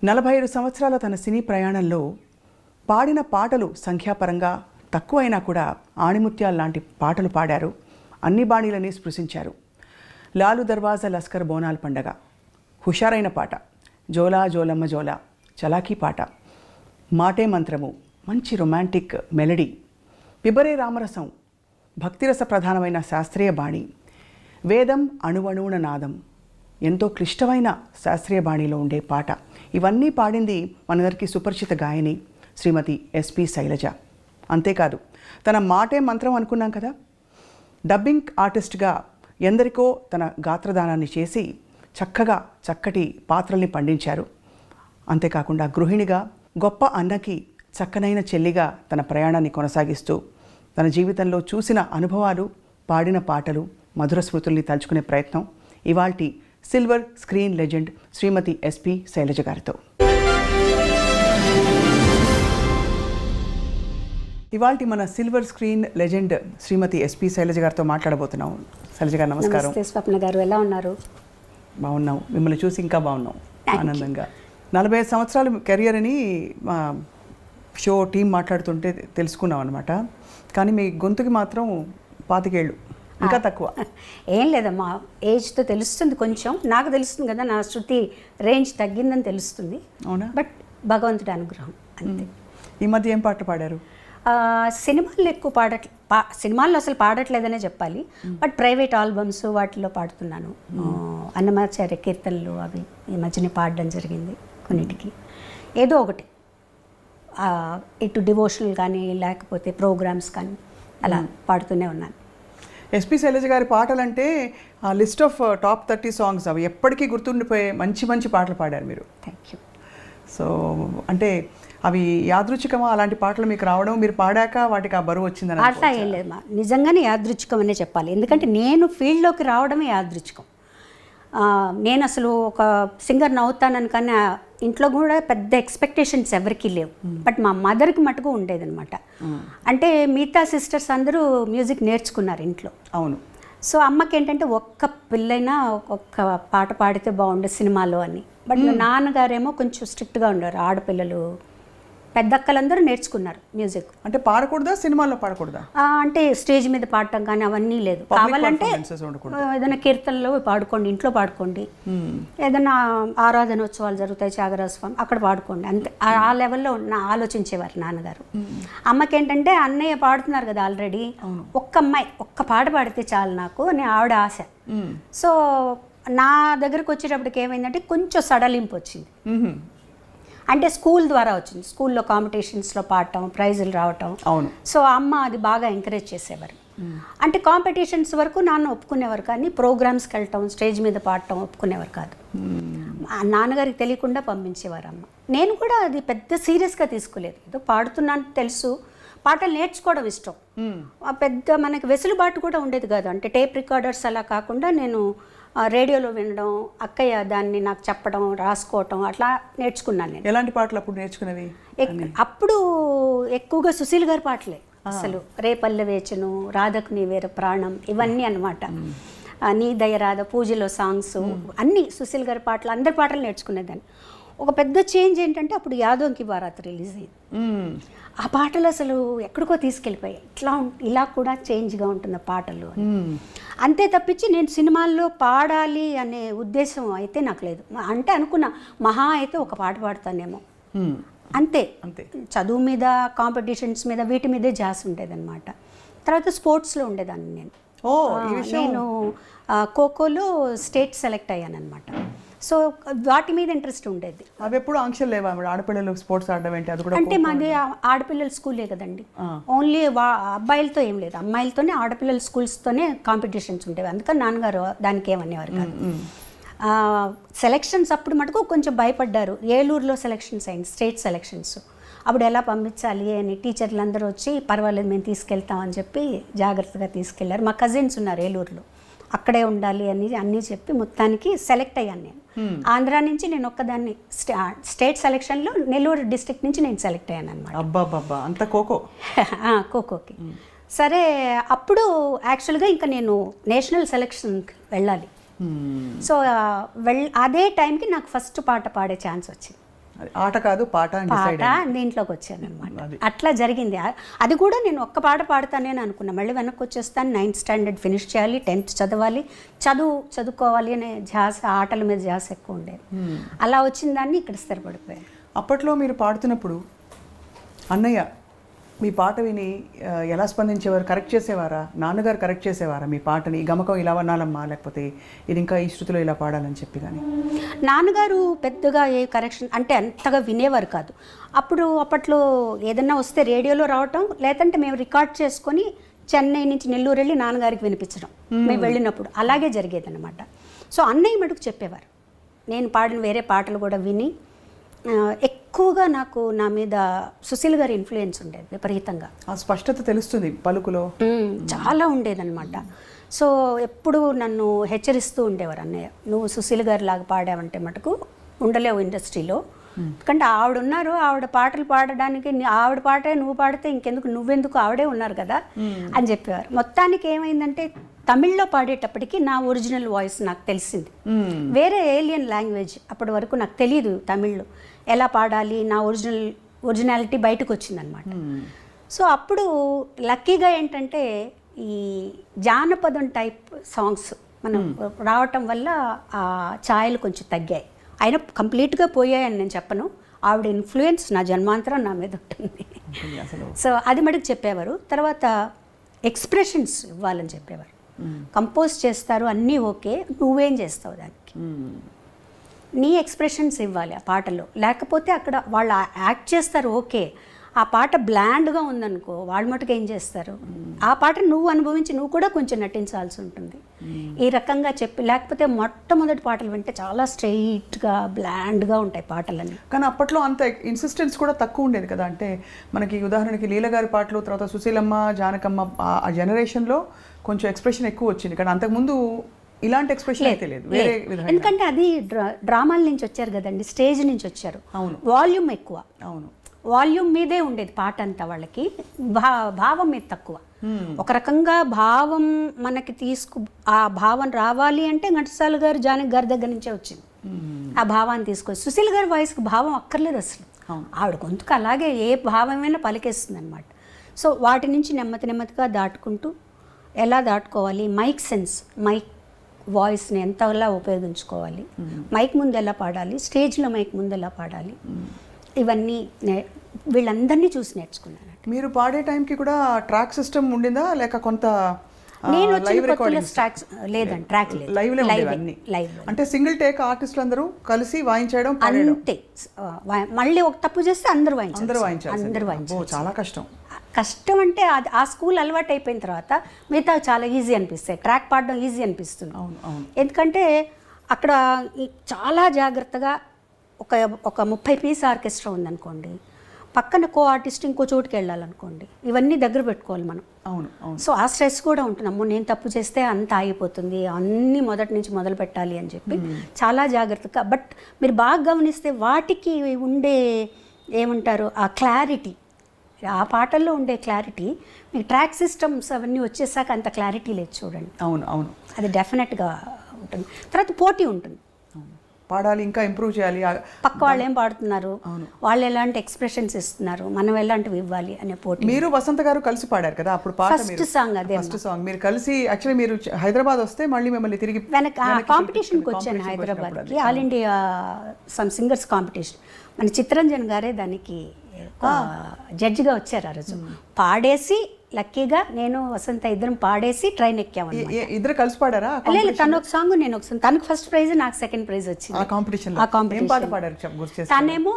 45 సంవత్సరాల తన సినీ ప్రయాణంలో పాడిన పాటలు సంఖ్యాపరంగా తక్కువైనా కూడా ఆణిముత్యాల లాంటి పాటలు పాడారు. అన్ని బాణీలని స్పృశించారు. లాలు దర్వాజా లస్కర్ బోనాల పండగ, హుషారైన పాట, జోలా జోలమ్మ జోలా, చలాకీ పాట, మాటే మంత్రము, మంచి రొమాంటిక్ మెలడీ, పిబరే రామరసం, భక్తిరస ప్రధానమైన శాస్త్రీయ బాణి, వేదం అణువణువున నాదం, ఎంతో క్లిష్టమైన శాస్త్రీయ బాణిలో ఉండే పాట. ఇవన్నీ పాడింది మనందరికీ సుపరిచిత గాయని శ్రీమతి ఎస్పి శైలజ. అంతేకాదు తన మాటే మంత్రం అనుకున్నాం కదా, డబ్బింగ్ ఆర్టిస్ట్గా ఎందరికో తన గాత్రదానాన్ని చేసి చక్కటి పాత్రల్ని పండించారు. అంతేకాకుండా గృహిణిగా, గొప్ప అన్నకి చక్కనైన చెల్లిగా తన ప్రయాణాన్ని కొనసాగిస్తూ తన జీవితంలో చూసిన అనుభవాలు, పాడిన పాటలు, మధుర స్మృతుల్ని తలుచుకునే ప్రయత్నం ఇవాల్టి సిల్వర్ స్క్రీన్ లెజెండ్ శ్రీమతి ఎస్పి శైలజ గారితో. ఇవాల్టి మన సిల్వర్ స్క్రీన్ లెజెండ్ శ్రీమతి ఎస్పి శైలజ గారితో మాట్లాడబోతున్నాం. శైలజ గారు నమస్కారం. స్వప్న గారు ఎలా ఉన్నారు? బాగున్నాం, మిమ్మల్ని చూసి ఇంకా బాగున్నాం, ఆనందంగా. 45 సంవత్సరాలు కెరియర్ అని మా షో టీం మాట్లాడుతుంటే తెలుసుకున్నాం అనమాట. కానీ మీ గొంతుకి మాత్రం 25 ఏళ్ళు, ఇంకా తక్కువ. ఏం లేదమ్మా, ఏజ్తో తెలుస్తుంది, కొంచెం నాకు తెలుస్తుంది కదా, నా శృతి రేంజ్ తగ్గిందని తెలుస్తుంది. అవునా? బట్ భగవంతుడి అనుగ్రహం అంతే. ఈ మధ్య ఏం పాటలు పాడారు? సినిమాల్లో ఎక్కువ సినిమాల్లో అసలు పాడట్లేదనే చెప్పాలి. బట్ ప్రైవేట్ ఆల్బమ్స్ వాటిలో పాడుతున్నాను. అన్నమాచార్య కీర్తనలు అవి ఈ మధ్యనే పాడడం జరిగింది. కొన్నిటికి ఏదో ఒకటి, ఇటు డివోషనల్ కానీ లేకపోతే ప్రోగ్రామ్స్ కానీ అలా పాడుతూనే ఉన్నాను. ఎస్పి శైలజ గారి పాటలంటే ఆ లిస్ట్ ఆఫ్ టాప్ 30 సాంగ్స్, అవి ఎప్పటికీ గుర్తుండిపోయే మంచి మంచి పాటలు పాడారు మీరు. Thank you. సో అంటే అవి యాదృచ్ఛికమా అలాంటి పాటలు మీకు రావడం, మీరు పాడాక వాటికి ఆ బరువు వచ్చిందని? అట్లా ఏం లేదమ్మా, నిజంగానే యాదృచ్ఛికం అనే చెప్పాలి. ఎందుకంటే నేను ఫీల్డ్లోకి రావడమే యాదృచ్ఛికం. నేను అసలు ఒక సింగర్ని అవుతానని, కానీ ఇంట్లో కూడా పెద్ద ఎక్స్పెక్టేషన్స్ ఎవరికీ లేవు. బట్ మా మదర్కి మటుకు ఉండేదన్నమాట. అంటే మిగతా సిస్టర్స్ అందరూ మ్యూజిక్ నేర్చుకున్నారు ఇంట్లో. అవును. సో అమ్మకి ఏంటంటే ఒక్క పిల్లైనా ఒక్క పాట పాడితే బాగుండే సినిమాలో అని. బట్ నాన్నగారేమో కొంచెం స్ట్రిక్ట్గా ఉండేవారు. ఆడపిల్లలు పెద్దక్కలందరూ నేర్చుకున్నారు మ్యూజిక్. అంటే పాడకూడదా, సినిమాల్లో పాడకూడదా? అంటే స్టేజ్ మీద పాడటం కానీ అవన్నీ లేదు. కావాలంటే ఏదైనా కీర్తనలో పాడుకోండి, ఇంట్లో పాడుకోండి, ఏదైనా ఆరాధనోత్సవాలు జరుగుతాయి, త్యాగరాజస్వామి, అక్కడ పాడుకోండి, అంతే. ఆ లెవెల్లో ఆలోచించేవారు నాన్నగారు. అమ్మకి ఏంటంటే అన్నయ్య పాడుతున్నారు కదా ఆల్రెడీ, ఒక్క అమ్మాయి ఒక్క పాట పాడితే చాలు నాకు అని ఆవిడ ఆశ. సో నా దగ్గరకు వచ్చేటప్పటికి ఏమైందంటే కొంచెం సడలింపు వచ్చింది. అంటే స్కూల్ ద్వారా వచ్చింది. స్కూల్లో కాంపిటీషన్స్లో పాడటం, ప్రైజులు రావటం. అవును. సో అమ్మ అది బాగా ఎంకరేజ్ చేసేవారు. అంటే కాంపిటీషన్స్ వరకు నాన్న ఒప్పుకునేవారు, కానీ ప్రోగ్రామ్స్కి వెళ్ళటం, స్టేజ్ మీద పాడటం ఒప్పుకునేవారు కాదు. నాన్నగారికి తెలియకుండా పంపించేవారు అమ్మ. నేను కూడా అది పెద్ద సీరియస్గా తీసుకోలేదు. ఏదో పాడుతున్నాను తెలుసు, పాటలు నేర్చుకోవడం ఇష్టం. పెద్ద మనకి వెసులుబాటు కూడా ఉండేది కాదు. అంటే టేప్ రికార్డర్స్ అలా కాకుండా నేను రేడియోలో వినడం, అక్కయ్య దాన్ని నాకు చెప్పడం, రాసుకోవటం, అట్లా నేర్చుకున్నాను నేను. ఎలాంటి పాటలు అప్పుడు నేర్చుకునేవి? అప్పుడు ఎక్కువగా సుశీల్ గారి పాటలే. అసలు రేపల్లె వేచను, రాధకు నీ వేర ప్రాణం, ఇవన్నీ అనమాట. నీ దయరాధ, పూజలో సాంగ్స్ అన్నీ సుశీల్ గారి పాటలు, అందరి పాటలు నేర్చుకునేదాన్ని. ఒక పెద్ద చేంజ్ ఏంటంటే అప్పుడు యాదోంకి బారాత్ రిలీజ్ అయింది. ఆ పాటలు అసలు ఎక్కడికో తీసుకెళ్ళిపోయాయి. ఇలా కూడా చేంజ్గా ఉంటున్న పాటలు. అంతే తప్పించి నేను సినిమాల్లో పాడాలి అనే ఉద్దేశం అయితే నాకు లేదు. అంటే అనుకున్నా మహా అయితే ఒక పాట పాడతానేమో, అంతే. చదువు మీద, కాంపిటీషన్స్ మీద, వీటి మీదే జాస్ ఉండేదన్నమాట. తర్వాత స్పోర్ట్స్లో ఉండేదాన్ని నేను. నేను ఖోఖోలో స్టేట్ సెలెక్ట్ అయ్యాను అనమాట. సో వాటి మీద ఇంట్రెస్ట్ ఉండేది. అవి ఎప్పుడు ఆంక్షలు లేవా ఆడపిల్లలు స్పోర్ట్స్ ఆడడం ఏంటి? అది కూడా అంటే మాది ఆడపిల్లల స్కూలే కదండి. ఓన్లీ అబ్బాయిలతో ఏం లేదు, అమ్మాయిలతోనే, ఆడపిల్లల స్కూల్స్తోనే కాంపిటీషన్స్ ఉండేవి. అందుకని నాన్నగారు దానికి ఏమనేవారు కాదు. సెలెక్షన్స్ అప్పుడు మటుకు కొంచెం భయపడ్డారు. ఏలూరులో సెలెక్షన్స్ అయింది, స్టేట్ సెలెక్షన్స్. అప్పుడు ఎలా పంపించాలి అని టీచర్లు అందరూ వచ్చి, పర్వాలేదు మేము తీసుకెళ్తామని చెప్పి జాగ్రత్తగా తీసుకెళ్లారు. మా కజిన్స్ ఉన్నారు ఏలూరులో, అక్కడే ఉండాలి అని అన్నీ చెప్పి మొత్తానికి సెలెక్ట్ అయ్యాను నేను. ఆంధ్రా నుంచి నేను ఒక్కదాన్ని స్టేట్ సెలెక్షన్లో నెల్లూరు డిస్ట్రిక్ట్ నుంచి నేను సెలెక్ట్ అయ్యాను అనమాట. అబ్బాబ్బా, అంత ఖోఖో. ఖోఖోకి. సరే అప్పుడు యాక్చువల్గా ఇంకా నేను నేషనల్ సెలెక్షన్కి వెళ్ళాలి. సో అదే టైంకి నాకు ఫస్ట్ పాట పాడే ఛాన్స్ వచ్చింది. అది ఆట కాదు పాట అని decide పాట దీంట్లోకి వచ్చాను అనమాట. అట్లా జరిగింది. అది కూడా నేను ఒక్క పాట పాడతానని అనుకున్నా. మళ్ళీ వెనక్కి వచ్చేస్తాను, 9th స్టాండర్డ్ ఫినిష్ చేయాలి, 10th చదవాలి, చదువుకోవాలి అనే ధ్యాస, ఆటల మీద ధ్యాస ఎక్కువ ఉండేది. అలా వచ్చిన దాన్ని ఇక్కడ స్థిరపడిపోయాను. అప్పట్లో మీరు పాడుతున్నప్పుడు అన్నయ్య మీ పాట విని ఎలా స్పందించేవారు? కరెక్ట్ చేసేవారా? నాన్నగారు కరెక్ట్ చేసేవారా మీ పాటని? గమకం ఇలా వనాలమ్మా, లేకపోతే ఇది ఇంకా ఈ శృతిలో ఇలా పాడాలని చెప్పి? కానీ నాన్నగారు పెద్దగా ఏ కరెక్షన్ అంటే అంతగా వినేవారు కాదు. అప్పట్లో ఏదన్నా వస్తే రేడియోలో రావటం, లేదంటే మేము రికార్డ్ చేసుకొని చెన్నై నుంచి నెల్లూరు వెళ్ళి నాన్నగారికి వినిపించడం మేము వెళ్ళినప్పుడు అలాగే జరిగేదన్నమాట. సో అన్నయ్య మటుకు చెప్పేవారు. నేను పాడిన వేరే పాటలు కూడా విని ఎక్కువగా నా మీద సుశీల్ గారి ఇన్ఫ్లుయెన్స్ ఉండేది విపరీతంగా. ఆ స్పష్టత తెలుస్తుంది పలుకులో, చాలా ఉండేదన్నమాట. సో ఎప్పుడు నన్ను హెచ్చరిస్తూ ఉండేవారు అన్నయ్య, నువ్వు సుశీల్ గారి లాగా పాడావంటే మటుకు ఉండలేవు ఇండస్ట్రీలో. ఎందుకంటే ఆవిడ ఉన్నారు, ఆవిడ పాటలు పాడడానికి, ఆవిడ పాటే నువ్వు పాడితే ఇంకెందుకు, నువ్వెందుకు, ఆవిడే ఉన్నారు కదా అని చెప్పేవారు. మొత్తానికి ఏమైందంటే తమిళ్లో పాడేటప్పటికి నా ఒరిజినల్ వాయిస్ నాకు తెలిసింది. వేరే ఏలియన్ లాంగ్వేజ్ అప్పటి వరకు నాకు తెలియదు తమిళ్లో ఎలా పాడాలి, నా ఒరిజినాలిటీ బయటకు వచ్చిందనమాట. సో అప్పుడు లక్కీగా ఏంటంటే ఈ జానపదం టైప్ సాంగ్స్ మనం రావటం వల్ల ఆ ఛాయలు కొంచెం తగ్గాయి. అయినా కంప్లీట్గా పోయాయని నేను చెప్పను. ఆవిడ ఇన్ఫ్లుయెన్స్ నా జన్మాంతరం నా మీద ఉంటుంది. సో అది మటుకు చెప్పేవారు. తర్వాత ఎక్స్ప్రెషన్స్ ఇవ్వాలని చెప్పేవారు. కంపోజ్ చేస్తారు అన్నీ ఓకే, నువ్వేం చేస్తావు దానికి, నీ ఎక్స్ప్రెషన్స్ ఇవ్వాలి ఆ పాటలో. లేకపోతే అక్కడ వాళ్ళు యాక్ట్ చేస్తారు ఓకే, ఆ పాట బ్లాండ్గా ఉందనుకో వాళ్ళు మటుకు ఏం చేస్తారు, ఆ పాట నువ్వు అనుభవించి నువ్వు కూడా కొంచెం నటించాల్సి ఉంటుంది. ఈ రకంగా చెప్పి, లేకపోతే మొట్టమొదటి పాటలు వింటే చాలా స్ట్రెయిట్గా బ్లాండ్గా ఉంటాయి పాటలన్నీ. కానీ అప్పట్లో అంత ఇన్సిస్టెన్స్ కూడా తక్కువ ఉండేది కదా. అంటే మనకి ఉదాహరణకి లీల గారి పాటలు, తర్వాత సుశీలమ్మ, జానకమ్మ, ఆ జనరేషన్లో కొంచెం ఎక్స్ప్రెషన్ ఎక్కువ వచ్చింది. కానీ అంతకుముందు ఇలాంటి ఎక్స్ప్రెషన్ అయితే లేదు, వేరే విధంగా. ఎందుకంటే అది డ్రామాల నుంచి వచ్చారు కదండి, స్టేజ్ నుంచి వచ్చారు. అవును, వాల్యూమ్ ఎక్కువ. అవును, వాల్యూమ్ మీదే ఉండేది పాట అంతా. వాళ్ళకి భావం మీద తక్కువ. ఒక రకంగా భావం మనకి ఆ భావం రావాలి అంటే ఘంటసాల గారు, జానకి గారి దగ్గర నుంచే వచ్చింది ఆ భావాన్ని తీసుకొచ్చి. సుశీల్ గారి వాయిస్కి భావం అక్కర్లేదు అసలు. ఆవిడ గొంతుకు అలాగే ఏ భావమైనా పలికేస్తుంది అనమాట. సో వాటి నుంచి నెమ్మదిగా దాటుకుంటూ ఎలా దాటుకోవాలి, మైక్ సెన్స్, మైక్ వాయిస్ని ఎంతలా ఉపయోగించుకోవాలి, మైక్ ముందు ఎలా పాడాలి, స్టేజ్లో మైక్ ముందు ఎలా పాడాలి, ఇవన్నీ వీళ్ళందరినీ చూసి నేర్చుకున్నాను. మీరు పాడే టైంకి కూడా ట్రాక్ సిస్టమ్ ఉండిందా, లేక కొంత నేను లేదండి, ట్రాక్ లేదు, లైవ్. అంటే సింగిల్ టేక్ ఆర్టిస్టులు అందరూ కలిసి వాయించడం అంతే. మళ్ళీ ఒక తప్పు చేస్తే అందరూ వాయించారు. చాలా కష్టం అంటే ఆ స్కూల్ అలవాటు అయిపోయిన తర్వాత మిగతా చాలా ఈజీ అనిపిస్తాయి. ట్రాక్ పాడడం ఈజీ అనిపిస్తుంది. ఎందుకంటే అక్కడ చాలా జాగ్రత్తగా ఒక 30 పీస్ ఆర్కెస్ట్రా ఉందనుకోండి, పక్కన కో ఆర్టిస్ట్ ఇంకో చోటుకి వెళ్ళాలనుకోండి, ఇవన్నీ దగ్గర పెట్టుకోవాలి మనం. సో ఆ స్ట్రెస్ కూడా ఉంటుంది. అమ్మో నేను తప్పు చేస్తే అంత ఆగిపోతుంది, అన్నీ మొదటి నుంచి మొదలు పెట్టాలి అని చెప్పి చాలా జాగ్రత్తగా. బట్ మీరు బాగా గమనిస్తే వాటికి ఉండే ఏమంటారు ఆ క్లారిటీ, ఆ పాటల్లో ఉండే క్లారిటీ మీకు ట్రాక్ సిస్టమ్స్ అవన్నీ వచ్చేసాక అంత క్లారిటీ లేదు చూడండి. అవును, అది డెఫినెట్గా ఉంటుంది. తర్వాత పోటీ ఉంటుంది, పాడాలి, ఇంకా ఇంప్రూవ్ చేయాలి. పక్క వాళ్ళు ఏం పాడుతున్నారు, వాళ్ళు ఎలాంటి ఎక్స్ప్రెషన్స్ ఇస్తున్నారు, మనం ఎలాంటివి ఇవ్వాలి అనే పోటీ. మీరు వసంత గారు కలిసి పాడారు కదా అప్పుడు పాట, ఫస్ట్ సాంగ్ అదే. ఫస్ట్ సాంగ్ మీరు కలిసి, యాక్చువల్లీ మీరు హైదరాబాద్ వస్తే మళ్ళీ మిమ్మల్ని తిరిగి కాంపిటీషన్కి వచ్చాను హైదరాబాద్కి, all India some singers competition. మన చిత్తరంజన్ గారే దానికి జడ్జిగా వచ్చారు. ఆ రోజు పాడేసి లక్కీగా నేను వసంత ఇద్దరం పాడేసి ట్రైన్ ఎక్కాము. ఇద్దరు కలిసి పాడారా? లేదు, తను ఒక సాంగ్ నేను ఒక సాంగ్. తనకు ఫస్ట్ ప్రైజ్, నాకు సెకండ్ ప్రైజ్ వచ్చింది ఆ కాంపిటీషన్. తనేమో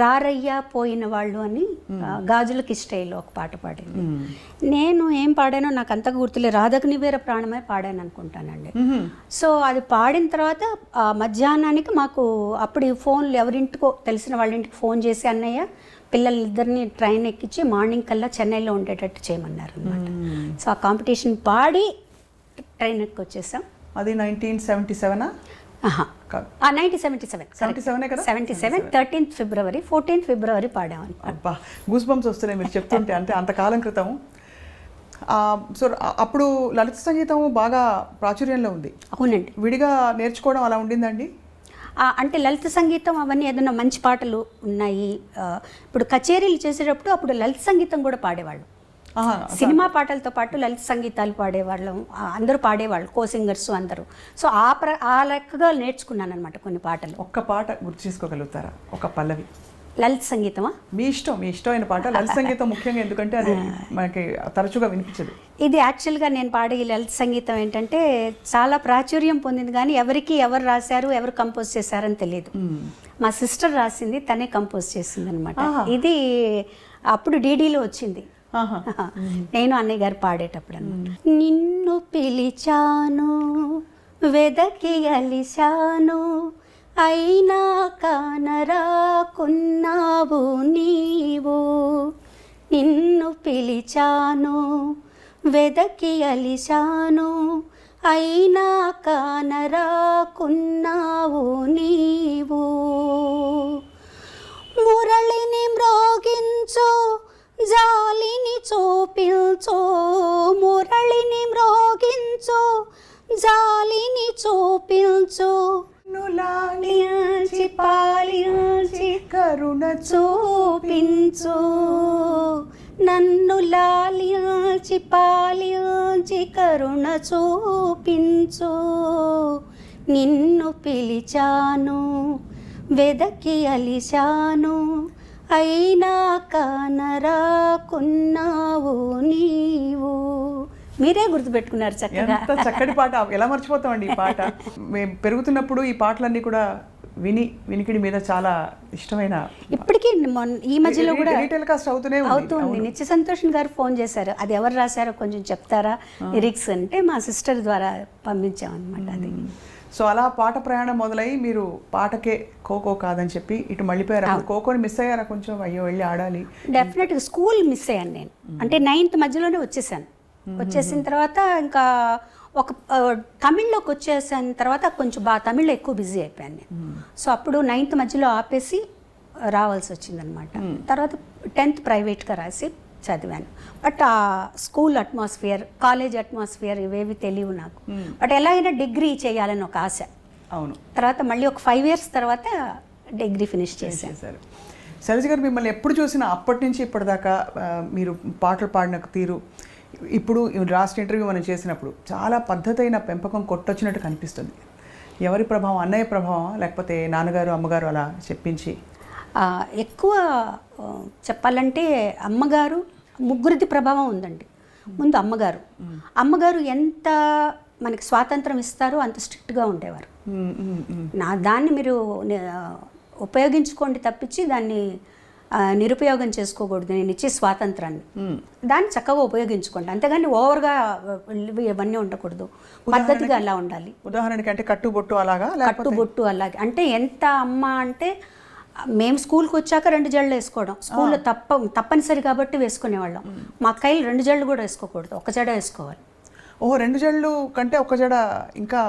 రారయ్య పోయిన వాళ్ళు అని గాజులకి స్టైల్లో ఒక పాట పాడింది. నేను ఏం పాడానో నాకు అంతగా గుర్తులేదు, రాధకు నివేర ప్రాణమే పాడాను అనుకుంటానండి. సో అది పాడిన తర్వాత మధ్యాహ్నానికి మాకు అప్పుడు ఫోన్లు ఎవరింటికో తెలిసిన వాళ్ళ ఇంటికి ఫోన్ చేసి అన్నయ్య పిల్లలిద్దరిని ట్రైన్ ఎక్కించి మార్నింగ్ కల్లా చెన్నైలో ఉండేటట్టు చేయమన్నారు అనమాట. సో ఆ కాంపిటీషన్ పాడి ట్రైన్ ఎక్కి వచ్చేసాం. అది 1977 1977 13th ఫిబ్రవరి 14th ఫిబ్రవరి పాడామని. అబ్బా, గూస్ బంప్స్ వస్తున్నాయి మీరు చెప్తుంటే. అంటే అంతకాలం క్రితం. సో అప్పుడు లలిత సంగీతం బాగా ప్రాచుర్యంలో ఉంది. అవునండి. విడిగా నేర్చుకోవడం అలా ఉండిందండి? అంటే లలిత సంగీతం అవన్నీ ఏదైనా మంచి పాటలు ఉన్నాయి. ఇప్పుడు కచేరీలు చేసేటప్పుడు అప్పుడు లలిత సంగీతం కూడా పాడేవాళ్ళు. సినిమా పాటలతో పాటు లలిత సంగీతాలు పాడేవాళ్ళం, అందరూ పాడేవాళ్ళు, కో సింగర్స్ అందరూ. సో ఆ లెక్కగా నేర్చుకున్నాను అనమాట కొన్ని పాటలు. ఒక్క పాట గుర్తు చేసుకోగలుగుతారా? ఒక పల్లవి. లలిత సంగీతమా? మీ ఇష్టమైన పాట. లలిత సంగీతం ముఖ్యంగా ఎందుకంటే అది మనకి తరచుగా వినిపించదు. ఇది యాక్చువల్గా నేను పాడే ఈ లలిత సంగీతం ఏంటంటే చాలా ప్రాచుర్యం పొందింది, కానీ ఎవరు రాశారు, ఎవరు కంపోజ్ చేశారని తెలియదు. మా సిస్టర్ రాసింది, తనే కంపోజ్ చేసింది అనమాట. ఇది అప్పుడు డీడీలో వచ్చింది. నేను అన్నయ్య గారు పాడేటప్పుడు అనమాట. నిన్ను పిలిచాను, వెదకి గలిశాను, అయినా కానరాకున్నావు నీవు. నిన్ను పిలిచాను, వెదకి అలిశాను, అయినా కానరాకున్నావు నీవు. మురళిని మ్రోగించు, జాలిని చూపించు, మురళిని మ్రోగించు, జాలిని చూపించు, లాలించి పాలించి కరుణ చూపించు, నన్ను లాలించి పాలించి కరుణ చూపించు. నిన్ను పిలిచాను, వెదకి అలిశాను, అయినా కానరాకున్నావు నీవు. మీరే గుర్తుపెట్టుకున్నారు చక్కగా. ఎంత చక్కటి పాట, ఎలా మర్చిపోతామండి ఈ పాట. మేము పెరుగుతున్నప్పుడు ఈ పాటలన్నీ కూడా వినికిడి మీద చాలా ఇష్టమైన. ఇప్పటికీ ఈ మధ్యలో కూడా టెలికాస్ట్ అవుతుంది. నిత్య సంతోష్ గారు ఫోన్ చేశారు, అది ఎవరు రాశారో కొంచెం చెప్తారా లిరిక్స్ అంటే, మా సిస్టర్ ద్వారా పంపించామన్నమాట అది. సో అలా పాట ప్రయాణం మొదలయ్యి మీరు పాటకే ఖోఖో కాదని చెప్పి ఇటు మళ్ళీపోయారు. ఖోఖోని మిస్ అయ్యారా కొంచెం? అయ్యో వెళ్ళి ఆడాలి. డెఫినెట్గా స్కూల్ మిస్ అయ్యాను నేను. అంటే 9th మధ్యలోనే వచ్చేసాను. వచ్చేసిన తర్వాత ఇంకా ఒక తమిళ్లోకి వచ్చేసిన తర్వాత కొంచెం తమిళ్లో ఎక్కువ బిజీ అయిపోయాను నేను. సో అప్పుడు 9th మధ్యలో ఆపేసి రావాల్సి వచ్చిందనమాట. తర్వాత 10th ప్రైవేట్గా రాసి చదివాను. బట్ ఆ స్కూల్ అట్మాస్ఫియర్, కాలేజ్ అట్మాస్ఫియర్ ఇవేవి తెలియవు నాకు. బట్ ఎలా అయినా డిగ్రీ చేయాలని ఒక ఆశ. అవును. తర్వాత మళ్ళీ ఒక 5 years తర్వాత డిగ్రీ ఫినిష్ చేశారు. శైలజ గారు, మిమ్మల్ని ఎప్పుడు చూసినా అప్పటి నుంచి ఇప్పటిదాకా మీరు పాటలు పాడిన తీరు, ఇప్పుడు లాస్ట్ ఇంటర్వ్యూ మనం చేసినప్పుడు చాలా పద్ధతైన పెంపకం కొట్టొచ్చినట్టు కనిపిస్తుంది. ఎవరి ప్రభావం? అన్నయ్య ప్రభావం, లేకపోతే నాన్నగారు అమ్మగారు అలా చెప్పించి? ఎక్కువ చెప్పాలంటే అమ్మగారు, ముగ్గురిది ప్రభావం ఉందండి. ముందు అమ్మగారు ఎంత మనకి స్వాతంత్రం ఇస్తారో అంత స్ట్రిక్ట్గా ఉండేవారు. దాన్ని మీరు ఉపయోగించుకోండి తప్పించి దాన్ని నిరుపయోగం చేసుకోకూడదు. నేను ఇచ్చే స్వాతంత్రాన్ని దాన్ని చక్కగా ఉపయోగించుకోండి, అంతేగాని ఓవర్గా ఇవన్నీ ఉండకూడదు. పద్ధతిగా అలా ఉండాలి. ఉదాహరణకి అంటే కట్టుబొట్టు అలాగా? కట్టుబొట్టు అలాగే. అంటే ఎంత అమ్మ అంటే, మేము స్కూల్కి వచ్చాక 2 జడలు వేసుకోవడం, స్కూల్లో తప్పనిసరి కాబట్టి వేసుకునేవాళ్ళం. మా అక్కయ్యలు 2 జడలు కూడా వేసుకోకూడదు, 1 జడ వేసుకోవాలి. 2 జడలు కంటే 1 జడ ఇంకా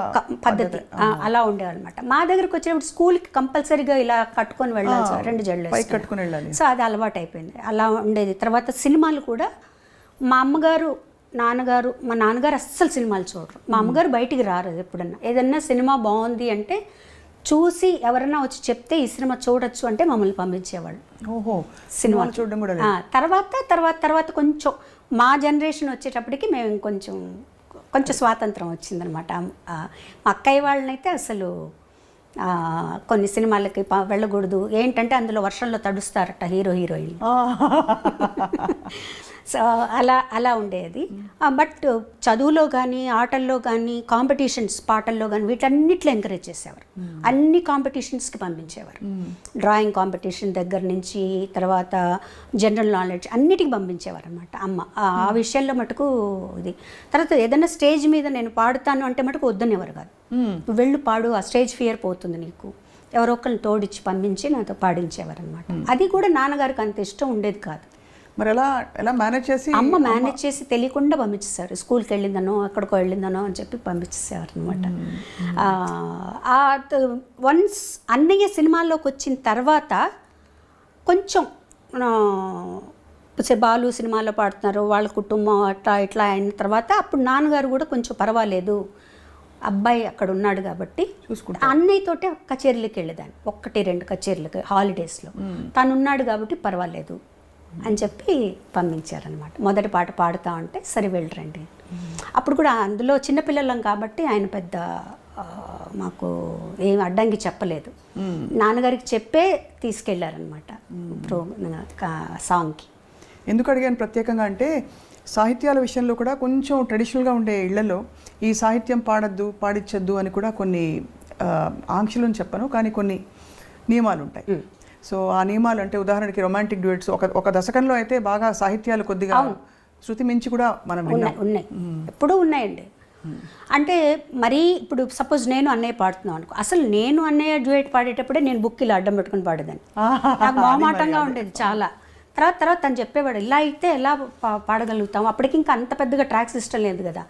పద్ధతి అలా ఉండేవన్నమాట. మా దగ్గరకు వచ్చినప్పుడు స్కూల్కి కంపల్సరీగా ఇలా కట్టుకొని వెళ్ళాలి, 2 జడలు కట్టుకుని వెళ్ళాలి. సో అది అలవాటు అయిపోయింది, అలా ఉండేది. తర్వాత సినిమాలు కూడా మా అమ్మగారు, నాన్నగారు, మా నాన్నగారు అస్సలు సినిమాలు చూడరు. మా అమ్మగారు బయటికి రారు. ఎప్పుడన్నా ఏదన్నా సినిమా బాగుంది అంటే చూసి ఎవరన్నా వచ్చి చెప్తే ఈ సినిమా చూడొచ్చు అంటే మమ్మల్ని పంపించేవాళ్ళు. ఓహో, సినిమాలు చూడడం కూడా. తర్వాత కొంచెం మా జనరేషన్ వచ్చేటప్పటికి మేము కొంచెం స్వాతంత్రం వచ్చిందనమాట. మా అక్కయ్య వాళ్ళనైతే అసలు కొన్ని సినిమాలకి వెళ్ళకూడదు, ఏంటంటే అందులో వర్షంలో తడుస్తారట హీరోయిన్. సో అలా ఉండేది. బట్ చదువులో కానీ, ఆటల్లో కానీ, కాంపిటీషన్స్, పాటల్లో కానీ వీటన్నిటిలో ఎంకరేజ్ చేసేవారు. అన్ని కాంపిటీషన్స్కి పంపించేవారు. డ్రాయింగ్ కాంపిటీషన్ దగ్గర నుంచి తర్వాత జనరల్ నాలెడ్జ్ అన్నిటికీ పంపించేవారు అనమాట అమ్మ. ఆ విషయంలో మటుకు ఇది. తర్వాత ఏదైనా స్టేజ్ మీద నేను పాడుతాను అంటే మటుకు వద్దనేవారు కాదు. వెళ్ళు పాడు, ఆ స్టేజ్ ఫియర్ పోతుంది నీకు, ఎవరో ఒకరిని తోడిచ్చి పంపించి నాతో పాడించేవారు అనమాట. అది కూడా నాన్నగారికి అంత ఇష్టం ఉండేది కాదు. మరి ఎలా మేనేజ్ చేసి? అమ్మ మేనేజ్ చేసి తెలియకుండా పంపించేసారు. స్కూల్కి వెళ్ళిందనో ఎక్కడికో వెళ్ళిందనో అని చెప్పి పంపించేసేవారు అనమాట. వన్స్ అన్నయ్య సినిమాల్లోకి వచ్చిన తర్వాత కొంచెం బాలు సినిమాలో పాడుతున్నారు, వాళ్ళ కుటుంబం ఇట్లా అయిన తర్వాత అప్పుడు నాన్నగారు కూడా కొంచెం పర్వాలేదు, అబ్బాయి అక్కడ ఉన్నాడు కాబట్టి అన్నయ్యతోటే కచేరీలకు వెళ్ళేదాన్ని, 1-2 కచేరీలకు హాలిడేస్లో. తను ఉన్నాడు కాబట్టి పర్వాలేదు అని చెప్పి పంపించారనమాట. మొదటి పాట పాడుతా ఉంటే సరే వెళ్ళరండి. అప్పుడు కూడా అందులో చిన్నపిల్లలం కాబట్టి ఆయన పెద్ద మాకు ఏం అడ్డంకి చెప్పలేదు. నాన్నగారికి చెప్పే తీసుకెళ్లారనమాట సాంగ్కి. ఎందుకు అడిగాను ప్రత్యేకంగా అంటే సాహిత్యాల విషయంలో కూడా కొంచెం ట్రెడిషనల్గా ఉండే ఇళ్లలో ఈ సాహిత్యం పాడద్దు పాడించద్దు అని కూడా కొన్ని ఆంక్షలను చెప్పను, కానీ కొన్ని నియమాలు ఉంటాయి. సో ఆ నియమాలు అంటే ఉదాహరణకి రొమాంటిక్ డ్యూయట్స్ ఒక దశకంలో అయితే బాగా సాహిత్యాలు కొద్దిగా శృతి మించి కూడా మనం ఉన్నాయి, ఎప్పుడూ ఉన్నాయండి. అంటే మరీ ఇప్పుడు సపోజ్ నేను అన్నయ్య పాడుతున్నాను అనుకో, అసలు నేను అన్నయ్య డ్యూయట్ పాడేటప్పుడే నేను బుక్ ఇలా అడ్డం పెట్టుకుని పాడేదాన్ని. నాకు మొహమాటంగా ఉండేది చాలా. తర్వాత తను చెప్పేవాడు ఇలా అయితే ఎలా పాడగలుగుతాం, అప్పటికి ఇంకా అంత పెద్దగా ట్రాక్ సిస్టమ్ లేదు కదా,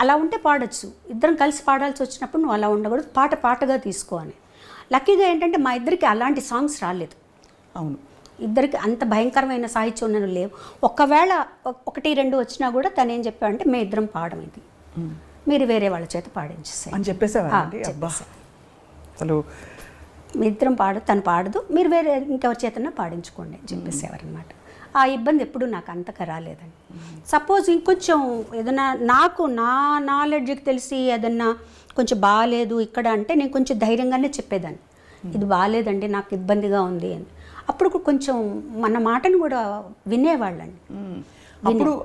అలా ఉంటే పాడొచ్చు, ఇద్దరం కలిసి పాడాల్సి వచ్చినప్పుడు నువ్వు అలా ఉండకూడదు, పాటగా తీసుకో అని. లక్కీగా ఏంటంటే మా ఇద్దరికి అలాంటి సాంగ్స్ రాలేదు. అవును, ఇద్దరికి అంత భయంకరమైన సాహిత్యం ఉన్నవి లేవు. ఒకవేళ 1-2 వచ్చినా కూడా తను ఏం చెప్పాడంటే మేము ఇద్దరం పాడడం, ఇది మీరు వేరే వాళ్ళ చేత పాడించేసాయి అని చెప్పేసేవారండి. అబ్బా, అసలు మీ ఇద్దరం తను పాడదు, మీరు వేరే ఇంకెవరి చేతన్నా పాడించుకోండి అని చెప్పేసేవారనమాట. ఆ ఇబ్బంది ఎప్పుడు నాకు అంతగా రాలేదండి. సపోజ్ ఇంకొంచెం ఏదైనా నాకు నా నాలెడ్జ్కి తెలిసి ఏదన్నా కొంచెం బాగాలేదు ఇక్కడ అంటే నేను కొంచెం ధైర్యంగానే చెప్పేదాన్ని, ఇది బాగాలేదండి నాకు ఇబ్బందిగా ఉంది అని. అప్పుడు కొంచెం మన మాటను కూడా వినేవాళ్ళండి.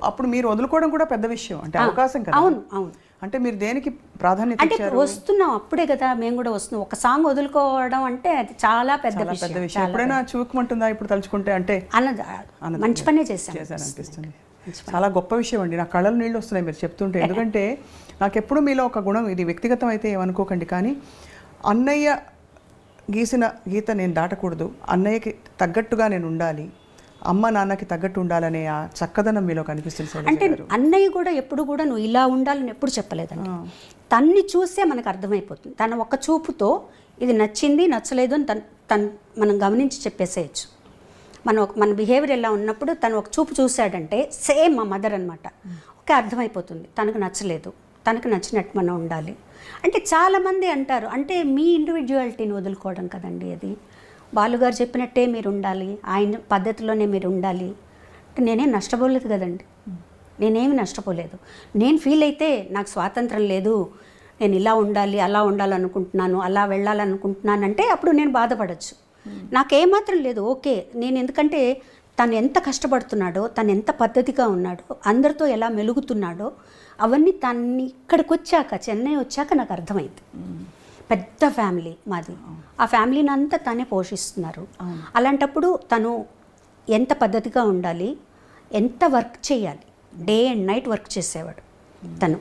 అప్పుడు మీరు వదులుకోవడం కూడా పెద్ద విషయం, అంటే అవకాశం కదా. అవును అవును. అంటే మీరు దేనికి ప్రాధాన్యత అంటే వస్తున్నాం అప్పుడే కదా, మేము కూడా వస్తున్నాం. ఒక సాంగ్ వదులుకోవడం అంటే అది చాలా పెద్ద విషయం. ఎప్పుడైనా చూకమంటుందా ఇప్పుడు తలుచుకుంటే? అంటే మంచి పనే చేశాను అనిపిస్తుంది. చాలా గొప్ప విషయం అండి, నా కళ్ళలో నీళ్ళు వస్తున్నాయి మీరు చెప్తుంటే. ఎందుకంటే నాకు ఎప్పుడు మీలో ఒక గుణం, ఇది వ్యక్తిగతం అయితే ఏమనుకోకండి, కానీ అన్నయ్య గీసిన గీత నేను దాటకూడదు, అన్నయ్యకి తగ్గట్టుగా నేను ఉండాలి, అమ్మ నాన్నకి తగ్గట్టు ఉండాలనే ఆ చక్కదనం మీలో కనిపిస్తుంది. అంటే అన్నయ్య కూడా ఎప్పుడు కూడా నువ్వు ఇలా ఉండాలని ఎప్పుడు చెప్పలేదండి. తన్ని చూసే మనకు అర్థమైపోతుంది. తన ఒక్క చూపుతో ఇది నచ్చింది నచ్చలేదు అని తను మనం గమనించి చెప్పేసేయచ్చు. మన బిహేవియర్ ఎలా ఉన్నప్పుడు తను ఒక చూపు చూశాడంటే సేమ్ మా మదర్ అనమాట, ఓకే అర్థమైపోతుంది తనకు నచ్చలేదు, తనకు నచ్చినట్టు మనం ఉండాలి. అంటే చాలామంది అంటారు, అంటే మీ ఇండివిజువాలిటీని వదులుకోవడం కదండి అది. బాలుగారు చెప్పినట్టే మీరు ఉండాలి, ఆయన పద్ధతిలోనే మీరు ఉండాలి అంటే నేనేం నష్టపోలేదు కదండి. నేనేమి నష్టపోలేదు. నేను ఫీల్ అయితే నాకు స్వాతంత్రం లేదు, నేను ఇలా ఉండాలి అలా ఉండాలనుకుంటున్నాను అలా వెళ్ళాలనుకుంటున్నాను అంటే అప్పుడు నేను బాధపడచ్చు. నాకేమాత్రం లేదు, ఓకే నేను, ఎందుకంటే తను ఎంత కష్టపడుతున్నాడో, తను ఎంత పద్ధతిగా ఉన్నాడో, అందరితో ఎలా మెలుగుతున్నాడో అవన్నీ తన్ని ఇక్కడికి వచ్చాక, చెన్నై వచ్చాక నాకు అర్థమైంది. పెద్ద ఫ్యామిలీ మాది, ఆ ఫ్యామిలీని అంతా తనే పోషిస్తున్నారు. అలాంటప్పుడు తను ఎంత పద్ధతిగా ఉండాలి, ఎంత వర్క్ చేయాలి, డే అండ్ నైట్ వర్క్ చేసేవాడు. తను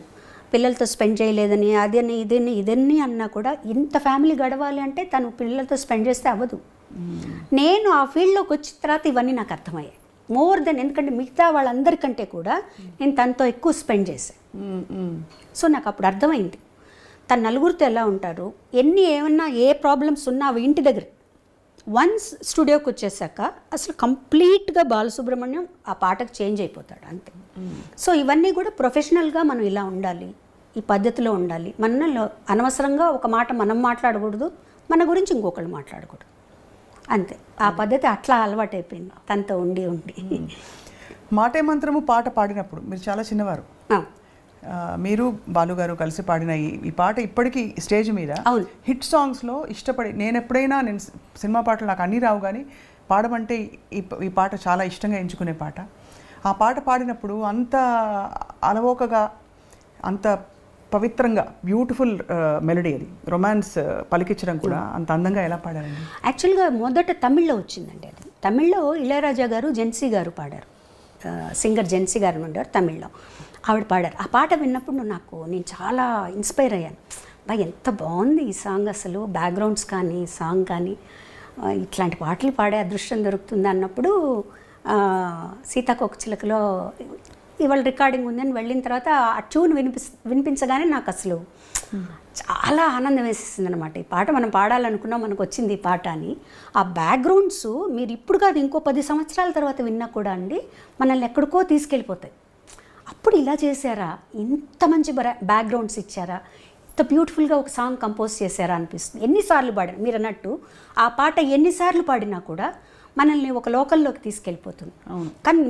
పిల్లలతో స్పెండ్ చేయలేదని అదని ఇదన్నీ అన్నా కూడా ఇంత ఫ్యామిలీ గడవాలి అంటే తను పిల్లలతో స్పెండ్ చేస్తే అవ్వదు. నేను ఆ ఫీల్డ్లోకి వచ్చిన తర్వాత ఇవన్నీ నాకు అర్థమయ్యాయి మోర్ దెన్, ఎందుకంటే మిగతా వాళ్ళందరికంటే కూడా నేను తనతో ఎక్కువ స్పెండ్ చేశాను. సో నాకు అప్పుడు అర్థమైంది తను నలుగురితో ఎలా ఉంటారు, ఏమన్నా ఏ ప్రాబ్లమ్స్ ఉన్నా అవి ఇంటి దగ్గర. వన్స్ స్టూడియోకి వచ్చేసాక అసలు కంప్లీట్గా బాలసుబ్రహ్మణ్యం ఆ పాటకు చేంజ్ అయిపోతాడు అంతే. సో ఇవన్నీ కూడా ప్రొఫెషనల్గా మనం ఇలా ఉండాలి, ఈ పద్ధతిలో ఉండాలి. మనలో అనవసరంగా ఒక మాట మనం మాట్లాడకూడదు, మన గురించి ఇంకొకళ్ళు మాట్లాడకూడదు అంతే. ఆ పద్ధతి అట్లా అలవాటైపోయింది తనతో ఉండి. మాటే మంత్రము పాట పాడినప్పుడు మీరు చాలా చిన్నవారు, మీరు బాలుగారు కలిసి పాడిన ఈ పాట ఇప్పటికీ స్టేజ్ మీద హిట్ సాంగ్స్లో ఇష్టపడి, నేను సినిమా పాటలు నాకు అన్నీ రావు కానీ పాడమంటే ఈ పాట చాలా ఇష్టంగా ఎంచుకునే పాట. ఆ పాట పాడినప్పుడు అంత అలవోకగా, అంత పవిత్రంగా, బ్యూటిఫుల్ మెలడీ, అది రొమాన్స్ పలికించడం కూడా అంత అందంగా ఎలా పాడారండి? యాక్చువల్గా మొదట తమిళ్లో వచ్చిందండి అది. తమిళ్లో ఇళయరాజా గారు, జెన్సీ గారు పాడారు, సింగర్ జెన్సీ గారు ఉండారు తమిళ్లో, ఆవిడ పాడారు. ఆ పాట విన్నప్పుడు నేను చాలా ఇన్స్పైర్ అయ్యాను. ఎంత బాగుంది ఈ సాంగ్, అసలు బ్యాక్గ్రౌండ్స్ కానీ సాంగ్ కానీ, ఇట్లాంటి పాటలు పాడే అదృష్టం దొరుకుతుంది అన్నప్పుడు సీతాకోకచిలకలో ఇవాళ రికార్డింగ్ ఉందని వెళ్ళిన తర్వాత ఆ ట్యూన్ వినిపించగానే నాకు అసలు చాలా ఆనందం వేసేసింది అనమాట. ఈ పాట మనం పాడాలనుకున్నాం, మనకు వచ్చింది ఈ పాట అని. ఆ బ్యాక్గ్రౌండ్స్ మీరు ఇప్పుడు కాదు ఇంకో 10 సంవత్సరాల తర్వాత విన్నా కూడా అండి మనల్ని ఎక్కడికో తీసుకెళ్ళిపోతాయి. అప్పుడు ఇలా చేశారా, ఇంత మంచి బ్యాక్గ్రౌండ్స్ ఇచ్చారా, ఎంత బ్యూటిఫుల్గా ఒక సాంగ్ కంపోజ్ చేశారా అనిపిస్తుంది. ఎన్నిసార్లు పాడారు మీరు అన్నట్టు, ఆ పాట ఎన్నిసార్లు పాడినా కూడా మనల్ని ఒక లోకల్లోకి తీసుకెళ్ళిపోతుంది. కానీ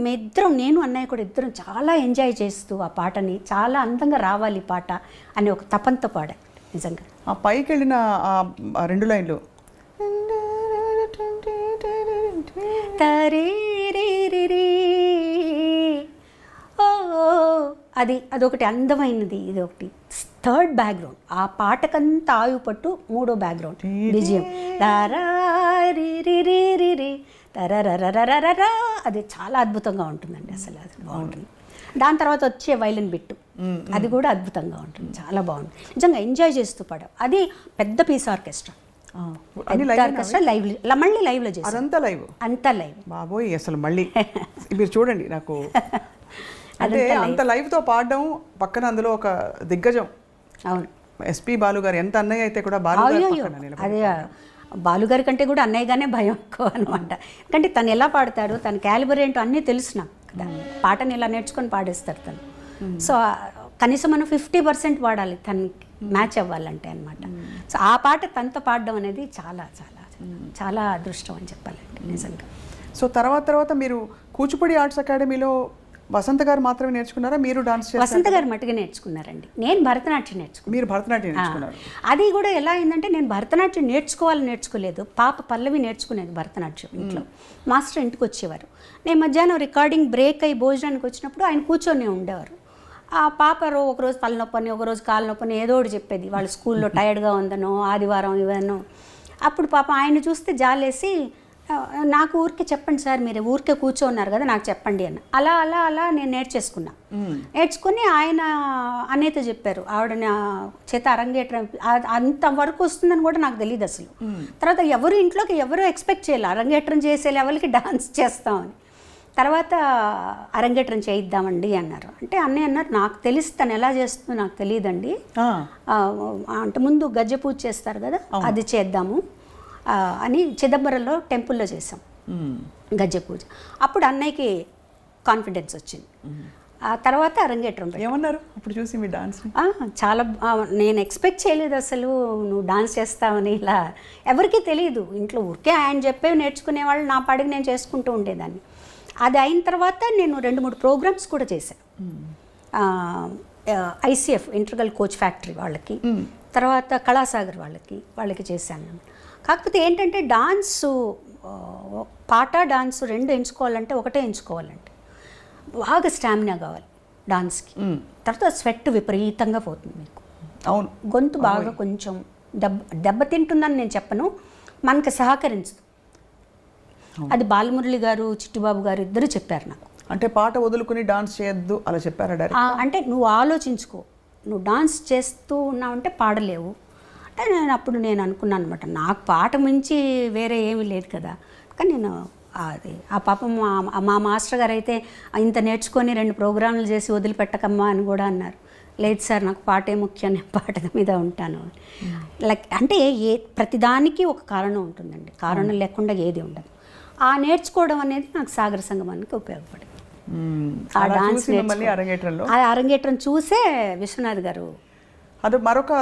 నేను అన్నయ్య కూడా ఇద్దరం చాలా ఎంజాయ్ చేస్తూ ఆ పాటని చాలా అందంగా రావాలి ఈ పాట అని ఒక తపంతో పాడా. నిజంగా ఆ పైకి వెళ్ళిన ఆ 2 లైన్లు అదొకటి అందమైనది. ఇది ఒకటి థర్డ్ బ్యాక్గ్రౌండ్. ఆ పాటకంతా ఆయువు పట్టు మూడో బ్యాక్గ్రౌండ్ బిజిఎం తరరరరరరరా. అది చాలా అద్భుతంగా ఉంటుందండి, అసలు అది బాగుంటుంది. దాని తర్వాత వచ్చే వైలిన్ బిట్టు అది కూడా అద్భుతంగా ఉంటుంది, చాలా బాగుంటుంది. నిజంగా ఎంజాయ్ చేస్తూ పాడాం. అది పెద్ద పీస్ ఆర్కెస్ట్రా, ఆర్కెస్ట్రా లైవ్, మళ్ళీ లైవ్లో చేసి అంతా లైవ్ బాబోయ్. అసలు మళ్ళీ మీరు చూడండి, నాకు అంటే అంత లైవ్తో పాడడం, పక్కన అందులో ఒక దిగ్గజం. అవును, ఎస్పి బాలు గారు. ఎంత అన్నయ్య అయితే కూడా బాలు అదే బాలుగారి కంటే కూడా అన్నయ్యగానే భయం ఎక్కువ అనమాట. ఎందుకంటే తను ఎలా పాడతాడు, తన క్యాలిబర్ ఏంటో అన్నీ తెలుసు నాకు కదా. పాటని ఇలా నేర్చుకొని పాడేస్తాడు తను. సో కనీసం మనం 50% పాడాలి తనకి మ్యాచ్ అవ్వాలంటే అనమాట. సో ఆ పాట తనతో పాడడం అనేది చాలా చాలా చాలా అదృష్టం అని చెప్పాలంటే నిజంగా. సో తర్వాత మీరు కూచిపూడి ఆర్ట్స్ అకాడమీలో వసంత గారు మాత్రమే నేర్చుకున్నారా? మీరు డాన్స్ చేశారా? వసంత గారు మట్టుగా నేర్చుకున్నారండి. నేను భరతనాట్యం నేర్చుకున్నాను. మీరు భరతనాట్యం నేర్చుకున్నారు? అది కూడా ఎలా అయిందంటే, నేను భరతనాట్యం నేర్చుకోలేదు. పాప పల్లవి నేర్చుకునేది భరతనాట్యం ఇంట్లో. మాస్టర్ ఇంటికి వచ్చేవారు. నేను మధ్యాహ్నం రికార్డింగ్ బ్రేక్ అయ్యి భోజనానికి వచ్చినప్పుడు ఆయన కూర్చొని ఉండేవారు. ఆ పాప ఒకరోజు తలనొప్పని, ఒకరోజు కాలు నొప్పని ఏదో ఒకటి చెప్పేది. వాళ్ళ స్కూల్లో టైర్డ్గా ఉందనో, ఆదివారం ఇవన్నో. అప్పుడు పాప ఆయన చూస్తే జాలేసి, నాకు ఊరికే చెప్పండి సార్, మీరు ఊరికే కూర్చోన్నారు కదా, నాకు చెప్పండి అన్న. అలా నేను నేర్చుకుని ఆయన అన్నయ్యతో చెప్పారు. ఆవిడ నా చేత అరంగేట్రం అంతవరకు వస్తుందని కూడా నాకు తెలియదు అసలు. తర్వాత ఇంట్లోకి ఎవరు ఎక్స్పెక్ట్ చేయాలి అరంగేట్రం చేసే లెవెల్కి డాన్స్ చేస్తామని. తర్వాత అరంగేట్రం చేయిద్దామండి అన్నారు. అంటే అన్నయ్య అన్నారు, నాకు తెలిసి తను ఎలా చేస్తుందో నాకు తెలియదండి, అంటే ముందు గజ్జె పూజ చేస్తారు కదా, అది చేద్దాము అని చిదంబరంలో టెంపుల్లో చేసాం గజ్జె పూజ. అప్పుడు అన్నయ్యకి కాన్ఫిడెన్స్ వచ్చింది. ఆ తర్వాత అరంగేట్రం ఏమన్నారు అప్పుడు చూసి మీ డాన్స్? చాలా నేను ఎక్స్పెక్ట్ చేయలేదు అసలు నువ్వు డాన్స్ చేస్తావని. ఇలా ఎవరికీ తెలియదు ఇంట్లో, ఊరికే ఆయన చెప్పేవి నేర్చుకునేవాళ్ళు, నా పాడికి నేను చేసుకుంటూ ఉండేదాన్ని. అది అయిన తర్వాత నేను 2-3 ప్రోగ్రామ్స్ కూడా చేశాను. ICF ఇంటర్గల్ కోచ్ ఫ్యాక్టరీ వాళ్ళకి, తర్వాత కళాసాగర్ వాళ్ళకి చేశాను. కాకపోతే ఏంటంటే డాన్సు, పాట డాన్స్ 2 ఎంచుకోవాలంటే ఒకటే ఎంచుకోవాలంటే బాగా స్టామినా కావాలి డాన్స్కి. తర్వాత స్వెట్ విపరీతంగా పోతుంది మీకు. అవును, గొంతు బాగా కొంచెం దెబ్బతింటుందని నేను చెప్పను, మనకు సహకరించదు. అది బాలమురళి గారు, చిట్టుబాబు గారు ఇద్దరు చెప్పారు నాకు. అంటే పాట వదులుకుని డాన్స్ చేయొద్దు అలా చెప్పారా? అంటే నువ్వు ఆలోచించుకో, నువ్వు డాన్స్ చేస్తూ ఉన్నావంటే పాడలేవు అంటే నేను అనుకున్నాను అనమాట. నాకు పాట మించి వేరే ఏమీ లేదు కదా. కానీ నేను ఆ పాపం మా మాస్టర్ గారు అయితే ఇంత నేర్చుకొని 2 ప్రోగ్రాంలు చేసి వదిలిపెట్టకమ్మా అని కూడా అన్నారు. లేదు సార్, నాకు పాటే ముఖ్యం, నేను పాట మీద ఉంటాను. లైక్ అంటే ప్రతిదానికి ఒక కారణం ఉంటుందండి, కారణం లేకుండా ఏది ఉండదు. ఆ నేర్చుకోవడం అనేది నాకు సాగర సంగమానికి ఉపయోగపడింది. ఆ డాన్స్ అరంగేట్రం చూసే విశ్వనాథ్ గారు అది మరొక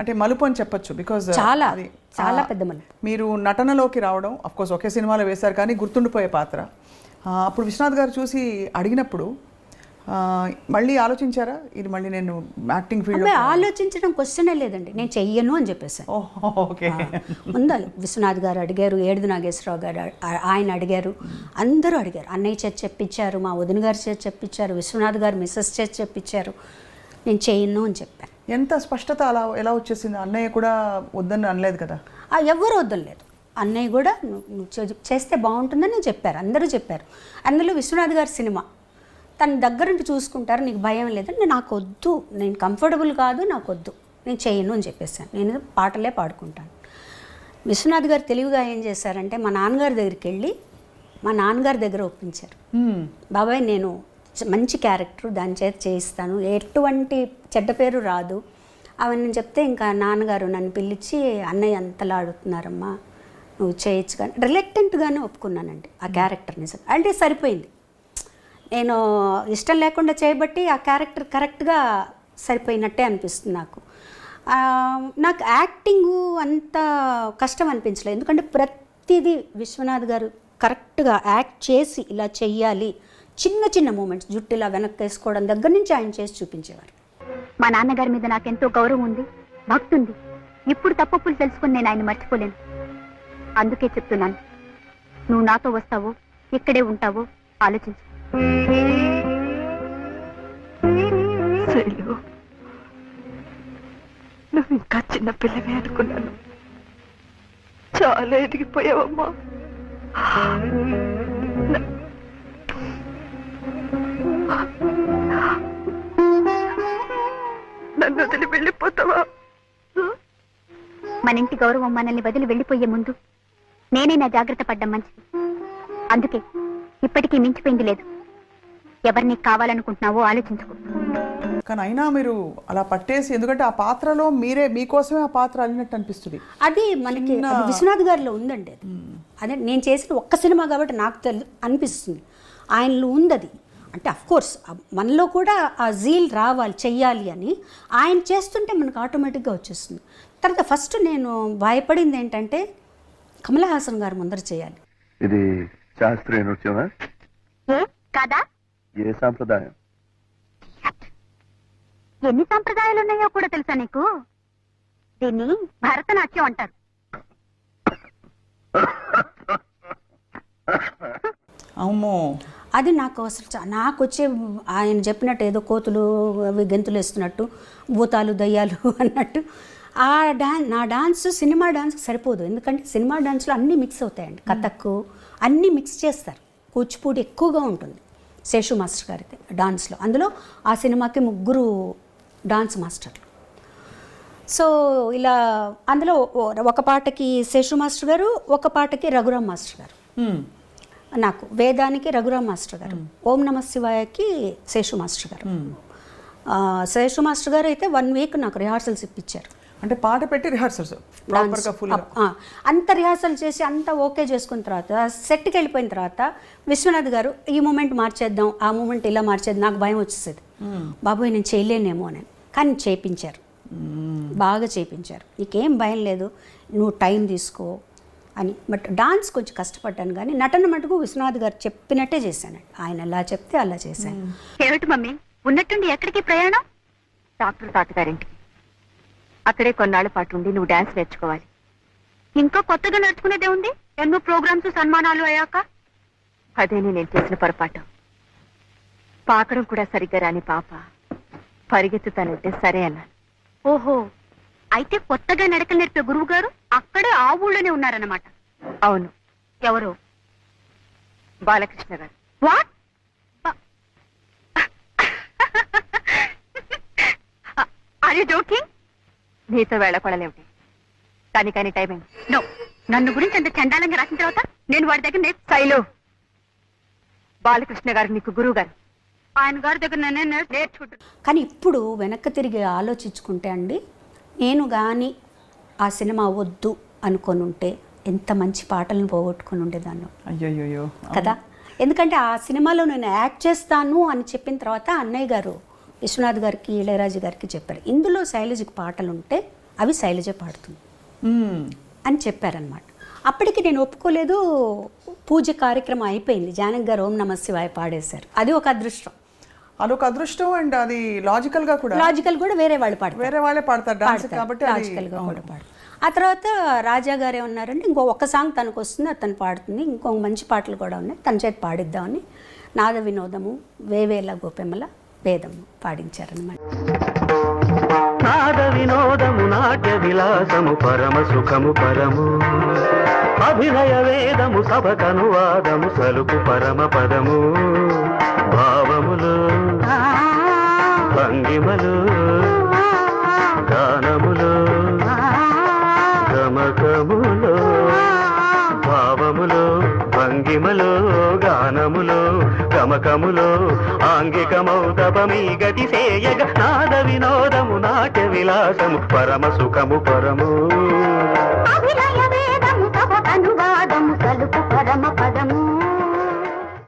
అంటే మలుపు అని చెప్పొచ్చు. బికాజ్ చాలా పెద్ద మలుపు. మీరు నటనలోకి రావడం, అఫ్కోర్స్ ఒకే సినిమాలో వేశారు కానీ గుర్తుండిపోయే పాత్ర. అప్పుడు విశ్వనాథ్ గారు చూసి అడిగినప్పుడు మళ్ళీ ఆలోచించారా, ఇది మళ్ళీ నేను యాక్టింగ్ ఫీల్డ్? ఆలోచించడం క్వశ్చనే లేదండి, నేను చెయ్యను అని చెప్పేసాను. ఓకే. ముందు విశ్వనాథ్ గారు అడిగారు, ఏడుది నాగేశ్వరరావు గారు ఆయన అడిగారు, అందరూ అడిగారు. అన్నయ్య చేతి చెప్పించారు, మా వదిన గారి చేతి చెప్పించారు, విశ్వనాథ్ గారు మిస్సెస్ చేతి చెప్పించారు. నేను చెయ్యను అని చెప్పాను. ఎంత స్పష్టత అలా ఎలా వచ్చేసింది? అన్నయ్య కూడా వద్దని అనలేదు కదా? ఎవరు వద్దలేదు. అన్నయ్య కూడా నువ్వు చేస్తే బాగుంటుందని చెప్పారు, అందరూ చెప్పారు. అందులో విశ్వనాథ్ గారి సినిమా తన దగ్గరుండి చూసుకుంటారు, నీకు భయం లేదంటే నాకు వద్దు, నేను కంఫర్టబుల్ కాదు, నాకు వద్దు, నేను చేయను అని చెప్పేసాను. నేను పాటలే పాడుకుంటాను. విశ్వనాథ్ గారు తెలివిగా ఏం చేశారంటే మా నాన్నగారి దగ్గరికి వెళ్ళి మా నాన్నగారి దగ్గర ఒప్పించారు. బాబాయ్ నేను మంచి క్యారెక్టర్, దాని చేత చేయిస్తాను, ఎటువంటి చెడ్డ పేరు రాదు అవన్నీ చెప్తే ఇంకా నాన్నగారు నన్ను పిలిచి అన్నయ్య అంతలా ఆడుతున్నారమ్మా నువ్వు చేయొచ్చు కానీ రిలక్టెంట్గానే ఒప్పుకున్నానండి ఆ క్యారెక్టర్. నిజం అంటే సరిపోయింది, నేను ఇష్టం లేకుండా చేయబట్టి ఆ క్యారెక్టర్ కరెక్ట్గా సరిపోయినట్టే అనిపిస్తుంది నాకు. నాకు యాక్టింగ్ అంత కష్టం అనిపించలేదు, ఎందుకంటే ప్రతిదీ విశ్వనాథ్ గారు కరెక్ట్గా యాక్ట్ చేసి ఇలా చెయ్యాలి, చిన్న చిన్న మూమెంట్స్ జుట్టు ఇలా వెనక్కి వేసుకోవడం దగ్గర నుంచి ఆయన చేసి చూపించేవారు. మా నాన్నగారి మీద నాకెంతో గౌరవం ఉంది, భక్తి ఉంది. ఇప్పుడు తప్పులు తెలుసుకుని నేను ఆయన మర్చిపోలేను. అందుకే చెప్తున్నాను, నువ్వు నాతో వస్తావో ఇక్కడే ఉంటావో ఆలోచించు. నువ్వు ఇంకా చిన్న పిల్లవే అనుకున్నాను. చాలా ఎదిగిపోయావమ్మా. నన్ను వదిలి వెళ్ళిపోతావా? మన ఇంటి గౌరవం మనల్ని వదిలి వెళ్ళిపోయే ముందు నేనే నా జాగ్రత్త పడ్డం మంచిది. అందుకే ఇప్పటికీ మించిపోయింది లేదు. ఎవరిని కావాలనుకుంటున్నావో ఆలోచించుకో. కానీ అయినా మీరు అలా పట్టేసి, ఎందుకంటే ఆ పాత్రలో మీకోసమే ఆ పాత్ర అల్లినట్టు అనిపిస్తుంది. అది మనకి అది విశ్వనాథ్ గారిలో ఉందండి. అది అదే నేను చేసిన ఒక్క సినిమా కాబట్టి నాకు అనిపిస్తుంది ఆయనలో ఉంది అది. అంటే అఫ్కోర్స్ మనలో కూడా ఆ జీల్ రావాలి, చెయ్యాలి అని ఆయన చేస్తుంటే మనకు ఆటోమేటిక్గా వచ్చేస్తుంది. తర్వాత ఫస్ట్ నేను భయపడింది ఏంటంటే కమల్ హాసన్ గారు ముందర చేయాలి. ఇది శాస్త్రీయ నృత్యమా కాదా? ఏ సాంప్రదాయం? ఎన్ని సంప్రదాయాలు ఉన్నాయో కూడా తెలుసా నీకు? దీన్ని భరతనాట్యం అంటారు. అమ్మో, అది నాకు అసలు నాకు వచ్చే ఆయన చెప్పినట్టు ఏదో కోతులు అవి గెంతులు వేస్తున్నట్టు, భూతాలు దయ్యాలు అన్నట్టు ఆ నా డాన్స్ సినిమా డాన్స్కి సరిపోదు. ఎందుకంటే సినిమా డాన్స్లో అన్నీ మిక్స్ అవుతాయండి. కథక్కు అన్నీ మిక్స్ చేస్తారు. కూచిపూడి ఎక్కువగా ఉంటుంది శేషు మాస్టర్ గారి డాన్స్లో. అందులో ఆ సినిమాకి 3 డాన్స్ మాస్టర్లు. సో ఇలా అందులో ఒక పాటకి శేషు మాస్టర్ గారు, ఒక పాటకి రఘురామ్ మాస్టర్ గారు. నాకు వేదానికి రఘురామ్ మాస్టర్ గారు, ఓం నమ శివాయకి శేషు మాస్టర్ గారు. శేషు మాస్టర్ గారు అయితే 1 వీక్ నాకు రిహార్సల్స్ ఇప్పించారు. అంటే పాట పెట్టి రిహార్సల్స్ అంత రిహార్సల్ చేసి అంతా ఓకే చేసుకున్న తర్వాత సెట్కి వెళ్ళిపోయిన తర్వాత విశ్వనాథ్ గారు ఈ మూమెంట్ మార్చేద్దాం, ఆ మూమెంట్ ఇలా మార్చేద్దాం. నాకు భయం వచ్చేసేది, బాబోయ్ నేను చేయలేనేమో అని. కానీ చేయించారు, బాగా చేయించారు. నీకేం భయం లేదు, నువ్వు టైం తీసుకో అని. బట్ డాన్స్ కొంచెం కష్టపడ్డాను, కానీ నటన మటుకు విశ్వనాథ్ గారు చెప్పినట్టే చేశాను. ఆయన ఎలా చెప్తే అలా చేశాను. ఏమిటి మమ్మీ ఉన్నట్టుండి ఎక్కడికి ప్రయాణం? డాక్టర్ తాతగారింటికి. అక్కడే కొన్నాళ్ళ పాటు ఉండి నువ్వు డాన్స్ నేర్చుకోవాలి. ఇంకా కొత్తగా నేర్చుకునేదే ఉంది. ఎన్నో ప్రోగ్రామ్స్ సన్మానాలు అయ్యాక. అదే నేను చేసిన పొరపాటు. పాకడం కూడా సరిగ్గా రాని పాప పరిగెత్తుతానంటే సరే అన్నాను. ఓహో, అయితే కొత్తగా నడకలు నేర్పే గురువు గారు అక్కడే ఆ ఊళ్ళోనే ఉన్నారన్నమాట. అవును. ఎవరు? బాలకృష్ణ గారు. వాట్? Are you joking? నీతో వేళపడలేమిటి? కానీ టైమింగ్ నో. నన్ను గురించి అంత చండాలంగా రాసిన తర్వాత నేను వాడి దగ్గర శైలు, బాలకృష్ణ గారు నీకు గురువు గారు. ఆయన గారి దగ్గర నేనే నేర్చుకుంటాను. కానీ ఇప్పుడు వెనక్కి తిరిగి ఆలోచించుకుంటే అండి, నేను కానీ ఆ సినిమా వద్దు అనుకొని ఉంటే ఎంత మంచి పాటలను పోగొట్టుకొని ఉండేదాన్ని. అయ్యో కదా. ఎందుకంటే ఆ సినిమాలో నేను యాక్ట్ చేస్తాను అని చెప్పిన తర్వాత అన్నయ్య గారు విశ్వనాథ్ గారికి, ఇళయరాజు గారికి చెప్పారు, ఇందులో శైలజకి పాటలు ఉంటే అవి శైలజ పాడుతుంది అని చెప్పారనమాట. అప్పటికి నేను ఒప్పుకోలేదు. పూజ కార్యక్రమం అయిపోయింది, జానకి గారు ఓం నమ శివాయ పాడేశారు. అది ఒక అదృష్టం. అదొక అదృష్టం. అండ్ అది లాజికల్ కూడా వేరే వాళ్ళు పాడతారు, వేరే వాళ్ళే పాడతారు డాన్స్ కాబట్టి లాజికల్గా కూడా పాడతారు. ఆ తర్వాత రాజా గారు ఏమన్నారంటే ఇంకో ఒక్క సాంగ్ తనకు వస్తుంది, అది తను పాడుతుంది, ఇంకో మంచి పాటలు కూడా ఉన్నాయి, తన చేతి పాడిద్దామని నాద వినోదము, వేవేల గోపెమ్మల భేదము పాడించారనమాట. నాద వినోదము నాట్య విలాసము పరమ సుఖము పరము, అభినయ వేదము సభకనువాదము సలుపు పరమ పదము, భావములు భంగిమలు గానములు గమకములు, భావములు భంగిమలు గానములు గమకములు ఆంగికమౌతపమీ గతి సేయగ నాద వినోదము నాట్య విలాసము పరమ సుఖము పరము, అభినయ వేదము సభకనువాదము సలుపు పరమ పదము.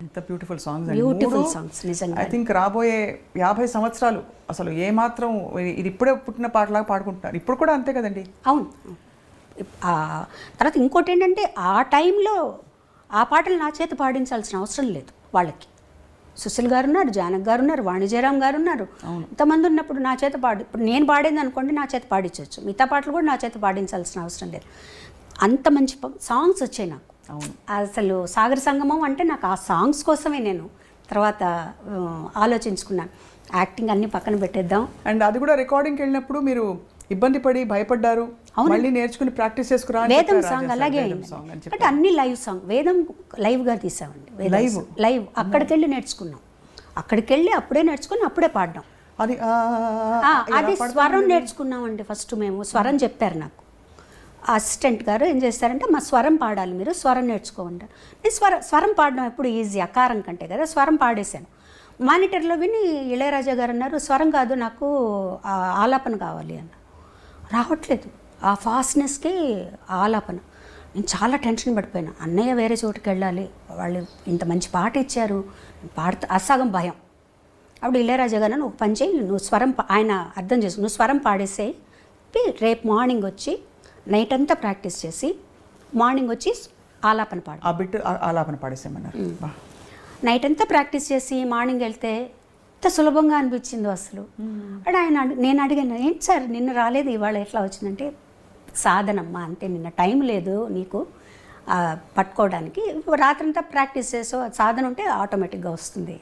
ఎంత బ్యూటిఫుల్ సాంగ్స్ Beautiful songs, నిజంగా. ఐ థింక్ రాబోయే 50 సంవత్సరాలు అసలు ఏమాత్రం ఇది ఇప్పుడే పుట్టిన పాటలాగా పాడుకుంటున్నారు. ఇప్పుడు కూడా అంతే కదండి. అవును. ఆ తర్వాత ఇంకోటి ఏంటంటే ఆ టైంలో ఆ పాటలు నా చేత పాడించాల్సిన అవసరం లేదు వాళ్ళకి. సుశీల్ గారు ఉన్నారు, జానక్ గారు ఉన్నారు, వాణిజ్యరామ్ గారు ఉన్నారు. ఇంతమంది ఉన్నప్పుడు నా చేత ఇప్పుడు నేను పాడింది అనుకోండి, నా చేత పాడించవచ్చు. మిగతా పాటలు కూడా నా చేత పాడించాల్సిన అవసరం లేదు. అంత మంచి సాంగ్స్ వచ్చాయి నాకు. అవును. అసలు సాగర సంగమం అంటే నాకు ఆ సాంగ్స్ కోసమే నేను తర్వాత ఆలోచించుకున్నాను. యాక్టింగ్ అన్ని పక్కన పెట్టేద్దాం. అండ్ అది కూడా రికార్డింగ్కి వెళ్ళినప్పుడు మీరు ఇబ్బంది పడి భయపడ్డారు, మళ్ళీ నేర్చుకుని ప్రాక్టీస్ చేసుకురా. వేదం సాంగ్ అలాగే అయింది. అంటే అన్ని లైవ్ సాంగ్. వేదం లైవ్గా తీసామండి. లైవ్ అక్కడికి వెళ్ళి నేర్చుకున్నాం. అక్కడికి వెళ్ళి అప్పుడే నేర్చుకుని అప్పుడే పాడడం. అది స్వరం నేర్చుకున్నామండి. ఫస్ట్ మేము స్వరం చెప్పారు నాకు. అసిస్టెంట్ గారు ఏం చేస్తారంటే మా స్వరం పాడాలి, మీరు స్వరం నేర్చుకోమంటారు. నేను స్వరం పాడడం ఎప్పుడు ఈజీ, అకారం కంటే కదా. స్వరం పాడేశాను. మానిటర్లో విని ఇళయరాజా గారు అన్నారు, స్వరం కాదు నాకు ఆలాపన కావాలి అన్న. రావట్లేదు ఆ ఫాస్ట్నెస్కి ఆలాపన. నేను చాలా టెన్షన్ పడిపోయాను. అన్నయ్య వేరే చోటుకి వెళ్ళాలి, వాళ్ళు ఇంత మంచి పాట ఇచ్చారు, పాడుతా అసగం భయం. అప్పుడు ఇళయరాజా గారు నువ్వు పని చేయి, నువ్వు స్వరం ఆయన అర్థం చేసుకు, నువ్వు స్వరం పాడేసేయి, రేపు మార్నింగ్ వచ్చి నైట్ అంతా ప్రాక్టీస్ చేసి మార్నింగ్ వచ్చి ఆలాపన పాడు. ఆ బిట్ ఆలాపన పాడేసేమన్నారు. నైట్ అంతా ప్రాక్టీస్ చేసి మార్నింగ్ వెళ్తే ఎంత సులభంగా అనిపించిందో అసలు. అంటే నేను అడిగాను, ఏంటి సార్ నిన్న రాలేదు ఇవాళ ఎట్లా వచ్చిందంటే, సాధనమ్మా అంతే, నిన్న టైం లేదు నీకు పట్టుకోవడానికి, రాత్రంతా ప్రాక్టీస్ చేసో సాధన ఉంటే ఆటోమేటిక్గా వస్తుంది.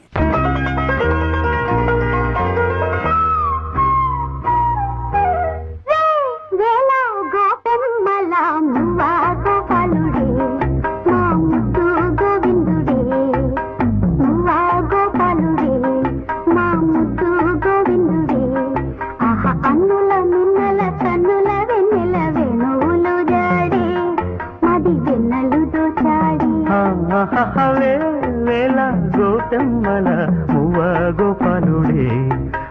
వేళ గోపెమ్మల మువ్వ గోపాలుడే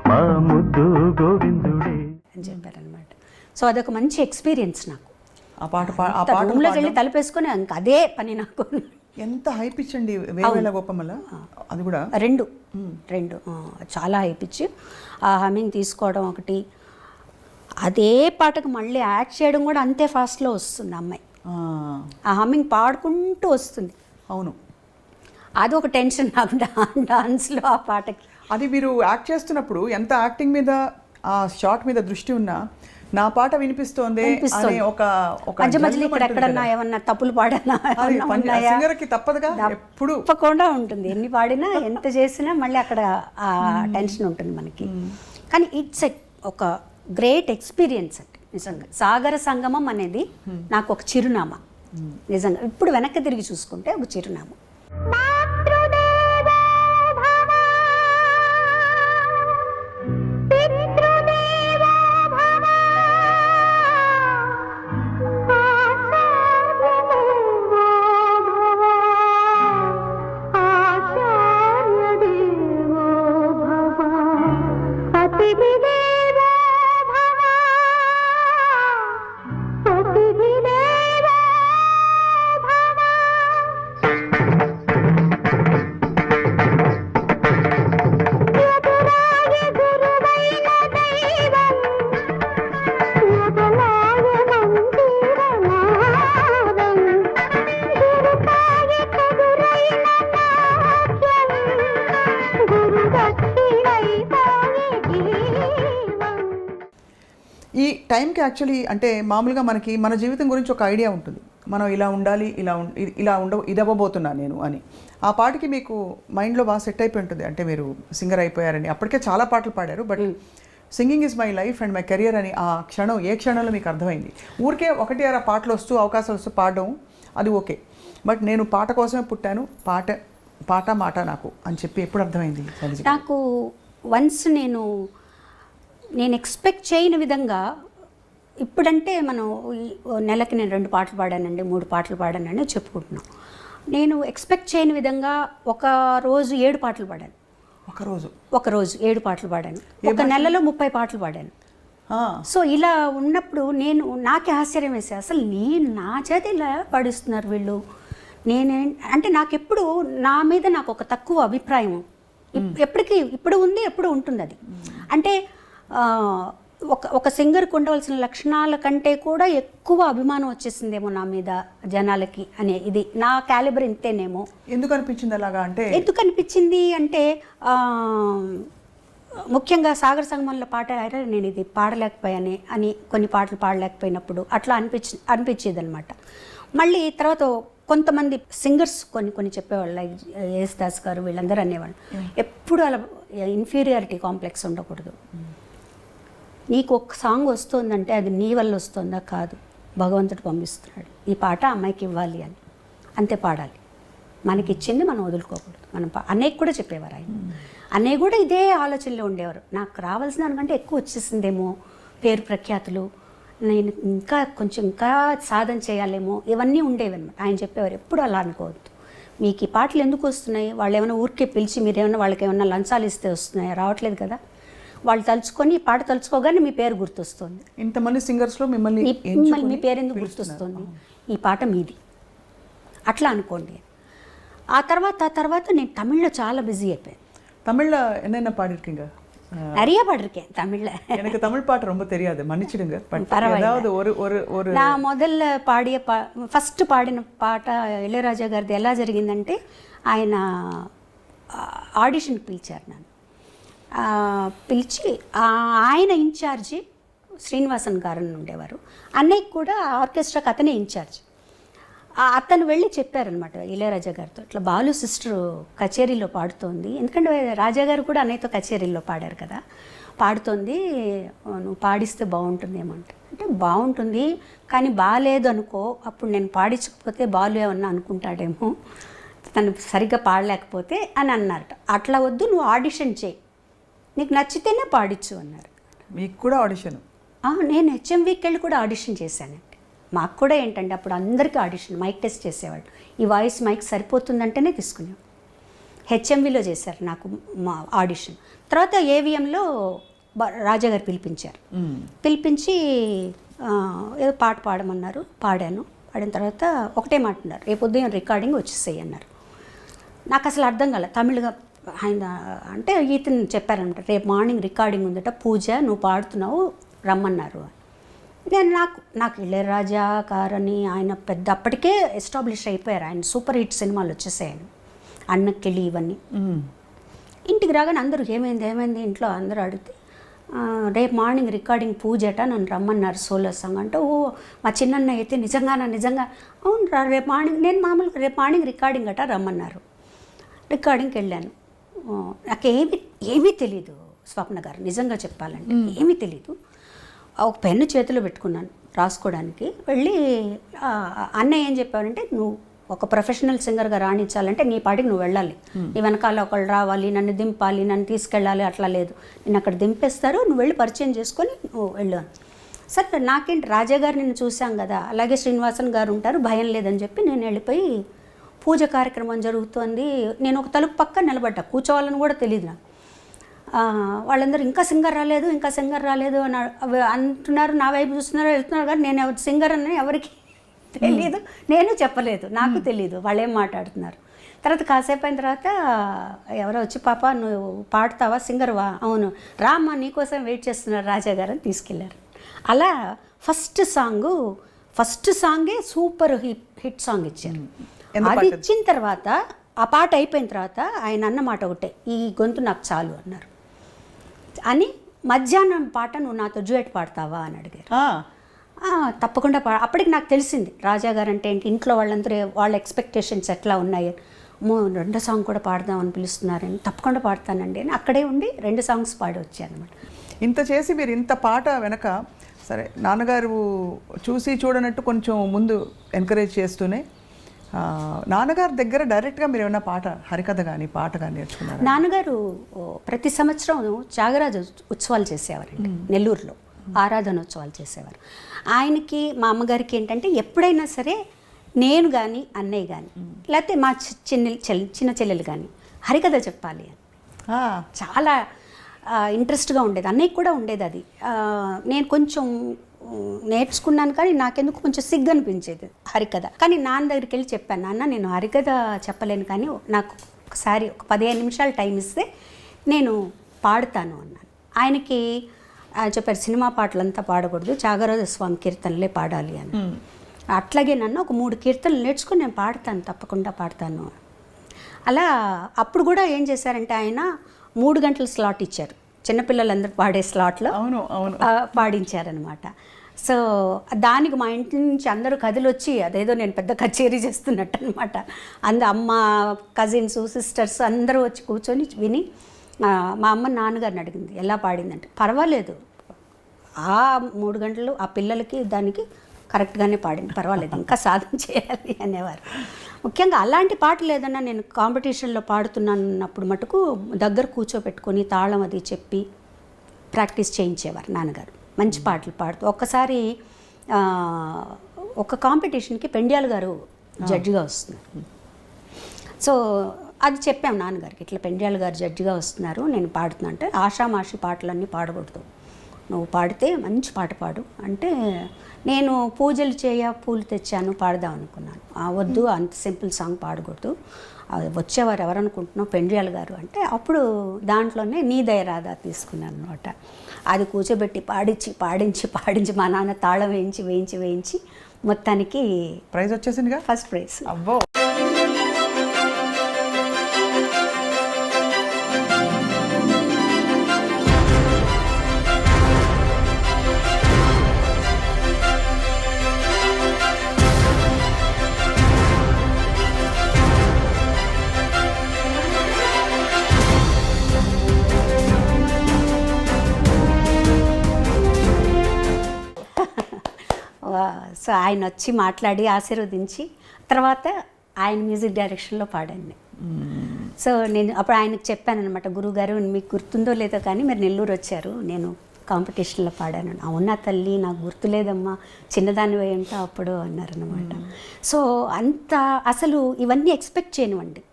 మా ముద్దు గోవిందుడే అని చెప్పారనమాట. సో అదొక మంచి ఎక్స్పీరియన్స్ నాకు. ఆ పాట రూమ్లోకి వెళ్ళి తలుపేసుకొని ఇంకా అదే పని నాకు. ఎంత హై పిచ్ అండి వేవేల గోపమ్మల. అది కూడా రెండు చాలా హై పిచ్. ఆ హమ్మింగ్ తీసుకోవడం ఒకటి, అదే పాటకు మళ్ళీ యాక్ట్ చేయడం కూడా అంతే ఫాస్ట్లో వస్తుంది అమ్మాయి. ఆ హమ్మింగ్ పాడుకుంటూ వస్తుంది. అవును, అది ఒక టెన్షన్ నాకు డాన్స్లో ఆ పాటకి. అది మీరు యాక్ట్ చేస్తున్నప్పుడు ఎంత యాక్టింగ్ మీద ఆ షాట్ మీద దృష్టి ఉన్నా నా పాట వినిపిస్తోంది అనే ఒక మధ్య మధ్యలో ఇక్కడ ఎక్కడన్నా ఏమన్నా తప్పులు పాడన్నా సింగర్కి తప్పదుగా, ఎప్పుడు తప్పకుండా ఉంటుంది. ఎన్ని పాడినా ఎంత చేసినా మళ్ళీ అక్కడ ఆ టెన్షన్ ఉంటుంది మనకి. కానీ ఇట్స్ ఒక గ్రేట్ ఎక్స్పీరియన్స్ అండి నిజంగా. సాగర సంగమం అనేది నాకు ఒక చిరునామా నిజంగా. ఇప్పుడు వెనక్కి తిరిగి చూసుకుంటే ఒక చిరునామా. ఈ టైంకి యాక్చువల్లీ అంటే మామూలుగా మనకి మన జీవితం గురించి ఒక ఐడియా ఉంటుంది. మనం ఇలా ఉండాలి, ఇది అవ్వబోతున్నాను నేను అని. ఆ పాటకి మీకు మైండ్లో బాగా సెట్ అయిపోయి ఉంటుంది. అంటే మీరు సింగర్ అయిపోయారని, అప్పటికే చాలా పాటలు పాడారు, but singing is my life and my career అని ఆ క్షణం ఏ క్షణంలో మీకు అర్థమైంది? ఊరికే ఒకటి అర పాటలు వస్తూ అవకాశాలు వస్తూ పాడడం అది ఓకే, బట్ నేను పాట కోసమే పుట్టాను, పాట మాట నాకు అని చెప్పి ఎప్పుడు అర్థమైంది? నాకు వన్స్ నేను ఎక్స్పెక్ట్ చేయని విధంగా, ఇప్పుడంటే మనం నెలకి నేను 2 పాటలు పాడానండి, 3 పాటలు పాడానని చెప్పుకుంటున్నాం. నేను ఎక్స్పెక్ట్ చేయని విధంగా ఒక రోజు 7 పాటలు పాడాను. ఒక రోజు 7 పాటలు పాడాను. ఒక నెలలో 30 పాటలు పాడాను. సో ఇలా ఉన్నప్పుడు నాకే ఆశ్చర్యం వేసే, అసలు నా చేతి ఇలా పాడిస్తున్నారు వీళ్ళు, అంటే నాకెప్పుడు నా మీద నాకు ఒక తక్కువ అభిప్రాయం ఎప్పటికీ ఇప్పుడు ఉంది, ఎప్పుడు ఉంటుంది అది. అంటే ఒక సింగర్కి ఉండవలసిన లక్షణాల కంటే కూడా ఎక్కువ అభిమానం వచ్చేసిందేమో నా మీద జనాలకి అనే ఇది నా క్యాలిబర్ ఇంతేనేమో. ఎందుకు అనిపించింది అలాగా? అంటే ఎందుకు అనిపించింది అంటే ముఖ్యంగా సాగర్ సంగమంలో పాట అయినా నేను ఇది పాడలేకపోయానే అని కొన్ని పాటలు పాడలేకపోయినప్పుడు అట్లా అనిపించేది అనమాట. మళ్ళీ తర్వాత కొంతమంది సింగర్స్ కొన్ని చెప్పేవాళ్ళు, లైక్ యేసుదాస్ గారు వీళ్ళందరూ అనేవాళ్ళు, ఎప్పుడు అలా ఇన్ఫీరియారిటీ కాంప్లెక్స్ ఉండకూడదు. నీకు ఒక సాంగ్ వస్తుందంటే అది నీ వల్ల వస్తుందా? కాదు, భగవంతుడు పంపిస్తున్నాడు, ఈ పాట అమ్మాయికి ఇవ్వాలి అని అంతే పాడాలి. మనకి ఇచ్చింది మనం వదులుకోకూడదు. మనం అన్నయ్య కూడా చెప్పేవారు ఆయన. అన్నయ్య కూడా ఇదే ఆలోచనలో ఉండేవారు. నాకు రావాల్సిన దానికంటే ఎక్కువ వచ్చేసిందేమో, పేరు ప్రఖ్యాతులు, నేను ఇంకా సాధన చేయాలేమో, ఇవన్నీ ఉండేవి అనమాట. ఆయన చెప్పేవారు ఎప్పుడు అలా అనుకోవద్దు, మీకు ఈ పాటలు ఎందుకు వస్తున్నాయి, వాళ్ళు ఏమైనా ఊరికే పిలిచి మీరేమైనా వాళ్ళకి ఏమైనా లంచాలు ఇస్తే వస్తున్నాయి, రావట్లేదు కదా. వాళ్ళు తలుచుకొని ఈ పాట తలుచుకోగానే మీ పేరు గుర్తొస్తుంది. ఇంతమంది సింగర్స్లో మిమ్మల్ని మీ పేరు ఎందుకు గుర్తొస్తుంది, ఈ పాట మీది, అట్లా అనుకోండి. ఆ తర్వాత నేను తమిళ్లో చాలా బిజీ అయిపోయాను. தமிழ்ல என்னென்ன பாடிருக்கீங்க? நிறைய பாடிருக்கேன் தமிழ்ல. எனக்கு தமிழ் பாட்டு ரொம்ப தெரியாது, மன்னிச்சிடுங்க. ஏதாவது ஒரு నా మొదల పాడియ ఫస్ట్ పాడిన పాట ఇళయరాజా గారిది ఎలా జరిగిందంటే, ఆయన ఆడిషన్కి పిలిచారు నన్ను. పిలిచి ఆయన ఇన్ఛార్జి శ్రీనివాసన్ గారు ఉండేవారు, అన్నయ్యకి కూడా ఆర్కెస్ట్రాకి అతనే ఇన్ఛార్జ్. అతను వెళ్ళి చెప్పారనమాట ఇళయరాజా గారితో, ఇట్లా బాలు సిస్టర్ కచేరీలో పాడుతోంది, ఎందుకంటే రాజా గారు కూడా అన్నయ్యతో కచేరీలో పాడారు కదా, పాడుతోంది, నువ్వు పాడిస్తే బాగుంటుందేమో అంటే బాగుంటుంది కానీ బాగాలేదు అనుకో, అప్పుడు నేను పాడించకపోతే బాలు ఏమన్నా అనుకుంటాడేమో, తను సరిగ్గా పాడలేకపోతే అని అన్నారట. అట్లా వద్దు, నువ్వు ఆడిషన్ చేయి, నీకు నచ్చితేనే పాడించు అన్నారు. మీకు కూడా ఆడిషన్? నేను హెచ్ఎంవికి వెళ్ళి కూడా ఆడిషన్ చేశానండి. మాకు కూడా ఏంటంటే అప్పుడు అందరికీ ఆడిషన్, మైక్ టెస్ట్ చేసేవాళ్ళు, ఈ వాయిస్ మైక్ సరిపోతుందంటేనే తీసుకునేవాడు. హెచ్ఎంవిలో చేశారు నాకు మా ఆడిషన్. తర్వాత ఏవిఎంలో రాజాగారు పిలిపించారు. పిలిపించి ఏదో పాట పాడమన్నారు, పాడాను. పాడిన తర్వాత ఒకటే మాట అన్నారు, రేపు ఉదయం రికార్డింగ్ వచ్చేసేయి అన్నారు. నాకు అసలు అర్థం కాలేదు తమిళగా. ఆయన అంటే ఈతను చెప్పారనమాట, రేపు మార్నింగ్ రికార్డింగ్ ఉందట, పూజ నువ్వు పాడుతున్నావు రమ్మన్నారు. నేను నాకు ఇళయరాజా గారని ఆయన పెద్ద అప్పటికే ఎస్టాబ్లిష్ అయిపోయారు, ఆయన సూపర్ హిట్ సినిమాలు వచ్చేసాయని, అన్నకిళి ఇవన్నీ. ఇంటికి రాగానే అందరూ ఏమైంది ఇంట్లో అందరూ అడిగితే, రేపు మార్నింగ్ రికార్డింగ్ పూజట, నన్ను రమ్మన్నారు సోలో సాంగ్ అంటే, ఓ మా చిన్నన్న అయితే నిజంగా అవును రేపు మార్నింగ్, నేను మామూలుగా రేపు మార్నింగ్ రికార్డింగ్ అట రమ్మన్నారు. రికార్డింగ్కి వెళ్ళాను. నాకు ఏమీ తెలీదు స్వప్న గారు, నిజంగా చెప్పాలంటే ఏమీ తెలీదు. ఒక పెన్ను చేతిలో పెట్టుకున్నాను రాసుకోవడానికి. వెళ్ళి అన్నయ్య ఏం చెప్పారంటే, నువ్వు ఒక ప్రొఫెషనల్ సింగర్గా రాణించాలంటే నీ పాటికి నువ్వు వెళ్ళాలి, నీ వెనకాల ఒకళ్ళు రావాలి, నన్ను దింపాలి, నన్ను తీసుకెళ్ళాలి, అట్లా లేదు, నేను అక్కడ దింపేస్తారు, నువ్వు వెళ్ళి పరిచయం చేసుకొని నువ్వు వెళ్ళు. సరే నాకేంటి, రాజా గారు నిన్ను చూసాం కదా, అలాగే శ్రీనివాసన్ గారు ఉంటారు, భయం లేదని చెప్పి నేను వెళ్ళిపోయి పూజ కార్యక్రమం జరుగుతోంది. నేను ఒక తలుపు పక్క నిలబడ్డా, కూర్చోవాలని కూడా తెలియదు నాకు. వాళ్ళందరూ ఇంకా సింగర్ రాలేదు అని అంటున్నారు, నా వైపు చూస్తున్నారు, వెళ్తున్నారు, కానీ నేను సింగర్ అని ఎవరికి తెలియదు, నేను చెప్పలేదు, నాకు తెలియదు వాళ్ళు ఏం మాట్లాడుతున్నారు. తర్వాత కాసేపు అయిన తర్వాత ఎవరో వచ్చి, పాప నువ్వు పాడతావా, సింగర్వా? అవును, రామ్మా నీకోసం వెయిట్ చేస్తున్నారు రాజా గారు అని తీసుకెళ్ళారు. అలా ఫస్ట్ సాంగే సూపర్ హిట్ సాంగ్ ఇచ్చారు. అది ఇచ్చిన తర్వాత, ఆ పాట అయిపోయిన తర్వాత ఆయన అన్న మాట ఒకటే, ఈ గొంతు నాకు చాలు అన్నారు. అని మధ్యాహ్నం పాట నువ్వు నాతో డ్యూయట్ పాడతావా అని అడిగారు. తప్పకుండా అప్పటికి నాకు తెలిసింది రాజా గారు అంటే ఏంటి, ఇంట్లో వాళ్ళందరూ వాళ్ళ ఎక్స్పెక్టేషన్స్ ఎట్లా ఉన్నాయి, రెండో సాంగ్ కూడా పాడదామని పిలుస్తున్నారని, తప్పకుండా పాడతానండి అని అక్కడే ఉండి 2 సాంగ్స్ పాడి వచ్చాను అనమాట. ఇంత చేసి మీరు ఇంత పాట వెనక, సరే నాన్నగారు చూసి చూడనట్టు కొంచెం ముందు ఎంకరేజ్ చేస్తూనే, నాన్నగారి దగ్గర డైరెక్ట్గా మీరు ఏమైనా పాట, హరికథ కానీ పాట కానీ నేర్చుకున్నారు? నాన్నగారు ప్రతి సంవత్సరం త్యాగరాజ ఉత్సవాలు చేసేవారండి నెల్లూరులో, ఆరాధనోత్సవాలు చేసేవారు. ఆయనకి మా అమ్మగారికి ఏంటంటే ఎప్పుడైనా సరే నేను కానీ అన్నయ్య కానీ లేకపోతే మా చిన్న చెల్లెలు కానీ హరికథ చెప్పాలి అని చాలా ఇంట్రెస్ట్గా ఉండేది. అన్నయ్య కూడా ఉండేది అది. నేను కొంచెం నేర్చుకున్నాను, కానీ నాకెందుకు కొంచెం సిగ్గు అనిపించేది హరికథ. కానీ నాన్న దగ్గరికి వెళ్ళి చెప్పాను, నాన్న నేను హరికథ చెప్పలేను, కానీ నాకు ఒకసారి ఒక 15 నిమిషాలు టైం ఇస్తే నేను పాడుతాను అన్నాను. ఆయనకి చెప్పారు, సినిమా పాటలంతా పాడకూడదు, త్యాగరాజ స్వామి కీర్తనలే పాడాలి అని. అట్లాగే నన్ను ఒక 3 కీర్తనలు నేర్చుకుని నేను పాడతాను, తప్పకుండా పాడతాను. అలా అప్పుడు కూడా ఏం చేశారంటే ఆయన 3 గంటల స్లాట్ ఇచ్చారు, చిన్నపిల్లలందరూ పాడే స్లాట్లో పాడించారనమాట. సో దానికి మా ఇంటి నుంచి అందరూ కదిలొచ్చి అదేదో నేను పెద్ద కచేరీ చేస్తున్నట్టు అనమాట. అమ్మ, కజిన్స్, సిస్టర్స్ అందరూ వచ్చి కూర్చొని విని మా అమ్మ నాన్నగారిని అడిగింది ఎలా పాడిందంటే, పర్వాలేదు ఆ 3 గంటలు ఆ పిల్లలకి దానికి కరెక్ట్గానే పాడింది, పర్వాలేదు ఇంకా సాధన చేయాలి అనేవారు. ముఖ్యంగా అలాంటి పాటలు ఏదన్నా నేను కాంపిటీషన్లో పాడుతున్నానన్నప్పుడు మటుకు దగ్గర కూర్చోబెట్టుకొని తాళం అది చెప్పి ప్రాక్టీస్ చేయించేవారు నాన్నగారు. మంచి పాటలు పాడుతూ ఒక్కసారి ఒక కాంపిటీషన్కి పెండ్యాల గారు జడ్జిగా వస్తున్నారు. సో అది చెప్పాము నాన్నగారికి, ఇట్లా పెండ్యాల గారు జడ్జిగా వస్తున్నారు, నేను పాడుతున్నా అంటే, ఆషామాషి పాటలన్నీ పాడకూడదు, నువ్వు పాడితే మంచి పాట పాడు అంటే, నేను పూజలు పూలు తెచ్చాను పాడదాం అనుకున్నాను. వద్దు, అంత సింపుల్ సాంగ్ పాడకూడదు, వచ్చేవారు ఎవరనుకుంటున్నావు, పెండ్యాల గారు అంటే, అప్పుడు దాంట్లోనే నీ దయరాదా తీసుకున్నాను అనమాట. అది కూర్చోబెట్టి పాడించి మా నాన్న తాళం వేయించి మొత్తానికి ప్రైజ్ వచ్చేసిందిగా, ఫస్ట్ ప్రైజ్. అబ్బో. సో ఆయన వచ్చి మాట్లాడి ఆశీర్వదించి తర్వాత ఆయన మ్యూజిక్ డైరెక్షన్లో పాడండి. సో నేను అప్పుడు ఆయనకు చెప్పాను అనమాట, గురువుగారు మీకు గుర్తుందో లేదో కానీ మీరు నెల్లూరు వచ్చారు, నేను కాంపిటీషన్లో పాడాను. అవునా తల్లి, నాకు గుర్తులేదమ్మా, చిన్నదాని ఏంటో అప్పుడు అన్నారనమాట. సో అంత అసలు ఇవన్నీ ఎక్స్పెక్ట్ చేయనివ్వండి.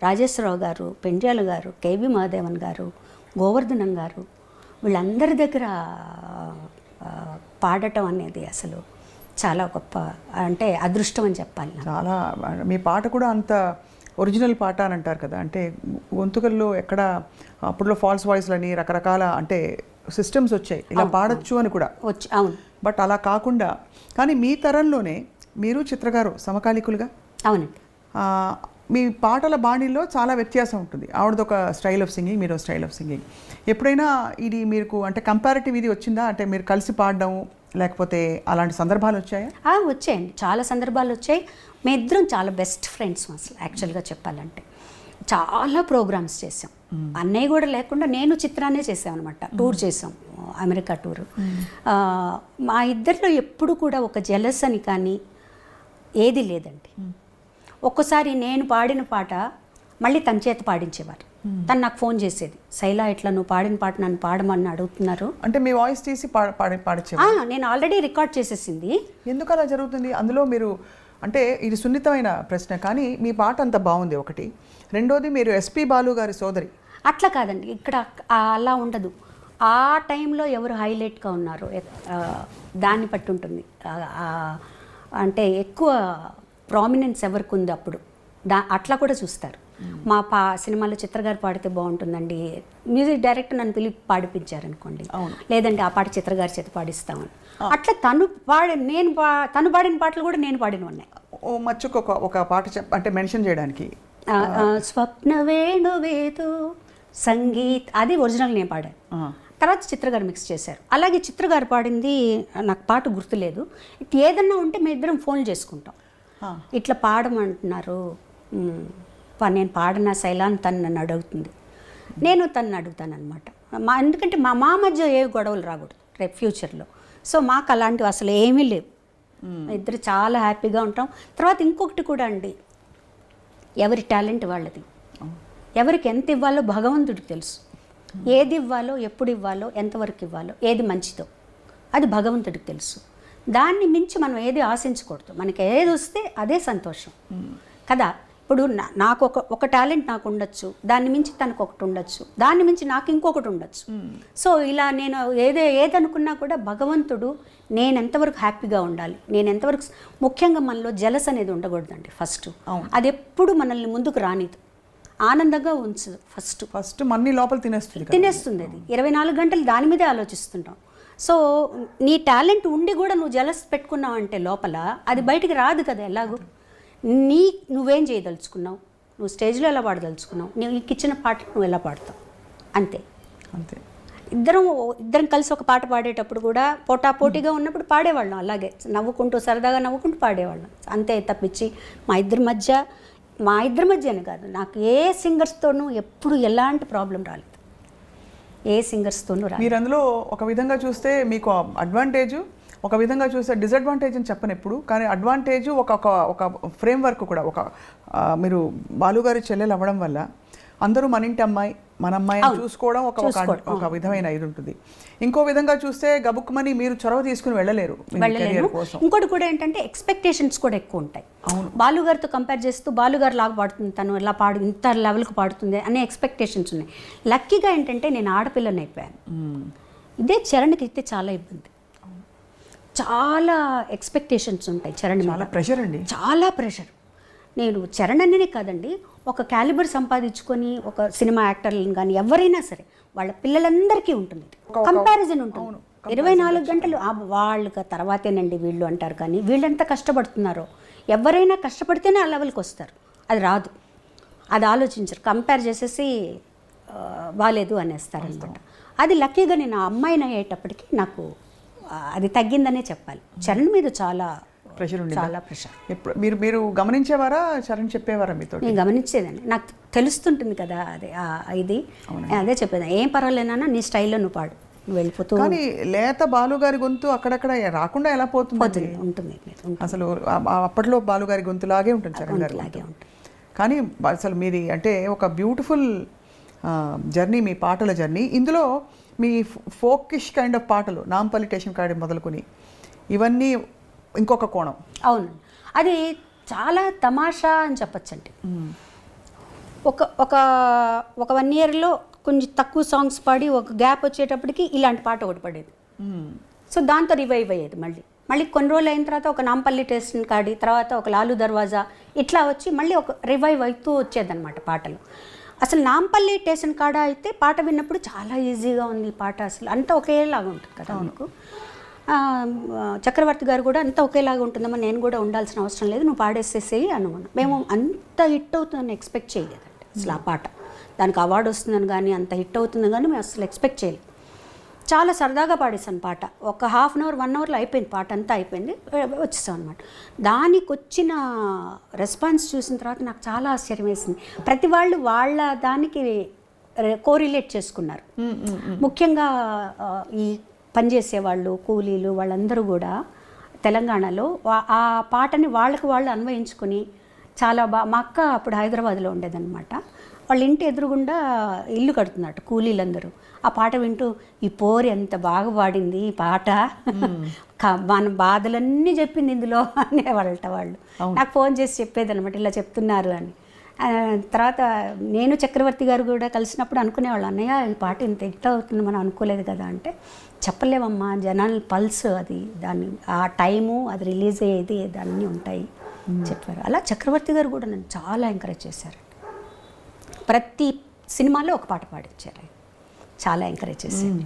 రాజేశ్వరరావు గారు, పెండ్యాల గారు, కేవి మహాదేవన్ గారు, గోవర్ధనం గారు, వీళ్ళందరి దగ్గర పాడటం అనేది అసలు చాలా గొప్ప, అంటే అదృష్టం అని చెప్పాలి. చాలా మీ పాట కూడా అంత ఒరిజినల్ పాట అని అంటారు కదా, అంటే గొంతుకల్లో ఎక్కడ అప్పుడులో ఫాల్స్ వాయిస్లని రకరకాల అంటే సిస్టమ్స్ వచ్చాయి, ఇలా పాడొచ్చు అని కూడా వచ్చి. అవును, బట్ అలా కాకుండా, కానీ మీ తరంలోనే మీరు చిత్రగారు సమకాలికులుగా. అవునండి. మీ పాటల బాణీలో చాలా వ్యత్యాసం ఉంటుంది. ఆవిడదొక స్టైల్ ఆఫ్ సింగింగ్, మీరు స్టైల్ ఆఫ్ సింగింగ్. ఎప్పుడైనా ఇది మీకు అంటే కంపారిటివ్ ఇది వచ్చిందా, అంటే మీరు కలిసి పాడడం లేకపోతే అలాంటి సందర్భాలు వచ్చాయా? వచ్చాయండి, చాలా సందర్భాలు వచ్చాయి. మీ ఇద్దరం చాలా బెస్ట్ ఫ్రెండ్స్ అసలు యాక్చువల్గా చెప్పాలంటే. చాలా ప్రోగ్రామ్స్ చేసాం, అన్నయ్య కూడా లేకుండా నేను చిత్రాన్నే చేసామన్నమాట. టూర్ చేసాం, అమెరికా టూరు. మా ఇద్దరిలో ఎప్పుడు కూడా ఒక జెలస్ అని కానీ ఏది లేదండి. ఒక్కసారి నేను పాడిన పాట మళ్ళీ తన చేత పాడించేవారు. తను నాకు ఫోన్ చేసేది, శైలా ఇట్లా నువ్వు పాడిన పాట నన్ను పాడమని అడుగుతున్నారు అంటే మీ వాయిస్ తీసి పాడించే. నేను ఆల్రెడీ రికార్డ్ చేసేసింది. ఎందుకు అలా జరుగుతుంది? అందులో మీరు అంటే ఇది సున్నితమైన ప్రశ్న, కానీ మీ పాట అంత బాగుంది ఒకటి. రెండోది మీరు ఎస్పి బాలు గారి సోదరి. అట్లా కాదండి, ఇక్కడ అలా ఉండదు. ఆ టైంలో ఎవరు హైలైట్గా ఉన్నారు దాన్ని బట్టి ఉంటుంది. అంటే ఎక్కువ ప్రామినెన్స్ ఎవరికి ఉంది అప్పుడు అట్లా కూడా చూస్తారు. మా సినిమాలో చిత్రగారు పాడితే బాగుంటుందండి, మ్యూజిక్ డైరెక్టర్ నన్ను పిలిపి పాడిపించారనుకోండి, లేదంటే ఆ పాట చిత్రగారి చేత పాడిస్తామని. అట్లా తను పాడిన పాటలు కూడా నేను పాడిన ఉన్నాయి. ఓ మచ్చుకు ఒక పాట అంటే మెన్షన్ చేయడానికి, స్వప్న వేణువేదో సంగీత్, అది ఒరిజినల్ నేను పాడాను. తర్వాత చిత్రగారు మిక్స్ చేశారు. అలాగే చిత్రగారు పాడింది నాకు పాట గుర్తులేదు. ఇట్లా ఏదన్నా ఉంటే మేము ఇద్దరం ఫోన్ చేసుకుంటాం, ఇట్లా పాడమంటున్నారు, నేను పాడిన శైలాన్ని తను నన్ను అడుగుతుంది, నేను తను అడుగుతాను అనమాట. ఎందుకంటే మా మధ్య ఏ గొడవలు రాకూడదు రేపు ఫ్యూచర్లో. సో మాకు అలాంటివి అసలు ఏమీ లేవు, ఇద్దరు చాలా హ్యాపీగా ఉంటాం. తర్వాత ఇంకొకటి కూడా అండి, ఎవరి టాలెంట్ వాళ్ళది, ఎవరికి ఎంత ఇవ్వాలో భగవంతుడికి తెలుసు. ఏది ఇవ్వాలో, ఎప్పుడు ఇవ్వాలో, ఎంతవరకు ఇవ్వాలో, ఏది మంచిదో అది భగవంతుడికి తెలుసు. దాన్ని మించి మనం ఏది ఆశించకూడదు. మనకి ఏది వస్తే అదే సంతోషం కదా. ఇప్పుడు నాకు ఒక టాలెంట్ నాకు ఉండొచ్చు, దాన్ని మించి తనకు ఒకటి ఉండొచ్చు, దాన్ని మించి నాకు ఇంకొకటి ఉండొచ్చు. సో ఇలా నేను ఏదనుకున్నా కూడా భగవంతుడు నేను ఎంతవరకు హ్యాపీగా ఉండాలి, నేను ఎంతవరకు, ముఖ్యంగా మనలో జలస్ అనేది ఉండకూడదండి ఫస్ట్. అది ఎప్పుడు మనల్ని ముందుకు రానిదు, ఆనందంగా ఉంచదు. ఫస్ట్ మన్ని లోపల తినేస్తుంది అది 24 గంటలు దాని మీదే ఆలోచిస్తుంటాం. సో నీ టాలెంట్ ఉండి కూడా నువ్వు జలస్ పెట్టుకున్నావు అంటే లోపల అది బయటికి రాదు కదా. ఎలాగో నువ్వేం చేయదలుచుకున్నావు, నువ్వు స్టేజ్లో ఎలా పాడదలుచుకున్నావు, నీకు ఇచ్చిన పాట నువ్వు ఎలా పాడతావు, అంతే. ఇద్దరం కలిసి ఒక పాట పాడేటప్పుడు కూడా పోటాపోటీగా ఉన్నప్పుడు పాడేవాళ్ళం, అలాగే నవ్వుకుంటూ సరదాగా నవ్వుకుంటూ పాడేవాళ్ళం, అంతే. తప్పించి మా ఇద్దరి మధ్యనే కాదు, నాకు ఏ సింగర్స్తోనూ ఎప్పుడు ఎలాంటి ప్రాబ్లం రాలేదు, ఏ సింగర్స్తోనూ రాలేదు. మీరు అందులో ఒక విధంగా చూస్తే మీకు అడ్వాంటేజ్, ఒక విధంగా చూస్తే డిసడ్వాంటేజ్ అని చెప్పను ఎప్పుడు, కానీ అడ్వాంటేజ్ ఒక ఫ్రేమ్ వర్క్ కూడా, మీరు బాలుగారి చెల్లెలు అవ్వడం వల్ల అందరూ మన ఇంటి అమ్మాయి, మన అమ్మాయిని చూసుకోవడం ఒక విధమైన ఇది ఉంటుంది. ఇంకో విధంగా చూస్తే గబుక్కుమని మీరు చొరవ తీసుకుని వెళ్ళలేరు. ఇంకోటి కూడా ఏంటంటే ఎక్స్పెక్టేషన్స్ కూడా ఎక్కువ ఉంటాయి. బాలుగారితో కంపేర్ చేస్తూ బాలుగారు లాగా పాడుతుంది, తను ఎలా ఇంత లెవెల్కి పాడుతుంది అనే ఎక్స్పెక్టేషన్స్ ఉన్నాయి. లక్కీగా ఏంటంటే నేను ఆడపిల్లని అయిపోయాను. ఇదే చరణ్కి అయితే చాలా ఇబ్బంది, చాలా ఎక్స్పెక్టేషన్స్ ఉంటాయి. చరణ్ చాలా ప్రెషర్ అండి, చాలా ప్రెషర్. నేను చరణ్ అనే కాదండి, ఒక క్యాలిబర్ సంపాదించుకొని ఒక సినిమా యాక్టర్లను కానీ ఎవరైనా సరే వాళ్ళ పిల్లలందరికీ ఉంటుంది, కంపారిజన్ ఉంటుంది. 24 గంటలు వాళ్ళకి తర్వాతేనండి వీళ్ళు అంటారు, కానీ వీళ్ళెంత కష్టపడుతున్నారో, ఎవరైనా కష్టపడితేనే ఆ లెవెల్కి వస్తారు, అది రాదు, అది ఆలోచించరు, కంపేర్ చేసేసి బాలేదు అనేస్తారు అనమాట. అది లక్కీగా నేను ఆ అమ్మాయిని అయ్యేటప్పటికి నాకు అది తగ్గిందనే చెప్పాలి. చరణ్ మీద చాలా ప్రెషర్ ఉంది, చాలా ప్రెషర్. మీరు గమనించేవారా, చరణ్ చెప్పేవారా మీతో? నేను గమనించేదాన్ని, నాకు తెలుస్తుంటుంది కదా అది, ఇది అదే చెప్పేదాన్ని, ఏం పర్వాలేనా నీ స్టైల్లో నువ్వు పాడు, నువ్వు వెళ్ళిపోతూ. కానీ లేత బాలుగారి గొంతు అక్కడక్కడ రాకుండా ఎలా పోతుంది? ఉంటుంది అసలు అప్పట్లో బాలుగారి గొంతులాగే ఉంటుంది, చరణ్ గారి లాగే ఉంటుంది. కానీ అసలు మీది అంటే ఒక బ్యూటిఫుల్ జర్నీ, మీ పాటల జర్నీ. ఇందులో మీ ఫోకిష్ కైండ్ ఆఫ్ పాటలు, నాంపల్లి స్టేషన్ కాడి మొదలుకొని ఇవన్నీ ఇంకొక కోణం. అవును, అది చాలా తమాషా అని చెప్పచ్చండి. ఒక 1 yearలో కొంచెం తక్కువ సాంగ్స్ పాడి ఒక గ్యాప్ వచ్చేటప్పటికి ఇలాంటి పాట ఒకటి పడేది. సో దాంతో రివైవ్ అయ్యేది. మళ్ళీ కొన్ని రోజులు అయిన తర్వాత ఒక నాంపల్లి స్టేషన్ కాడి, తర్వాత ఒక లాలు దర్వాజా, ఇట్లా వచ్చి మళ్ళీ ఒక రివైవ్ అవుతూ వచ్చేదన్నమాట పాటలు. అసలు నాంపల్లి స్టేషన్ కాడ అయితే పాట విన్నప్పుడు చాలా ఈజీగా ఉంది పాట, అసలు అంతా ఒకేలాగా ఉంటుంది కదా మనకు. చక్రవర్తి గారు కూడా అంతా ఒకేలాగా ఉంటుందమ్మా, నేను కూడా ఉండాల్సిన అవసరం లేదు, నువ్వు పాడేసేసేయి అనుకున్నాను. మేము అంత హిట్ అవుతుందని ఎక్స్పెక్ట్ చేయలేదండి అసలు. ఆ పాట దానికి అవార్డు వస్తుందని కానీ, అంత హిట్ అవుతుందని కానీ మేము అసలు ఎక్స్పెక్ట్ చేయలేదు. చాలా సరదాగా పాడేసాను పాట, ఒక 1/2 hour 1 hourలో అయిపోయింది పాట, అంతా అయిపోయింది, వచ్చేసాం అనమాట. దానికి వచ్చిన రెస్పాన్స్ చూసిన తర్వాత నాకు చాలా ఆశ్చర్యం వేసింది. ప్రతి వాళ్ళు వాళ్ళ దానికి కోరిలేట్ చేసుకున్నారు. ముఖ్యంగా ఈ పనిచేసేవాళ్ళు, కూలీలు, వాళ్ళందరూ కూడా తెలంగాణలో ఆ పాటని వాళ్ళకి వాళ్ళు అన్వయించుకొని చాలా మా అక్క అప్పుడు హైదరాబాద్లో ఉండేదన్నమాట. వాళ్ళ ఇంటి ఎదురుగుండా ఇల్లు కడుతున్నట్టు కూలీలందరూ ఆ పాట వింటూ, ఈ పోరి ఎంత బాగా పాడింది ఈ పాట, మన బాధలన్నీ చెప్పింది ఇందులో అనేవాళ్ళట వాళ్ళు. నాకు ఫోన్ చేసి చెప్పేదన్నమాట, ఇలా చెప్తున్నారు అని. తర్వాత నేను చక్రవర్తి గారు కూడా కలిసినప్పుడు అనుకునేవాళ్ళు, అన్నయ్య ఈ పాట ఇంత హిట్ అవుతుంది మనం అనుకోలేదు కదా అంటే, చెప్పలేమమ్మా జనాల పల్స్ అది, దాన్ని ఆ టైము అది రిలీజ్ అయ్యేది దాన్ని ఉంటాయి చెప్పారు. అలా చక్రవర్తి గారు కూడా నన్ను చాలా ఎంకరేజ్ చేశారు. ప్రతి సినిమాలో ఒక పాట పాడించారు, చాలా ఎంకరేజ్ చేశారు.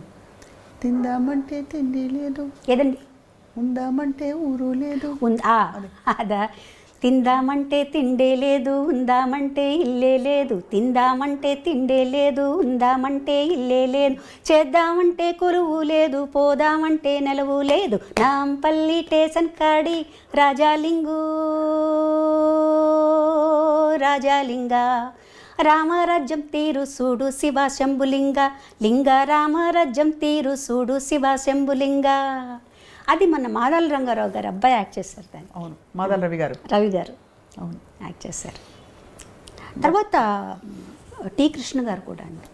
తిందామంటే తిండి లేదు, ఏదండి ఉందామంటే ఊరు లేదు, అదా, తిందామంటే తిండే లేదు, ఉందామంటే ఇల్లే లేదు, తిందామంటే తిండే లేదు, ఉందామంటే ఇల్లే లేదు, చేద్దామంటే కొలువు లేదు, పోదామంటే నెలవు లేదు, నాంపల్లి స్టేషన్ కాడి రాజాలింగు రాజాలింగ, రామరాజ్యం తీరు సూడు శివ శంభులింగ, లింగ రామరాజ్యం తీరు సూడు శివ శంభులింగ. అది మన మాదాల రంగారావు గారు అబ్బాయి యాక్ట్ చేశారు దాన్ని. అవును, మాదాల రవి గారు అవును యాక్ట్ చేశారు. తర్వాత టి కృష్ణ గారు కూడా అండి,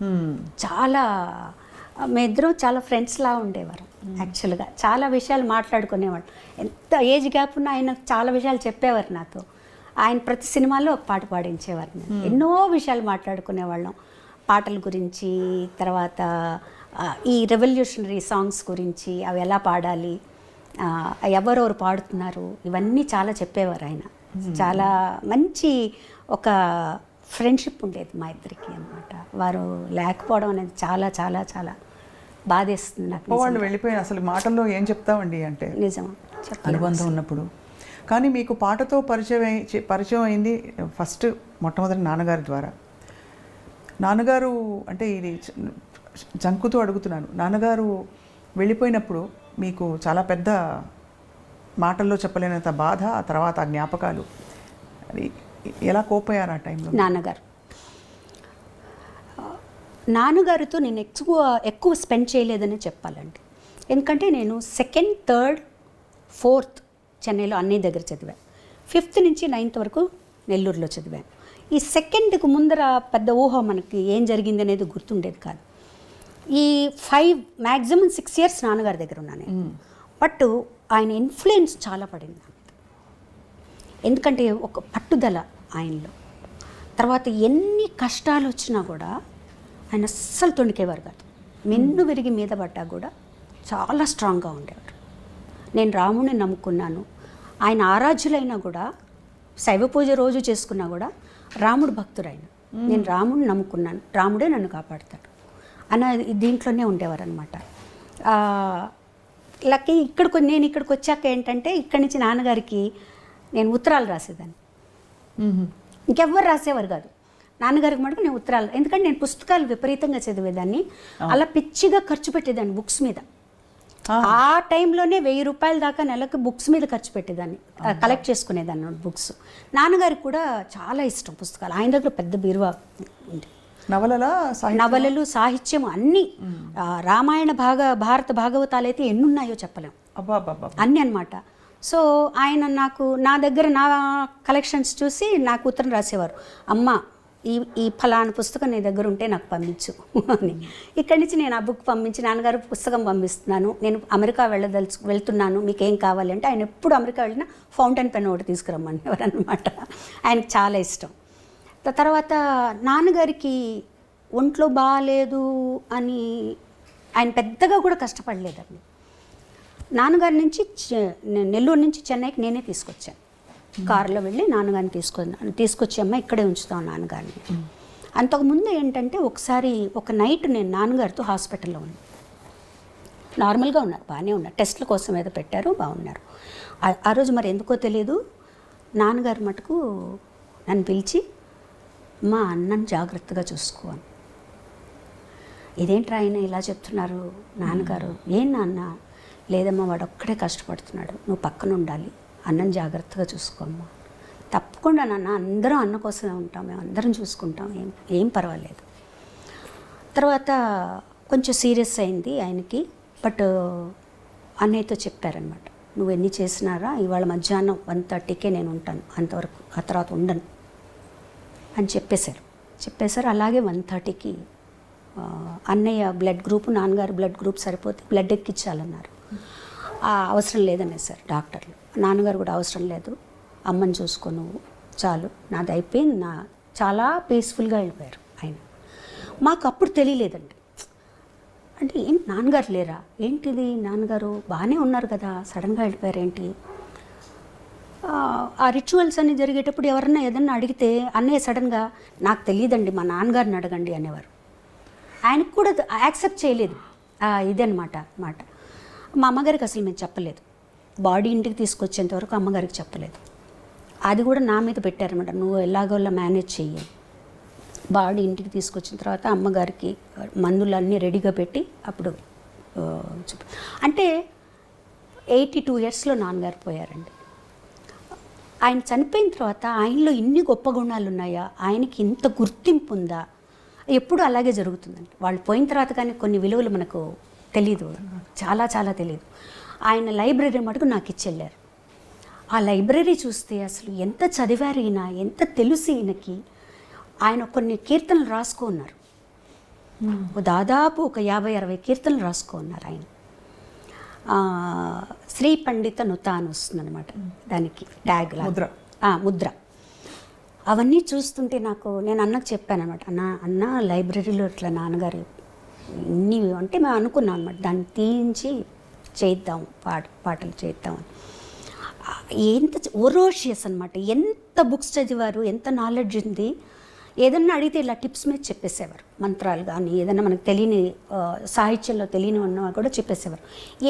చాలా మేమిద్దరం చాలా ఫ్రెండ్స్లా ఉండేవారు. యాక్చువల్గా చాలా విషయాలు మాట్లాడుకునేవాళ్ళు, ఎంత ఏజ్ గ్యాప్ ఉన్నా ఆయన చాలా విషయాలు చెప్పేవారు నాతో. ఆయన ప్రతి సినిమాలో ఒక పాట పాడించేవారు నన్ను. ఎన్నో విషయాలు మాట్లాడుకునేవాళ్ళం, పాటల గురించి, తర్వాత ఈ రెవల్యూషనరీ సాంగ్స్ గురించి, అవి ఎలా పాడాలి, ఎవరెవరు పాడుతున్నారు, ఇవన్నీ చాలా చెప్పేవారు ఆయన. చాలా మంచి ఒక ఫ్రెండ్షిప్ ఉండేది మా ఇద్దరికి అన్నమాట. వారు లేకపోవడం అనేది చాలా చాలా చాలా బాధేస్తుంది నాకు. వాళ్ళు వెళ్ళిపోయిన అసలు మాటల్లో ఏం చెప్తామండి అంటే నిజం అనుబంధం ఉన్నప్పుడు. కానీ మీకు పాటతో పరిచయం అయింది ఫస్ట్ మొట్టమొదటి నాన్నగారి ద్వారా. నాన్నగారు అంటే ఇది జంకుతూ అడుగుతున్నాను, నాన్నగారు వెళ్ళిపోయినప్పుడు మీకు చాలా పెద్ద మాటల్లో చెప్పలేనంత బాధ, ఆ తర్వాత ఆ జ్ఞాపకాలు, అది ఎలా కోపోయారు ఆ టైంలో? నాన్నగారితో నేను ఎక్కువ స్పెండ్ చేయలేదని చెప్పాలండి. ఎందుకంటే నేను 2nd, 3rd, 4th చెన్నైలో అన్నీ దగ్గర చదివాను. 5th నుంచి 9th వరకు నెల్లూరులో చదివాను. ఈ 2ndకి ముందర పెద్ద ఊహ మనకి ఏం జరిగింది అనేది గుర్తుండేది కాదు. ఈ 5 maximum 6 years నాన్నగారి దగ్గర ఉన్నాను నేను. బట్ ఆయన ఇన్ఫ్లుయెన్స్ చాలా పడింది, ఎందుకంటే ఒక పట్టుదల ఆయనలో. తర్వాత ఎన్ని కష్టాలు వచ్చినా కూడా ఆయన అస్సలు తొణికేవారు కాదు. మెన్ను విరిగి మీద పడ్డా కూడా చాలా స్ట్రాంగ్గా ఉండేవారు. నేను రాముడిని నమ్ముకున్నాను, ఆయన ఆరాధ్యులైనా కూడా, శైవ పూజ రోజు చేసుకున్నా కూడా రాముడు భక్తుడైన, నేను రాముడిని నమ్ముకున్నాను, రాముడే నన్ను కాపాడుతాడు అన్న దీంట్లోనే ఉండేవారు అనమాట. లక్కీ నేను ఇక్కడికి వచ్చాక ఏంటంటే, ఇక్కడి నుంచి నాన్నగారికి నేను ఉత్తరాలు రాసేదాన్ని. ఇంకెవ్వరు రాసేవారు కాదు, నాన్నగారికి మటుకు నేను ఉత్తరాలు. ఎందుకంటే నేను పుస్తకాలు విపరీతంగా చదివేదాన్ని, అలా పిచ్చిగా ఖర్చు పెట్టేదాన్ని బుక్స్ మీద. ఆ టైంలోనే 1000 రూపాయల దాకా నెలకు బుక్స్ మీద ఖర్చు పెట్టేదాన్ని, కలెక్ట్ చేసుకునేదాన్ని బుక్స్. నాన్నగారికి కూడా చాలా ఇష్టం పుస్తకాలు, ఆయన దగ్గర పెద్ద బీరువా ఉంది. నవలలు, సాహిత్యం అన్నీ, రామాయణ భారత భాగవతాలు అయితే ఎన్నున్నాయో చెప్పలేం, అన్నీ అన్నమాట. సో ఆయన నా దగ్గర నా కలెక్షన్స్ చూసి నాకు ఉత్తరం రాసేవారు, అమ్మ ఈ ఫలానా పుస్తకం నీ దగ్గర ఉంటే నాకు పంపించు అని. ఇక్కడి నుంచి నేను ఆ బుక్ పంపించి, నాన్నగారు పుస్తకం పంపిస్తున్నాను, నేను అమెరికా వెళ్తున్నాను, మీకు ఏం కావాలి అంటే, ఆయన ఎప్పుడు అమెరికా వెళ్ళినా ఫౌంటైన్ పెన్ ఒకటి తీసుకురమ్మనేవారు అనమాట. ఆయనకు చాలా ఇష్టం. తర్వాత నాన్నగారికి ఒంట్లో బాగాలేదు అని ఆయన పెద్దగా కూడా కష్టపడలేదండి. నాన్నగారి నుంచి నెల్లూరు నుంచి చెన్నైకి నేనే తీసుకొచ్చాను, కారులో వెళ్ళి నాన్నగారిని తీసుకొచ్చి అమ్మ ఇక్కడే ఉంచుతాం నాన్నగారిని. అంతకుముందు ఏంటంటే, ఒకసారి ఒక నైట్ నేను నాన్నగారితో హాస్పిటల్లో ఉన్నాను. నార్మల్గా ఉన్నారు, బాగానే ఉన్నారు, టెస్ట్ల కోసం ఏదో పెట్టారు, బాగున్నారు. ఆ రోజు మరి ఎందుకో తెలియదు, నాన్నగారు మటుకు నన్ను పిలిచి, మా అన్నని జాగ్రత్తగా చూసుకోవాలి. ఇదేంట్రా ఆయన ఇలా చెప్తున్నారు నాన్నగారు? ఏం నాన్న? లేదమ్మా, వాడు ఒక్కడే కష్టపడుతున్నాడు, నువ్వు పక్కన ఉండాలి, అన్నం జాగ్రత్తగా చూసుకోమ్మా. తప్పకుండా నాన్న, అందరం అన్న కోసమే ఉంటాం, మేము అందరం చూసుకుంటాం, ఏం పర్వాలేదు. తర్వాత కొంచెం సీరియస్ అయింది ఆయనకి. బట్ అన్నయ్యతో చెప్పారనమాట, నువ్వు ఎన్ని చేసినారా ఇవాళ మధ్యాహ్నం 1:30కే నేను ఉంటాను, అంతవరకు ఆ తర్వాత ఉండను అని చెప్పేశారు. అలాగే 1:30కి అన్నయ్య బ్లడ్ గ్రూప్, నాన్నగారు బ్లడ్ గ్రూప్ సరిపోతే బ్లడ్ ఎక్కించాలన్నారు. అవసరం లేదనేసారు డాక్టర్లు. నాన్నగారు కూడా అవసరం లేదు, అమ్మని చూసుకో నువ్వు చాలు, నాది అయిపోయింది, చాలా పీస్ఫుల్గా వెళ్ళిపోయారు ఆయన. మాకు అప్పుడు తెలియలేదండి, అంటే ఏంటి నాన్నగారు లేరా ఏంటిది, నాన్నగారు బాగానే ఉన్నారు కదా, సడన్గా వెళ్ళిపోయారు ఏంటి. ఆ రిచువల్స్ అన్ని జరిగేటప్పుడు ఎవరన్నా ఏదన్నా అడిగితే అన్నయ్య సడన్గా నాకు తెలియదండి, మా నాన్నగారిని అడగండి అనేవారు. ఆయనకు కూడా యాక్సెప్ట్ చేయలేదు ఇదన్నమాట మాట. మా అమ్మగారికి అసలు మేము చెప్పలేదు, బాడీ ఇంటికి తీసుకొచ్చేంత వరకు అమ్మగారికి చెప్పలేదు. అది కూడా నా మీద పెట్టారన్నమాట, నువ్వు ఎలాగోలా మేనేజ్ చెయ్యి. బాడీ ఇంటికి తీసుకొచ్చిన తర్వాత అమ్మగారికి మందులన్నీ రెడీగా పెట్టి అప్పుడు అంటే 82 yearsలో నాన్నగారు పోయారండి. ఆయన చనిపోయిన తర్వాత ఆయనలో ఇన్ని గొప్ప గుణాలు ఉన్నాయా, ఆయనకి ఇంత గుర్తింపు ఉందా, ఎప్పుడు అలాగే జరుగుతుందండి. వాళ్ళు పోయిన తర్వాత కానీ కొన్ని విలువలు మనకు తెలీదు, చాలా చాలా తెలీదు. ఆయన లైబ్రరీ మటుకు నాకు ఇచ్చెళ్ళారు. ఆ లైబ్రరీ చూస్తే అసలు ఎంత చదివారు ఈయన, ఎంత తెలుసు ఈయనకి. ఆయన కొన్ని కీర్తనలు రాసుకున్నారు, దాదాపు ఒక 50-60 కీర్తనలు రాసుకున్నారు ఆయన. శ్రీ పండిత నుత అని వస్తుందన్నమాట దానికి ట్యాగ్ ముద్ర. అవన్నీ చూస్తుంటే నాకు నేను అన్నకు చెప్పాను అనమాట, అన్న లైబ్రరీలో ఇట్లా నాన్నగారు ఇన్ని అంటే మేము అనుకున్నాం అనమాట, దాన్ని తీయించి చేద్దాం, పాటలు చేద్దాం అని. ఎంత ఒరోషియస్ అనమాట, ఎంత బుక్స్ చదివారు, ఎంత నాలెడ్జ్ ఉంది. ఏదన్నా అడిగితే ఇలా టిప్స్ మీద చెప్పేసేవారు, మంత్రాలు కానీ ఏదైనా మనకు తెలియని సాహిత్యంలో తెలియని ఉన్నవారు కూడా చెప్పేసేవారు.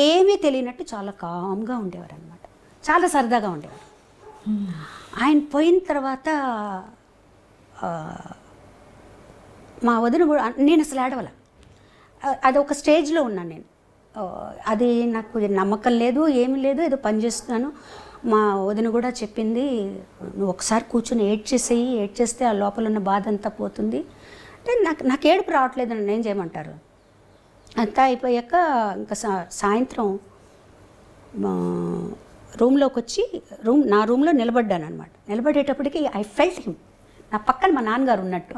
ఏమీ తెలియనట్టు చాలా కామ్గా ఉండేవారు అనమాట, చాలా సరదాగా ఉండేవారు. ఆయన పోయిన తర్వాత మా వదిన కూడా, నేను అసలు ఏడవల, అది ఒక స్టేజ్లో ఉన్నాను నేను. అది నాకు నమ్మకం లేదు, ఏమీ లేదు, ఏదో పని చేస్తున్నాను. మా వదిన కూడా చెప్పింది, నువ్వు ఒకసారి కూర్చొని ఏడ్చేస్తే ఆ లోపల ఉన్న బాధ అంతా పోతుంది అంటే. నాకు ఏడుపు రావట్లేదు అని ఏం చేయమంటారు. అంతా అయిపోయాక ఇంకా సాయంత్రం రూమ్లోకి వచ్చి నా రూమ్లో నిలబడ్డాను అనమాట. నిలబడేటప్పటికి ఐ ఫెల్ట్ హిమ్, నా పక్కన మా నాన్నగారు ఉన్నట్టు.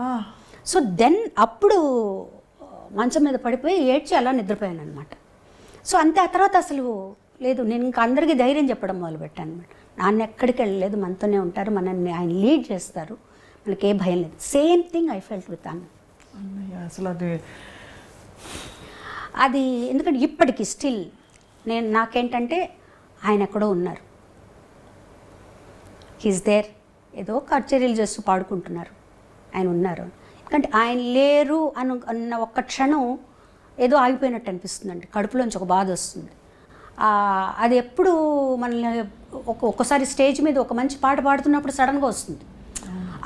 సో దెన్ అప్పుడు మంచం మీద పడిపోయి ఏడ్చి అలా నిద్రపోయాను అనమాట. సో అంతే. ఆ తర్వాత అసలు లేదు, నేను ఇంకా అందరికీ ధైర్యం చెప్పడం మొదలుపెట్టాను అనమాట. నాన్న ఎక్కడికి వెళ్ళలేదు, మనతోనే ఉంటారు, మనల్ని ఆయన లీడ్ చేస్తారు, మనకి ఏ భయం లేదు. Same thing I felt with అన్న. అసలు అది ఎందుకంటే ఇప్పటికి స్టిల్ నాకేంటంటే ఆయన ఎక్కడో ఉన్నారు, హీస్ దేర్, ఏదో కచేరీలు చేస్తూ పాడుకుంటున్నారు, ఆయన ఉన్నారు. ఎందుకంటే ఆయన లేరు అన్న ఒక్క క్షణం ఏదో ఆగిపోయినట్టు అనిపిస్తుందండి, కడుపులోంచి ఒక బాధ వస్తుంది. అది ఎప్పుడు మనల్ని ఒక్కొక్కసారి స్టేజ్ మీద ఒక మంచి పాట పాడుతున్నప్పుడు సడన్గా వస్తుంది.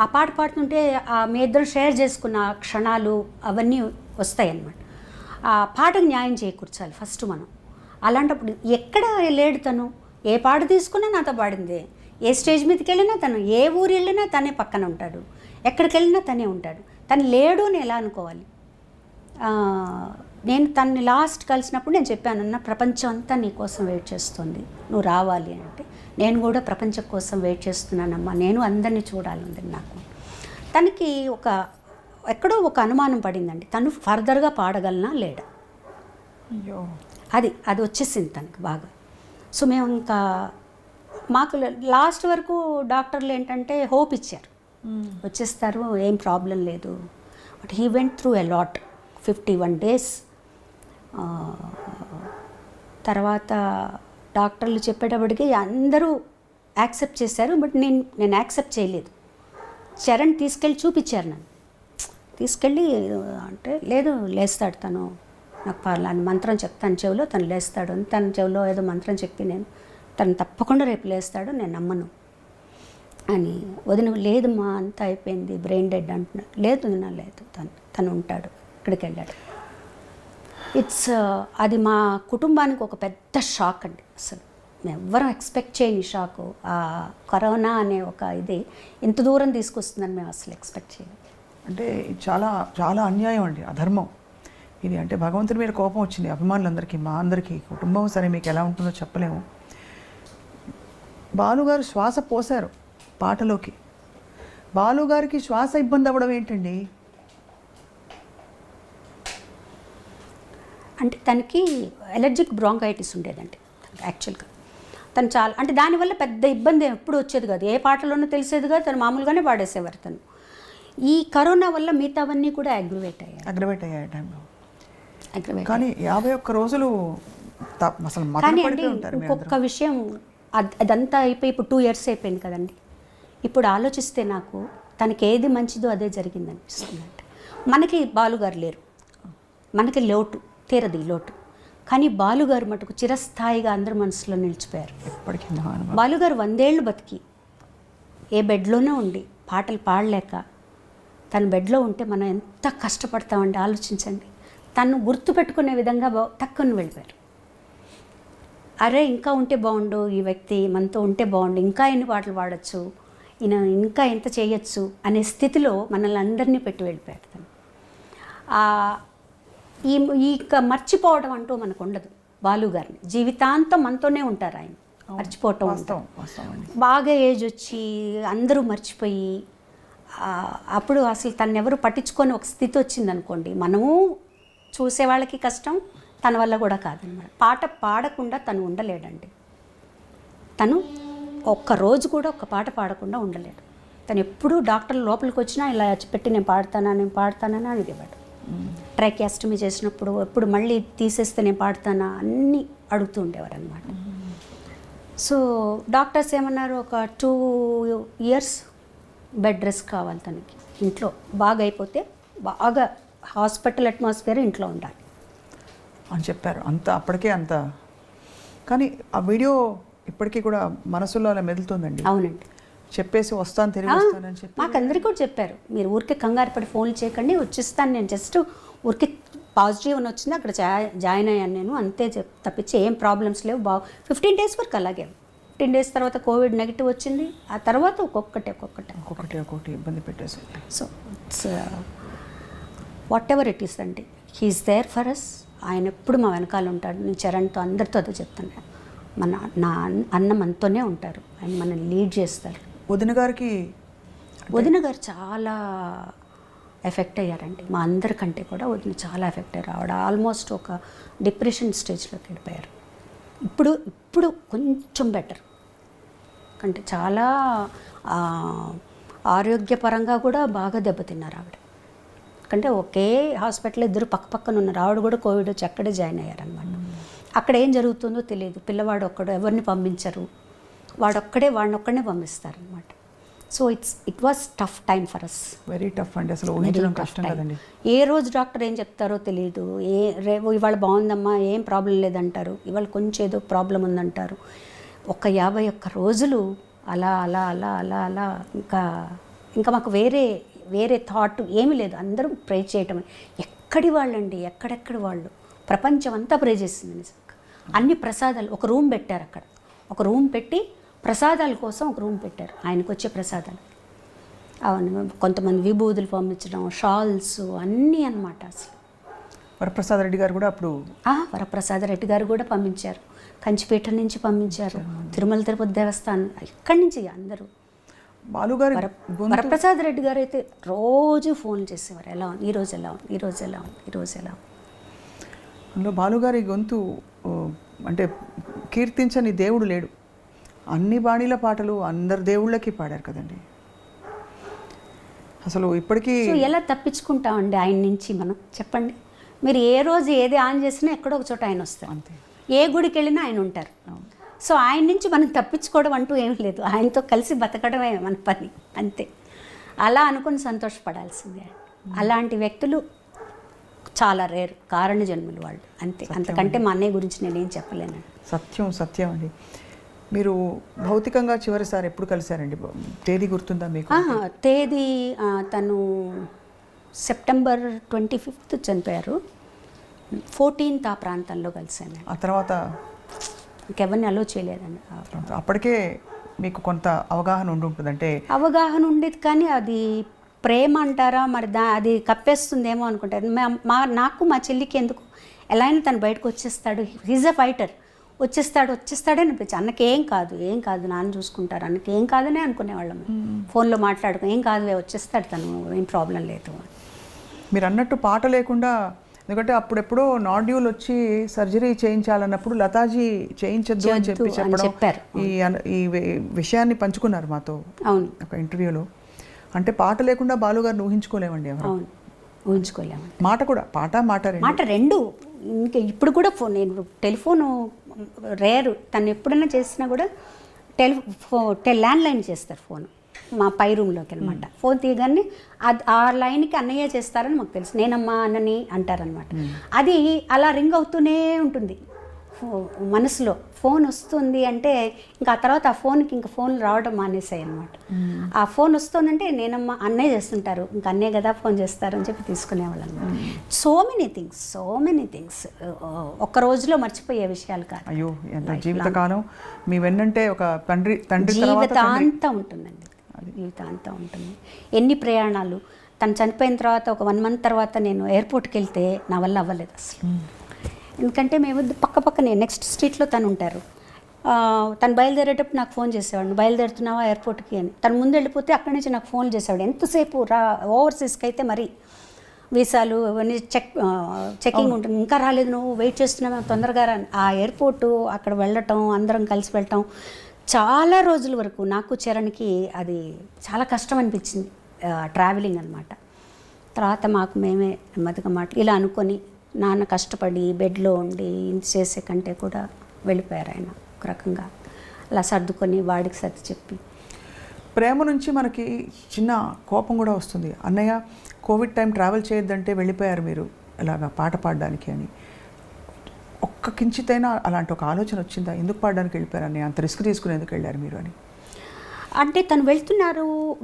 ఆ పాట పాడుతుంటే మీ ఇద్దరు షేర్ చేసుకున్న క్షణాలు అవన్నీ వస్తాయి అన్నమాట. ఆ పాటకు న్యాయం చేకూర్చాలి ఫస్ట్ మనం. అలాంటప్పుడు ఎక్కడ లేడు తను, ఏ పాట తీసుకున్నా నాతో పాడిందే, ఏ స్టేజ్ మీదకి వెళ్ళినా తను, ఏ ఊరు వెళ్ళినా తనే పక్కన ఉంటాడు, ఎక్కడికి వెళ్ళినా తనే ఉంటాడు. తను లేడు అని ఎలా అనుకోవాలి. నేను తనని లాస్ట్ కలిసినప్పుడు నేను చెప్పాను, అన్న ప్రపంచం అంతా నీ కోసం వెయిట్ చేస్తుంది, నువ్వు రావాలి అంటే. నేను కూడా ప్రపంచం కోసం వెయిట్ చేస్తున్నానమ్మా, నేను అందరినీ చూడాలంది నాకు. తనకి ఎక్కడో ఒక అనుమానం పడిందండి, తను ఫర్దర్గా పాడగలనా లేడా, అయ్యో అది వచ్చేసింది తనకి బాగా. సో మేము ఇంకా మాకు లాస్ట్ వరకు డాక్టర్లు ఏంటంటే హోప్ ఇచ్చారు, వచ్చేస్తారు, ఏం ప్రాబ్లం లేదు. But he went through a lot, 51 days. తర్వాత డాక్టర్లు చెప్పేటప్పటికి అందరూ యాక్సెప్ట్ చేశారు, బట్ నేను యాక్సెప్ట్ చేయలేదు. చరణ్ తీసుకెళ్ళి చూపించారు, నన్ను తీసుకెళ్ళి అంటే లేదు లేస్తాడు తను, నాకు పర్లాని మంత్రం చెప్తాను చెవిలో, తను లేస్తాడు అని తన చెవిలో ఏదో మంత్రం చెప్పి నేను తను తప్పకుండా రేపు లేస్తాడు, నేను నమ్మను అని. వదిన లేదమ్మా అంతా అయిపోయింది, బ్రెయిన్ డెడ్ అంటున్నాడు. లేదు తను ఉంటాడు, ఇక్కడికి వెళ్ళాడు. అది మా కుటుంబానికి ఒక పెద్ద షాక్ అండి. అసలు మేము ఎవ్వరం ఎక్స్పెక్ట్ చేయని షాకు. ఆ కరోనా అనే ఒక ఇది ఇంత దూరం తీసుకొస్తుందని మేము అసలు ఎక్స్పెక్ట్ చేయలేదు. అంటే చాలా చాలా అన్యాయం అండి, అధర్మం ఇది. అంటే భగవంతుడి మీద కోపం వచ్చింది అభిమానులందరికీ, మా అందరికీ. కుటుంబం సరే మీకు ఎలా ఉంటుందో చెప్పలేము. బాలుగారు శ్వాస పోశారు పాటలోకి. బాలుగారికి శ్వాస ఇబ్బంది అవ్వడం ఏంటండి? అంటే తనకి ఎలర్జిక్ బ్రాంకైటిస్ ఉండేదండి యాక్చువల్గా. తను చాలా అంటే దానివల్ల పెద్ద ఇబ్బంది ఎప్పుడు వచ్చేది కాదు, ఏ పాటలోనూ తెలిసేది కాదు, తను మామూలుగానే పాడేసేవారు. తను ఈ కరోనా వల్ల మిగతావన్నీ కూడా అగ్రివేట్ అయ్యాయి టైంలో. కానీ 51 రోజులు అసలు కానీ అండి ఇంకొక విషయం, అదంతా అయిపోయి ఇప్పుడు 2 years అయిపోయింది కదండి. ఇప్పుడు ఆలోచిస్తే నాకు తనకి ఏది మంచిదో అదే జరిగింది అనిపిస్తుంది. అంటే మనకి బాలుగారు లేరు, మనకి లోటు తీరదు ఈ లోటు. కానీ బాలుగారు మటుకు చిరస్థాయిగా అందరి మనసులో నిలిచిపోయారు. ఎప్పటికీ బాలుగారు 100 ఏళ్ళు బతికి ఏ బెడ్లోనే ఉండి పాటలు పాడలేక తన బెడ్లో ఉంటే మనం ఎంత కష్టపడతామండి ఆలోచించండి. తను గుర్తుపెట్టుకునే విధంగా తక్కువ వెళ్ళిపోయారు. అరే ఇంకా ఉంటే బాగుండు, ఈ వ్యక్తి మనతో ఉంటే బాగుండు, ఇంకా ఎన్ని పాటలు పాడచ్చు, ఈయన ఇంకా ఎంత చేయొచ్చు అనే స్థితిలో మనల్ని అందరినీ పెట్టి వెళ్ళిపోయాడు తను. ఈ మర్చిపోవడం అంటూ మనకు ఉండదు. బాలుగారిని జీవితాంతం మనతోనే ఉంటారు ఆయన, మర్చిపోవటం బాగా ఏజ్ వచ్చి అందరూ మర్చిపోయి అప్పుడు అసలు తను ఎవరు పట్టించుకొని ఒక స్థితి వచ్చిందనుకోండి, మనము చూసేవాళ్ళకి కష్టం, తన వల్ల కూడా కాదనమాట. పాట పాడకుండా తను ఉండలేడండి. తను ఒక్కరోజు కూడా ఒక పాట పాడకుండా ఉండలేడు. తను ఎప్పుడూ డాక్టర్లు లోపలికి వచ్చినా ఇలా పెట్టి నేను పాడతానని అడిగేవాడు. ట్రైకాస్టమీ చేసినప్పుడు ఎప్పుడు మళ్ళీ తీసేస్తే నేను పాడతానా అన్నీ అడుగుతూ ఉండేవారు అనమాట. సో డాక్టర్స్ ఏమన్నారు, ఒక 2 years బెడ్ రెస్ట్ కావాలి తనకి, ఇంట్లో బాగా అయిపోతే బాగా హాస్పిటల్ అట్మాస్ఫియర్ ఇంట్లో ఉండాలి అని చెప్పారు. అంత అప్పటికే అంత. కానీ ఆ వీడియో ఇప్పటికీ కూడా మనసులో అలా మెదులుతుందండి. అవునండి, చెప్పేసి వస్తాను తిరిగి వస్తానని చెప్పి మాకందరికీ కూడా చెప్పారు, మీరు ఊరికే కంగారు పడి ఫోన్లు చేయకండి, వచ్చేస్తాను నేను, జస్ట్ ఊరికే పాజిటివ్ అని వచ్చింది అక్కడ జాయిన్ అయ్యాను నేను అంతే తప్పించి ఏం ప్రాబ్లమ్స్ లేవు. 15 days వరకు అలాగే. 15 days తర్వాత కోవిడ్ నెగిటివ్ వచ్చింది. ఆ తర్వాత ఒక్కొక్కటి ఇబ్బంది పెట్టేసి. So it's what ever it is అండి, హీఈస్ దేర్ ఫర్ అస్. ఆయన ఎప్పుడు మా వెనకాల ఉంటాడు. నేను చరణ్తో అందరితో అదే చెప్తాను, నా అన్న మనతోనే ఉంటారు, ఆయన మనల్ని లీడ్ చేస్తారు. వదిన గారు చాలా ఎఫెక్ట్ అయ్యారండి, మా అందరికంటే కూడా వదిన చాలా ఎఫెక్ట్ అయ్యారు. ఆవిడ ఆల్మోస్ట్ ఒక డిప్రెషన్ స్టేజ్లోకి వెళ్ళిపోయారు. ఇప్పుడు కొంచెం బెటర్, అంటే చాలా ఆరోగ్యపరంగా కూడా బాగా దెబ్బతిన్నారు ఆవిడ. ఎందుకంటే ఒకే హాస్పిటల్ ఇద్దరు పక్కన ఉన్నారు. ఆవిడ కూడా కోవిడ్ వచ్చి అక్కడే జాయిన్ అయ్యారనమాట. అక్కడ ఏం జరుగుతుందో తెలియదు. పిల్లవాడు ఒక్కడు, ఎవరిని పంపించరు, వాడిని ఒక్కడనే పంపిస్తారనమాట. So it was tough time for us, very tough అండి. అసలు ఊహించడం కష్టం కదండి. ఏ రోజు డాక్టర్ ఏం చెప్తారో తెలియదు. ఇవాళ బాగుందమ్మా, ఏం ప్రాబ్లం లేదంటారు, ఇవాళ కొంచెం ఏదో ప్రాబ్లం ఉందంటారు. ఒక 51 రోజులు అలా అలా అలా అలా అలా ఇంకా మాకు వేరే థాట్ ఏమీ లేదు. అందరూ ప్రే చేయటం. ఎక్కడి వాళ్ళు ప్రపంచం అంతా ప్రే చేసింది నిజంగా. అన్ని ప్రసాదాలు, ఒక రూమ్ పెట్టారు అక్కడ, ఒక రూమ్ పెట్టి ప్రసాదాల కోసం ఒక రూమ్ పెట్టారు. ఆయనకు వచ్చే ప్రసాదాలు అవన్నీ, కొంతమంది విభూతులు పంపించడం, షాల్స్ అన్నీ అన్నమాట. అసలు వరప్రసాద్ రెడ్డి గారు కూడా అప్పుడు వరప్రసాద్ రెడ్డి గారు కూడా పంపించారు, కంచిపేట నుంచి పంపించారు, తిరుమల తిరుపతి దేవస్థానం, ఇక్కడి నుంచి అందరూ. బాలుగారు వరప్రసాద్ రెడ్డి గారు అయితే రోజు ఫోన్ చేసేవారు, ఎలా ఉంది ఈరోజు, ఎలా ఉంది ఈరోజు, ఎలా ఉంది ఈరోజు, ఎలా ఉంది. అందులో బాలుగారి గొంతు అంటే కీర్తించని దేవుడు లేడు. అన్ని బాణీల పాటలు అందరు దేవుళ్ళకి పాడారు కదండి. అసలు ఇప్పటికీ ఎలా తప్పించుకుంటామండి ఆయన నుంచి మనం, చెప్పండి. మీరు ఏ రోజు ఏది ఆన్ చేసినా ఎక్కడో ఒక చోట ఆయన వస్తారు, అంతే. ఏ గుడికి వెళ్ళినా ఆయన ఉంటారు. సో ఆయన నుంచి మనం తప్పించుకోవడం అంటూ ఏం లేదు, ఆయనతో కలిసి బతకడమే మన పని, అంతే. అలా అనుకుని సంతోషపడాల్సిందే. అలాంటి వ్యక్తులు చాలా రేరు, కారణ జన్మలు వాళ్ళు, అంతే. అంతకంటే మా అన్నయ్య గురించి నేనేం చెప్పలేను. సత్యం అండి. మీరు భౌతికంగా చివరిసారి ఎప్పుడు కలిశారండి? తేదీ గుర్తుందా మీకు? తేదీ తను September 25th చనిపోయారు. 14th ఆ ప్రాంతంలో కలిశాను. ఆ తర్వాత ఇంకెవరిని అలో చేయలేదండి. అప్పటికే మీకు కొంత అవగాహన ఉండుంటుంది, అంటే అవగాహన ఉండేది, కానీ అది ప్రేమ అంటారా మరి, అది కప్పేస్తుందేమో అనుకుంటారు. నాకు మా చెల్లికి ఎందుకు, ఎలా అయినా తను బయటకు వచ్చేస్తాడు, హీజ్ అ ఫైటర్, వచ్చేస్తాడే అనిపించి, అన్నకేం కాదు నాన్న చూసుకుంటారు, అన్నకేం కాదనే అనుకునేవాళ్ళం. ఫోన్లో మాట్లాడుకో, ఏం కాదు వచ్చేస్తాడు తను, ఏం ప్రాబ్లం లేదు. మీరు అన్నట్టు పాట లేకుండా, ఎందుకంటే అప్పుడెప్పుడో నాడ్యూల్ వచ్చి సర్జరీ చేయించాలన్నప్పుడు లతాజీ చేయించద్దు అని చెప్పారు. ఈ విషయాన్ని పంచుకున్నారు మాతో ఒక ఇంటర్వ్యూలో. అంటే పాట లేకుండా బాలుగారిని ఊహించుకోలేమండి ఎవరు. ఊహించుకోలేము. మాట రెండు. ఇంకా ఇప్పుడు కూడా నేను టెలిఫోను రేరు, తను ఎప్పుడైనా చేసినా కూడా ల్యాండ్లైన్ చేస్తారు ఫోన్, మా పై రూమ్లోకి అనమాట. ఫోన్ తీయగానే ఆ లైన్కి అన్నయ్య చేస్తారని మాకు తెలుసు, నేనమ్మా అన్నని అంటారనమాట. అది అలా రింగ్ అవుతూనే ఉంటుంది మనసులో. ఫోన్ వస్తుంది అంటే ఇంకా ఆ తర్వాత ఆ ఫోన్కి ఇంకా ఫోన్లు రావడం మానేసాయి అనమాట. ఆ ఫోన్ వస్తుందంటే నేనమ్మా అన్నయ్య చేస్తుంటారు, ఇంకా అన్నయ్య కదా ఫోన్ చేస్తారు అని చెప్పి తీసుకునేవాళ్ళు అనమాట. సో మెనీ థింగ్స్ ఒక్క రోజులో మర్చిపోయే విషయాలు కాదు. అయ్యో, ఎంత జీవితకాలం మీ వెన్నంటే ఒక తండ్రి జీవితాంతం ఉంటుందండి, జీవితాంతం ఉంటుంది. ఎన్ని ప్రయాణాలు. తను చనిపోయిన తర్వాత ఒక 1 month తర్వాత నేను ఎయిర్పోర్ట్కి వెళ్తే నా వల్ల అవ్వలేదు అసలు. ఎందుకంటే మేము పక్కనే నెక్స్ట్ స్ట్రీట్లో తను ఉంటారు. తను బయలుదేరేటప్పుడు నాకు ఫోన్ చేసేవాడు, బయలుదేరుతున్నావా ఎయిర్పోర్ట్కి అని. తను ముందు వెళ్ళిపోతే అక్కడి నుంచి నాకు ఫోన్లు చేసేవాడు. ఎంతసేపు ఓవర్సీస్కి అయితే మరి వీసాలు అవన్నీ చెకింగ్ ఉంటుంది, ఇంకా రాలేదు నువ్వు, వెయిట్ చేస్తున్నావు తొందరగా రా. ఆ ఎయిర్పోర్టు అక్కడ వెళ్ళటం, అందరం కలిసి వెళ్ళటం, చాలా రోజుల వరకు నాకు చరణ్కి అది చాలా కష్టం అనిపించింది, ట్రావెలింగ్ అనమాట. తర్వాత మాకు మేమే నెమ్మదిగా ఇలా అనుకొని నాన్న కష్టపడి బెడ్లో ఉండి ఇంత చేసే కంటే కూడా వెళ్ళిపోయారు ఆయన ఒక రకంగా. అలా సర్దుకొని వాడికి సర్ది చెప్పి. ప్రేమ నుంచి మనకి చిన్న కోపం కూడా వస్తుంది. అన్నయ్య కోవిడ్ టైం ట్రావెల్ చేయొద్దంటే వెళ్ళిపోయారు మీరు ఇలాగా పాట పాడడానికి అని. ఒక్క కించితైనా అలాంటి ఒక ఆలోచన వచ్చిందా, ఎందుకు పాడడానికి వెళ్ళిపోయారు అన్నయ్య, అంత రిస్క్ తీసుకుని ఎందుకు వెళ్ళారు మీరు అని? అంటే తను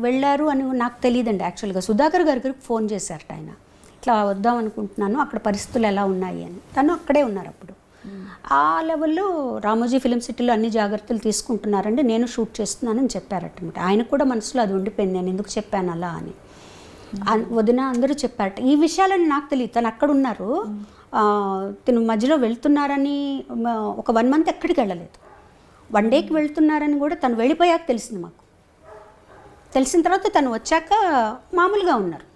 వెళ్ళారు అని నాకు తెలియదండి. యాక్చువల్గా సుధాకర్ గారికి ఫోన్ చేశారట ఆయన, ఇట్లా వద్దాం అనుకుంటున్నాను, అక్కడ పరిస్థితులు ఎలా ఉన్నాయి అని. తను అక్కడే ఉన్నారు అప్పుడు. ఆ లెవెల్లో రామోజీ ఫిలిం సిటీలో అన్ని జాగ్రత్తలు తీసుకుంటున్నారండి, నేను షూట్ చేస్తున్నానని చెప్పారట. ఆయన కూడా మనసులో అది ఉండిపోయింది, నేను ఎందుకు చెప్పాను అలా అని. వదిన అందరూ చెప్పారట. ఈ విషయాలని నాకు తెలియదు, తను అక్కడ ఉన్నారు, తను మధ్యలో వెళ్తున్నారని ఒక 1 month ఎక్కడికి వెళ్ళలేదు. 1 dayకి వెళ్తున్నారని కూడా తను వెళ్ళిపోయాక తెలిసింది మాకు. తెలిసిన తర్వాత తను వచ్చాక మామూలుగా ఉన్నారు,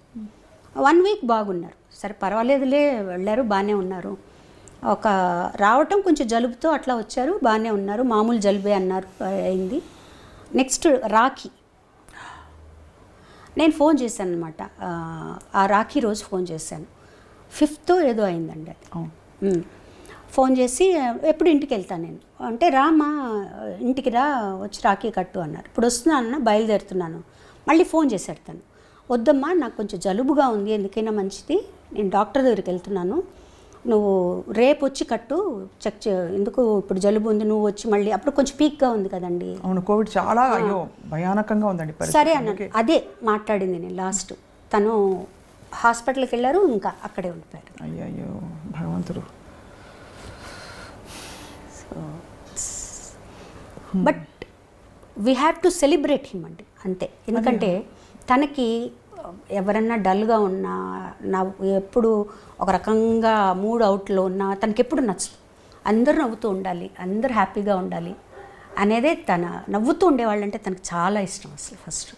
1 week బాగున్నారు. సరే పర్వాలేదులే, వెళ్ళారు బాగానే ఉన్నారు. ఒక రావటం కొంచెం జలుబుతో అట్లా వచ్చారు, బాగానే ఉన్నారు, మామూలు జలుబే అన్నారు, అయింది. నెక్స్ట్ రాఖీ, నేను ఫోన్ చేశాను అనమాట. ఆ రాఖీ రోజు ఫోన్ చేశాను, 5th ఏదో అయిందండి అది. ఫోన్ చేసి ఎప్పుడు ఇంటికి వెళ్తాను నేను అంటే, రామా ఇంటికి రా, వచ్చి రాఖీ కట్టు అన్నారు. ఇప్పుడు వస్తున్నాను, బయలుదేరుతున్నాను. మళ్ళీ ఫోన్ చేశాడు తను, వద్దమ్మా నాకు కొంచెం జలుబుగా ఉంది, ఎందుకైనా మంచిది, నేను డాక్టర్ దగ్గరికి వెళ్తున్నాను, నువ్వు రేపు వచ్చి కట్టు, చెక్ ఎందుకు ఇప్పుడు జలుబు ఉంది, నువ్వు వచ్చి మళ్ళీ అప్పుడు కొంచెం పీక్గా ఉంది కదండి. అవును, కోవిడ్ చాలా భయానకంగా ఉందండి. సరే అన్నాను, అదే మాట్లాడింది నేను లాస్ట్. తను హాస్పిటల్కి వెళ్ళారు, ఇంకా అక్కడే ఉండిపోయారు. అయ్యో భగవంతుడు. So but we have to celebrate him అండి, అంతే. ఎందుకంటే తనకి ఎవరన్నా డల్గా ఉన్నా, ఎప్పుడు ఒక రకంగా మూడ్ అవుట్లో ఉన్నా తనకి ఎప్పుడు నచ్చదు. అందరూ నవ్వుతూ ఉండాలి, అందరూ హ్యాపీగా ఉండాలి అనేదే, తన నవ్వుతూ ఉండేవాళ్ళంటే తనకు చాలా ఇష్టం అసలు ఫస్ట్.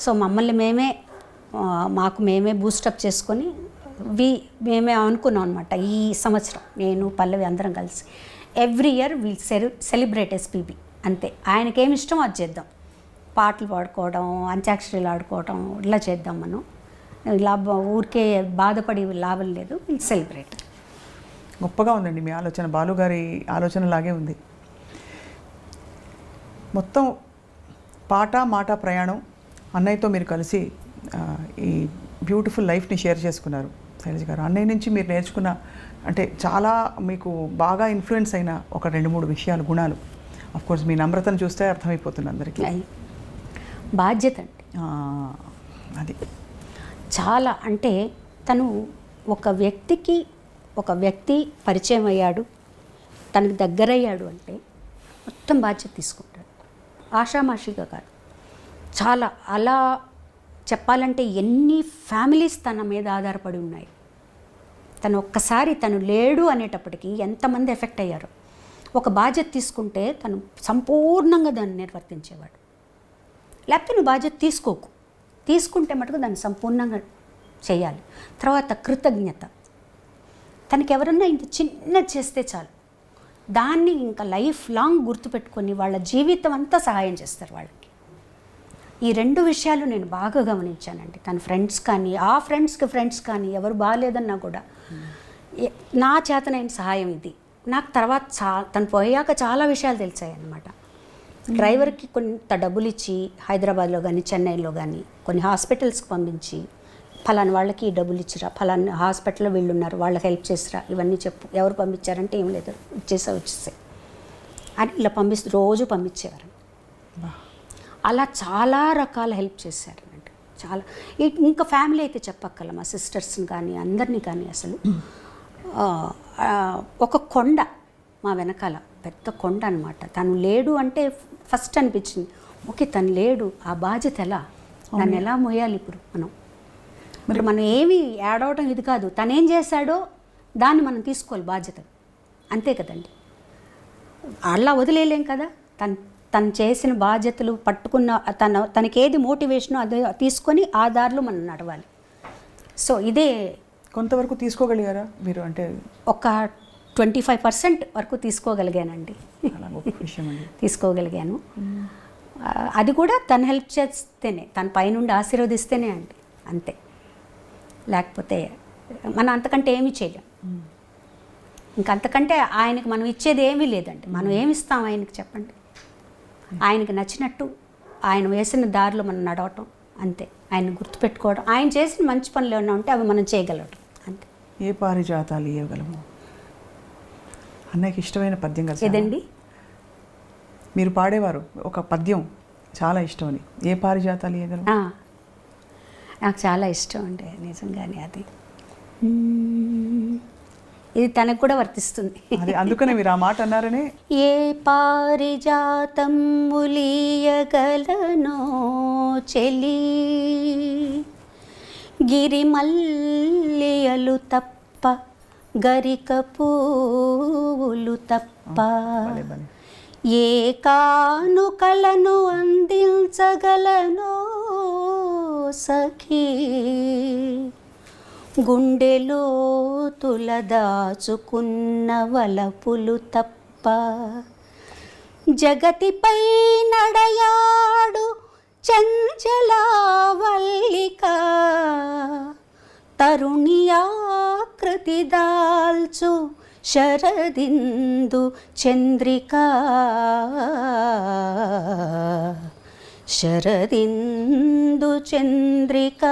సో మమ్మల్ని మాకు మేమే బూస్టప్ చేసుకొని మేమే అనుకున్నాం అనమాట. ఈ సంవత్సరం నేను పల్లవి అందరం కలిసి every year we'll celebrate SPB, అంతే. ఆయనకేమి ఇష్టం అది చేద్దాం, పాటలు పాడుకోవడం, అంత్యాక్షరీలు ఆడుకోవడం, ఇలా చేద్దాం మనం. ఇలా ఊరికే బాధపడి లాభం లేదు, వీల్ సెలబ్రేట్. గొప్పగా ఉందండి మీ ఆలోచన, బాలుగారి ఆలోచన లాగే ఉంది. మొత్తం పాట మాట ప్రయాణం అన్నయ్యతో మీరు కలిసి ఈ బ్యూటిఫుల్ లైఫ్ని షేర్ చేసుకున్నారు శైలజ గారు. అన్నయ్య నుంచి మీరు నేర్చుకున్న, అంటే చాలా మీకు బాగా ఇన్ఫ్లుయెన్స్ అయిన ఒక 2-3 విషయాలు, గుణాలు. అఫ్కోర్స్ మీ నమ్రతను చూస్తే అర్థమైపోతుంది అందరికీ. బాధ్యత అండి అది చాలా. అంటే తను ఒక వ్యక్తి పరిచయం అయ్యాడు, తనకు దగ్గరయ్యాడు అంటే మొత్తం బాధ్యత తీసుకుంటాడు, ఆషామాషిగా కాదు. చాలా అలా చెప్పాలంటే ఎన్ని ఫ్యామిలీస్ తన మీద ఆధారపడి ఉన్నాయి. తను లేడు అనేటప్పటికీ ఎంతమంది ఎఫెక్ట్ అయ్యారు. ఒక బాధ్యత తీసుకుంటే తను సంపూర్ణంగా దాన్ని నిర్వర్తించేవాడు. లేకపోతే నువ్వు బాధ్యత తీసుకుంటే మటుకు దాన్ని సంపూర్ణంగా చేయాలి. తర్వాత కృతజ్ఞత, తనకి ఎవరన్నా ఇంత చిన్నది చేస్తే చాలు, దాన్ని ఇంకా లైఫ్ లాంగ్ గుర్తుపెట్టుకొని వాళ్ళ జీవితం అంతా సహాయం చేస్తారు వాళ్ళకి. ఈ 2 విషయాలు నేను బాగా గమనించానండి. తన ఫ్రెండ్స్ కానీ, ఆ ఫ్రెండ్స్ కానీ ఎవరు బాగాలేదన్నా కూడా నా చేతనైన సహాయం ఇది. నాకు తర్వాత తను పోయాక చాలా విషయాలు తెలిసాయి అన్నమాట. డ్రైవర్కి కొంత డబ్బులు ఇచ్చి హైదరాబాద్లో కానీ చెన్నైలో కానీ కొన్ని హాస్పిటల్స్కి పంపించి, ఫలానా వాళ్ళకి డబ్బులు ఇచ్చిరా, ఫలానా హాస్పిటల్లో వీళ్ళు ఉన్నారు వాళ్ళకి హెల్ప్ చేసిరా, ఇవన్నీ చెప్పు. ఎవరు పంపించారంటే ఏం లేదు, వచ్చేసాయి అని ఇలా రోజు పంపించేవారు. అలా చాలా రకాల హెల్ప్ చేశారన్నట్టు. చాలా ఇంకా ఫ్యామిలీ అయితే చెప్పక్కల, మా సిస్టర్స్ని కానీ అందరినీ కానీ. అసలు ఒక కొండ మా వెనకాల, పెద్ద కొండ అనమాట. తను లేడు అంటే ఫస్ట్ అనిపించింది, ఓకే తను లేడు, ఆ బాధ్యత ఎలా, దాన్ని ఎలా మోయాలి ఇప్పుడు మనం ఏమి యాడ్ అవడం ఇది కాదు, తనేం చేశాడో దాన్ని మనం తీసుకోవాలి బాధ్యత, అంతే కదండి. అలా వదిలేయలేం కదా. తను చేసిన బాధ్యతలు పట్టుకున్న, తనకేది మోటివేషనో అది తీసుకొని ఆ దారిలో మనం నడవాలి. సో ఇదే కొంతవరకు తీసుకోగలిగారా మీరు? అంటే ఒక 25% వరకు తీసుకోగలిగానండి. చాలా గొప్ప విషయం అండి. తీసుకోగలిగాను. అది కూడా తను హెల్ప్ చేస్తేనే, తన పైనుండి ఆశీర్వదిస్తేనే అండి, అంతే. లేకపోతే మనం అంతకంటే ఏమీ చేయలేం. ఇంకంతకంటే ఆయనకి మనం ఇచ్చేది ఏమీ లేదండి. మనం ఏమి ఇస్తాం ఆయనకి చెప్పండి? ఆయనకి నచ్చినట్టు ఆయన వేసిన దారిలో మనం నడవటం అంతే. ఆయన గుర్తుపెట్టుకోవడం, ఆయన చేసిన మంచి పనులు ఏమైనా ఉంటే అవి మనం చేయగలగడం అంతే. ఏ పారిజాతాలు ఇవ్వగలము? అన్నయ్యకి ఇష్టమైన పద్యం కదా ఏదండి? మీరు పాడేవారు ఒక పద్యం చాలా ఇష్టం అని. ఏ పారిజాతాలు ఇవ్వగలము? నాకు చాలా ఇష్టం అండి నిజంగానే అది. ఇది తనకు కూడా వర్తిస్తుంది. అది అందుకనే మీరు ఆ మాట అన్నారనే. ఏ పారిజాతం ములియగలనో చెలి, గిరిమల్లియలు తప్ప, గరిక పూలు తప్ప, ఏ కానుకలను అందించగలనో సఖీ, గుండెలో తులదాచుకున్న వలపులు తప్ప, జగతిపై నడయాడు చంచలావల్లిక, తరుణియాకృతి దాల్చు శరదిందు చంద్రిక, శరదిందు చంద్రిక,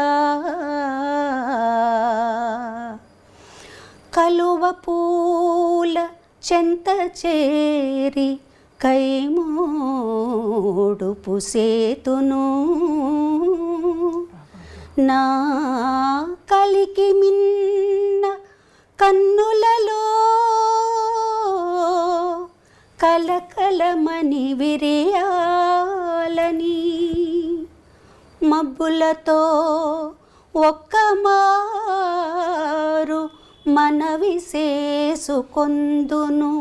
కలువ పూల చెంత చేరి కైమోడు పుసేతును, నా కలికి మిన్న కన్నులలో కలకలమని విరియాలని, మబ్బులతో ఒక్క మారు మనవి చేసుకొందును,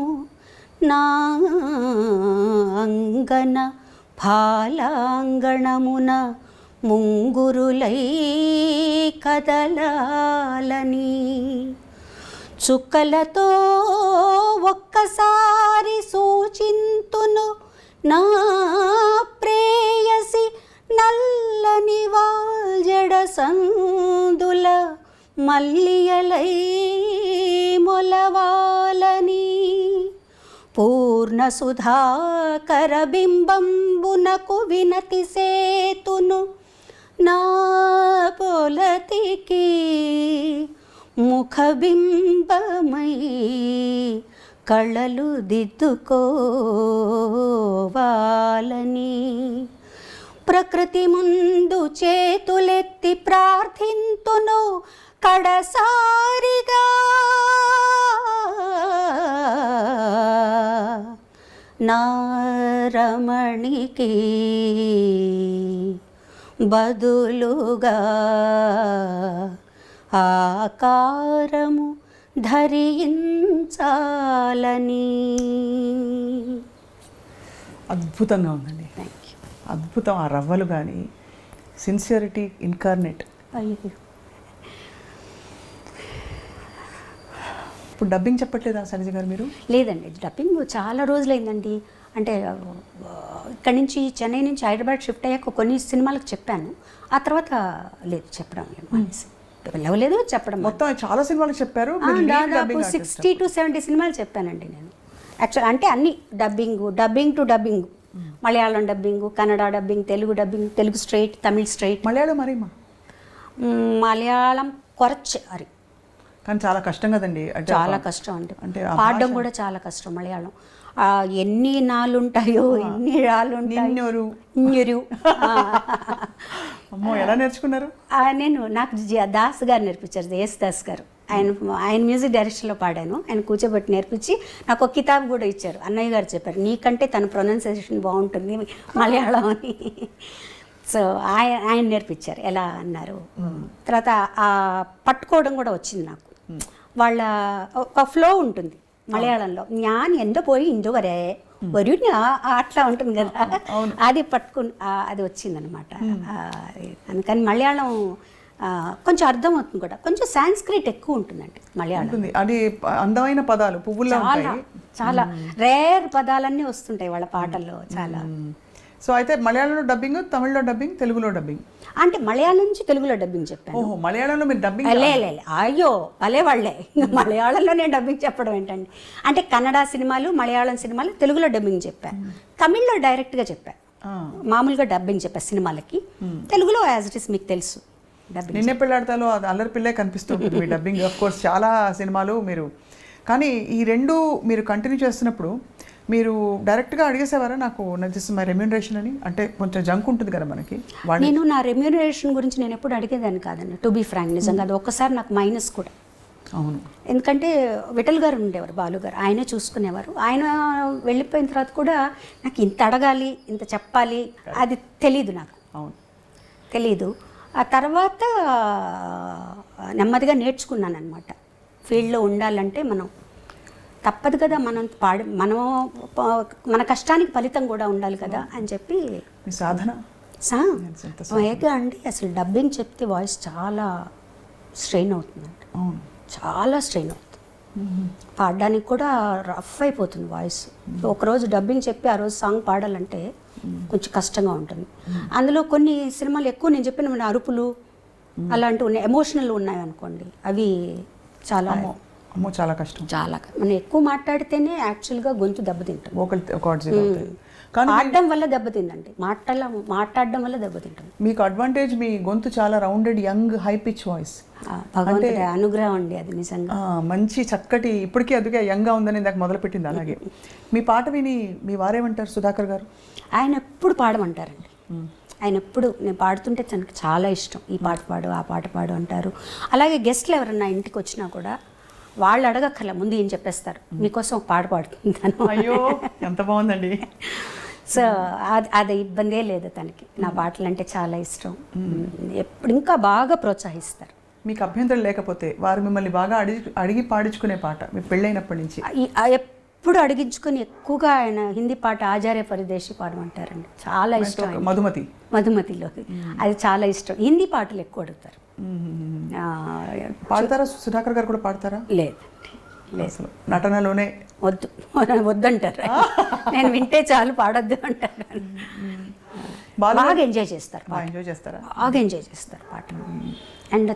నా అంగన ఫాలాంగణమున ముంగురులై కదలాలని, చుక్కలతో ఒక్కసారి సూచింతును నా ప్రేయసి, నల్లని వాల్జడ సందుల మల్లియలై మొలవాలని, పూర్ణ సుధాకర బింబంబునకు వినతి సేతును నా పొలతికి, ముఖబింబమై కళ్ళలు దిద్దుకోవాలని, ప్రకృతి ముందు చేతులెత్తి ప్రార్థింతును కడసారిగా, నా రమణికి బదులుగా ఆకారము ధరించాలని. అద్భుతంగా ఉందండి. అద్భుతం. ఆ రవ్వలు కానీ సిన్సియరిటీ ఇన్కార్నేట్. అయ్యో, ఇప్పుడు డబ్బింగ్ చెప్పట్లేదా శైలజ గారు మీరు? లేదండి, డబ్బింగ్ చాలా రోజులైందండి. అంటే ఇక్కడి నుంచి చెన్నై నుంచి హైదరాబాద్ షిఫ్ట్ అయ్యాక కొన్ని సినిమాలకు చెప్పాను. ఆ తర్వాత లేదు, చెప్పడం మానేసి. వెళ్ళలేదు, చెప్పడం. మొత్తం చాలా సినిమాలకు చెప్పారు. దాదాపు 60 to 70 సినిమాలు చెప్పానండి నేను. యాక్చువల్ అంటే అన్ని dubbing to dubbing, Malayalam dubbing, Kannada dubbing, dubbing, Telugu straight, Tamil straight. Malayalam మరేమా? మలయాళం కొరచ్ అరి, కానీ చాలా కష్టం కదండి. చాలా కష్టం అండి. అంటే పాడడం కూడా చాలా కష్టం మలయాళం. ఎన్ని నాళ్ళు ఉంటాయో, ఎన్ని రాళ్ళు ఉంటాయో. అమ్మో, ఎలా నేర్చుకున్నారు? నాకు దాస్ గారు నేర్పించారు, దాస్ గారు. ఆయన మ్యూజిక్ డైరెక్షన్లో పాడాను. ఆయన కూర్చోబెట్టి నేర్పించి నాకు ఒక కితాబ్ కూడా ఇచ్చారు. అన్నయ్య గారు చెప్పారు, నీకంటే తన ప్రొనౌన్సియేషన్ బాగుంటుంది మలయాళం అని. సో ఆయన నేర్పించారు ఎలా అన్నారు. తర్వాత ఆ పట్టుకోవడం కూడా వచ్చింది నాకు. వాళ్ళ ఒక ఫ్లో ఉంటుంది మలయాళంలో. జ్ఞాన్ ఎందో పోయి ఇందువరే వరు అట్లా ఉంటుంది కదా, అది పట్టుకుని అది వచ్చిందనమాట. అందుకని మలయాళం కొంచెం అర్థమవుతుంది కూడా. కొంచెం సాంస్క్రిట్ ఎక్కువ ఉంటుందండి మలయాళం. ఉంటుంది అది అందమైన పదాలు పువ్వుల్లో చాలా ఉంటాయి. చాలా రేర్ పదాలన్నీ వస్తుంటాయి వాళ్ళ పాటల్లో చాలా. సో అయితే మలయాళంలో డబ్బింగ్, తమిళ్లో డబ్బింగ్, తెలుగులో డబ్బింగ్. అంటే మలయాళం నుంచి తెలుగులో డబ్బింగ్ చెప్పాను. ఓహో, మలయాళంలో మీరు డబ్బింగ్. లే అయ్యో భలే వాళ్ళే, మలయాళంలో నేను డబ్బింగ్ చెప్పడం ఏంటండి. అంటే కన్నడ సినిమాలు, మలయాళం సినిమాలు తెలుగులో డబ్బింగ్ చెప్పాను, తమిళ్లో డైరెక్ట్గా చెప్పాను, మామూలుగా డబ్బింగ్ చెప్పాను సినిమాలకి. తెలుగులో యాజ్ ఇట్ ఇస్ మీకు తెలుసు డబ్బింగ్. నిన్నే పెళ్ళాడతాలో అది అల్లరి పిల్లే కనిపిస్తుంది మీ డబ్బింగ్. ఆఫ్ కోర్స్ చాలా సినిమాలు మీరు, కానీ ఈ రెండు మీరు కంటిన్యూ చేస్తున్నప్పుడు మీరు డైరెక్ట్గా అడిగేసేవారా నాకు దిస్ మై రెమ్యూనరేషన్ అని? అంటే కొంచెం జంక్ ఉంటుంది కదా మనకి. నేను నా రెమ్యూనరేషన్ గురించి నేను ఎప్పుడు అడిగేదాన్ని కాదండి, టు బీ ఫ్రాంక్. నిజంగా అది ఒక్కసారి నాకు మైనస్ కూడా. అవును, ఎందుకంటే విఠల్ గారు ఉండేవారు, బాలు గారు, ఆయనే చూసుకునేవారు. ఆయన వెళ్ళిపోయిన తర్వాత కూడా నాకు ఇంత అడగాలి, ఇంత చెప్పాలి అది తెలీదు నాకు. అవును, తెలీదు. ఆ తర్వాత నెమ్మదిగా నేర్చుకున్నాను అనమాట. ఫీల్డ్లో ఉండాలంటే మనం తప్పదు కదా, మనం మన కష్టానికి ఫలితం కూడా ఉండాలి కదా అని చెప్పి. మీ సాధన ఏగా అండి, అసలు డబ్బింగ్ చెప్తే వాయిస్ చాలా స్ట్రెయిన్ అవుతుందండి. అవును, చాలా స్ట్రెయిన్ అవుతుంది. పాడడానికి కూడా రఫ్ అయిపోతుంది వాయిస్. ఒకరోజు డబ్బింగ్ చెప్పి ఆ రోజు సాంగ్ పాడాలంటే కొంచెం కష్టంగా ఉంటుంది. అందులో కొన్ని సినిమాలు ఎక్కువ నేను చెప్పిన అరుపులు అలాంటివి ఉన్నాయి, ఎమోషనల్ ఉన్నాయి అనుకోండి, అవి చాలా చాలా కష్టం. చాలా మనం ఎక్కువ మాట్లాడితేనే యాక్చువల్గా గొంతు దెబ్బతింటుంది. కానీ పాడడం వల్ల దెబ్బతిందండి, మాట్లాడడం వల్ల దెబ్బతింటుంది. మీకు అడ్వాంటేజ్ మీ గొంతు చాలా rounded, young, high pitch voice. భగవంతుడి అనుగ్రహం అండి అది నిజంగా. మంచి చక్కటి, ఇప్పటికీ అదుగా యంగ్గా ఉందని ఇందాక మొదలుపెట్టింది. అలాగే మీ పాట విని మీ వారేమంటారు సుధాకర్ గారు? ఆయన ఎప్పుడు పాడమంటారండి. ఆయన ఎప్పుడు నేను పాడుతుంటే తనకు చాలా ఇష్టం, ఈ పాట పాడు, ఆ పాట పాడు అంటారు. అలాగే గెస్ట్లు ఎవరన్నా ఇంటికి వచ్చినా కూడా వాళ్ళు అడగక్కర్ల, ముందు ఏం చెప్పేస్తారు, మీకోసం ఒక పాట పాడుతుంటాను. అయ్యో ఎంత బాగుందండి. సో అది ఇబ్బందే లేదు తనకి. నా పాటలు అంటే చాలా ఇష్టం. ఎప్పుడు ఇంకా బాగా ప్రోత్సహిస్తారు. మీకు అభ్యంతరం లేకపోతే వారు మిమ్మల్ని బాగా అడిగి పాడించుకునే పాట మీ పెళ్ళైనప్పటి నుంచి? ఎప్పుడు అడిగించుకొని ఎక్కువగా ఆయన హిందీ పాట ఆచార్య పరిదేశి పాడమంటారండి, చాలా ఇష్టం. మధుమతిలో అది చాలా ఇష్టం. హిందీ పాటలు ఎక్కువ అడుగుతారు. పాడతారా? సుధాకర్ గారు కూడా పాడతారా? లేదు, నటనలోనే వద్దంటారు. నేను వింటే చాలు, పాడొద్దు అంటారు. బాగా ఎంజాయ్ చేస్తారు, బాగా ఎంజాయ్ చేస్తారు పాట. అండ్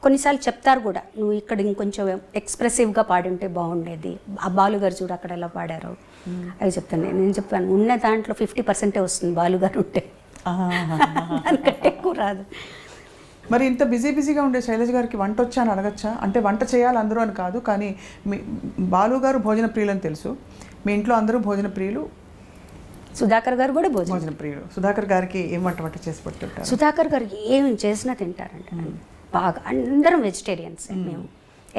కొన్నిసార్లు చెప్తారు కూడా, నువ్వు ఇక్కడ ఇంకొంచెం ఎక్స్ప్రెసివ్గా పాడుంటే బాగుండేది, ఆ బాలుగారు చూడు అక్కడ ఎలా పాడారు అవి చెప్తాను. నేను చెప్పాను, ఉన్న దాంట్లో 50% వస్తుంది బాలుగారు ఉంటే, అందుకంటే ఎక్కువ రాదు. మరి ఇంత బిజీగా ఉండే శైలజ గారికి వంట వచ్చా అని అడగచ్చా? అంటే వంట చేయాలి అందరూ అని కాదు, కానీ మీ బాలు గారు భోజన ప్రియులు అని తెలుసు, మీ ఇంట్లో అందరూ భోజన ప్రియులు. సుధాకర్ గారు కూడా భోజన ప్రియులు. సుధాకర్ గారికి ఏం వంట చేసి పెట్టుంటారు? సుధాకర్ గారికి ఏం చేసినా తింటారంట బాగా. అందరం వెజిటేరియన్స్ మేము,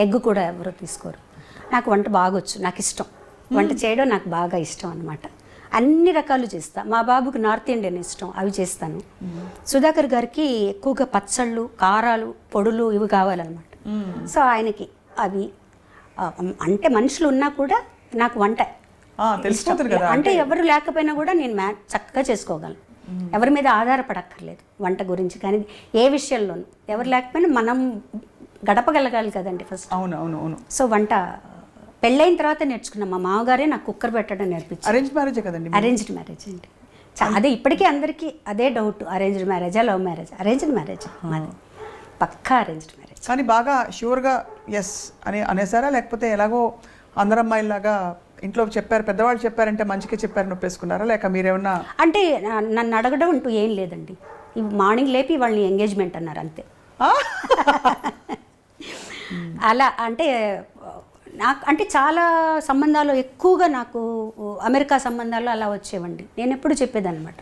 ఎగ్ కూడా ఎవరు తీసుకోరు. నాకు వంట బాగా వచ్చు, నాకు ఇష్టం వంట చేయడం, నాకు బాగా ఇష్టం అనమాట. అన్ని రకాలు చేస్తా. మా బాబుకి నార్త్ ఇండియన్ ఇష్టం, అవి చేస్తాను. సుధాకర్ గారికి ఎక్కువగా పచ్చళ్ళు, కారాలు, పొడులు ఇవి కావాలన్నమాట. సో ఆయనకి అవి అంటే మనుషులు ఉన్నా కూడా నాకు వంట అంటే ఎవరు లేకపోయినా కూడా నేను చక్కగా చేసుకోగలను. ఎవరి మీద ఆధారపడక్కర్లేదు వంట గురించి. కానీ ఏ విషయంలోనూ ఎవరు లేకపోయినా మనం గడపగలగాలి కదండి ఫస్ట్. అవును. సో వంట పెళ్ళైన తర్వాత నేర్చుకున్నాం. మా మామగారే నాకు కుక్కర్ పెట్టడం నేర్పించారు. అరేంజ్ మ్యారేజ్ కదండి? అరేంజ్డ్ మ్యారేజ్ అండి. అదే ఇప్పటికీ అందరికీ అదే డౌట్, అరేంజ్డ్ మ్యారేజా లవ్ మ్యారేజ్? అరేంజ్డ్ మ్యారేజ్, పక్కా అరేంజ్డ్ మ్యారేజ్. కానీ బాగా షూర్గా ఎస్ అనేసారా, లేకపోతే ఎలాగో అందరు అమ్మాయిలాగా ఇంట్లో చెప్పారు, పెద్దవాళ్ళు చెప్పారంటే మంచిగా చెప్పారు నొప్పేసుకున్నారా, లేక మీరేమన్నా? అంటే నన్ను అడగడం అంటూ ఏం లేదండి. మార్నింగ్ లేపి వాళ్ళని ఎంగేజ్మెంట్ అన్నారు అంతే. అలా అంటే నాకు అంటే చాలా సంబంధాలు ఎక్కువగా నాకు అమెరికా సంబంధాలు అలా వచ్చేవండి. నేను ఎప్పుడు చెప్పేదన్నమాట,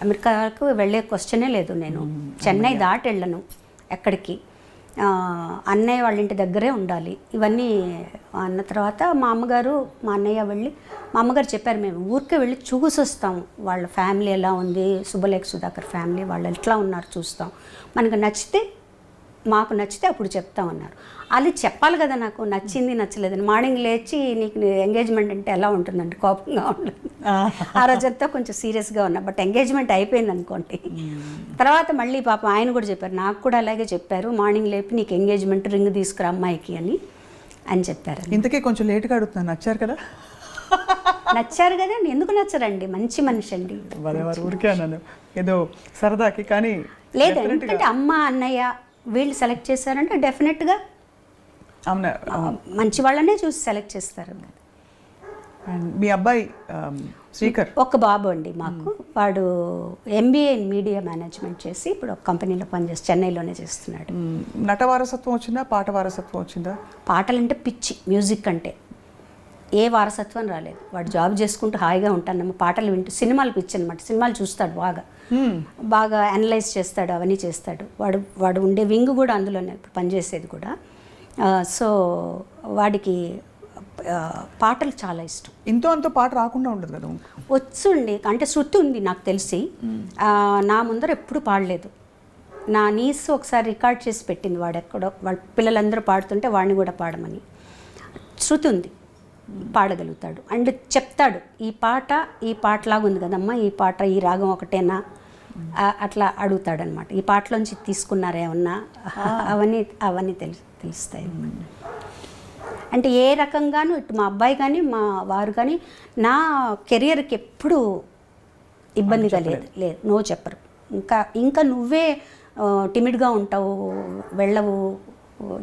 అమెరికాకు వెళ్ళే క్వశ్చనే లేదు, నేను చెన్నై దాటి వెళ్ళను ఎక్కడికి, అన్నయ్య వాళ్ళ ఇంటి దగ్గరే ఉండాలి. ఇవన్నీ అన్న తర్వాత మా అమ్మగారు మా అన్నయ్య వెళ్ళి, మా అమ్మగారు చెప్పారు, మేము ఊరికే వెళ్ళి చూసి వస్తాము, వాళ్ళ ఫ్యామిలీ ఎలా ఉంది, సుబ్బలేఖ సుధాకర్ ఫ్యామిలీ వాళ్ళు ఎట్లా ఉన్నారు చూస్తాం, మనకు నచ్చితే మాకు నచ్చితే అప్పుడు చెప్తామన్నారు. అది చెప్పాలి కదా, నాకు నచ్చింది నచ్చలేదని. మార్నింగ్ లేచి నీకు ఎంగేజ్మెంట్ అంటే ఎలా ఉంటుందండి, కోపంగా ఉంటుంది. ఆ రోజంతా కొంచెం సీరియస్గా ఉన్నా, బట్ ఎంగేజ్మెంట్ అయిపోయింది అనుకోండి. తర్వాత మళ్ళీ పాపం ఆయన కూడా చెప్పారు, నాకు కూడా అలాగే చెప్పారు, మార్నింగ్ లేపి నీకు ఎంగేజ్మెంట్ రింగ్ తీసుకురా అమ్మాయికి అని చెప్పారు. ఇంతకీ కొంచెం లేట్గా అడుగుతున్నాను, నచ్చారు కదా? నచ్చారు కదండి, ఎందుకు నచ్చరండి, మంచి మనిషి అండి. వారు ఊరికే అన్నాను ఏదో సరదాకి, కానీ లేదు ఎందుకంటే అమ్మ అన్నయ్య వీళ్ళు సెలెక్ట్ చేశారంటే డెఫినెట్గా అవునా మంచి వాళ్ళనే చూసి సెలెక్ట్ చేస్తారు. అండ్ మీ అబ్బాయి శ్రీకర్ ఒక బాబు అండి మాకు, వాడు MBA ఇన్ మీడియా మేనేజ్మెంట్ చేసి ఇప్పుడు ఒక కంపెనీలో పనిచేసి చెన్నైలోనే చేస్తున్నాడు. నట వారసత్వం వచ్చిందా, పాట వారసత్వం వచ్చిందా? పాటలంటే పిచ్చి, మ్యూజిక్ అంటే ఏ వారసత్వం రాలేదు. వాడు జాబ్ చేసుకుంటూ హాయిగా ఉంటానమ్మ, పాటలు వింటూ. సినిమాలు పిచ్చి అనమాట, సినిమాలు చూస్తాడు బాగా అనలైజ్ చేస్తాడు, అవన్నీ చేస్తాడు. వాడు ఉండే వింగ్ కూడా అందులోనే పనిచేసేది కూడా. సో వాడికి పాటలు చాలా ఇష్టం. ఇంతో అంతో పాట రాకుండా ఉండదు కదా? వచ్చుండి అంటే శృతి ఉంది నాకు తెలిసి, నా ముందర ఎప్పుడు పాడలేదు. నా నీస్ ఒకసారి రికార్డ్ చేసి పెట్టింది, వాడు ఎక్కడో వాళ్ళ పిల్లలందరూ పాడుతుంటే వాడిని కూడా పాడమని. శృతి ఉంది, పాడగలుగుతాడు. అండ్ చెప్తాడు, ఈ పాటలాగా ఉంది కదమ్మా, ఈ పాట ఈ రాగం ఒకటేనా అట్లా అడుగుతాడనమాట. ఈ పాటలోంచి తీసుకున్నారేమన్నా అవన్నీ తెలుస్తాయి. అంటే ఏ రకంగానూ ఇటు మా అబ్బాయి కానీ మా వారు కానీ నా కెరియర్కి ఎప్పుడూ ఇబ్బందిగా లేదు, నో చెప్పరు. ఇంకా నువ్వే టిమిడ్గా ఉంటావు, వెళ్ళవు,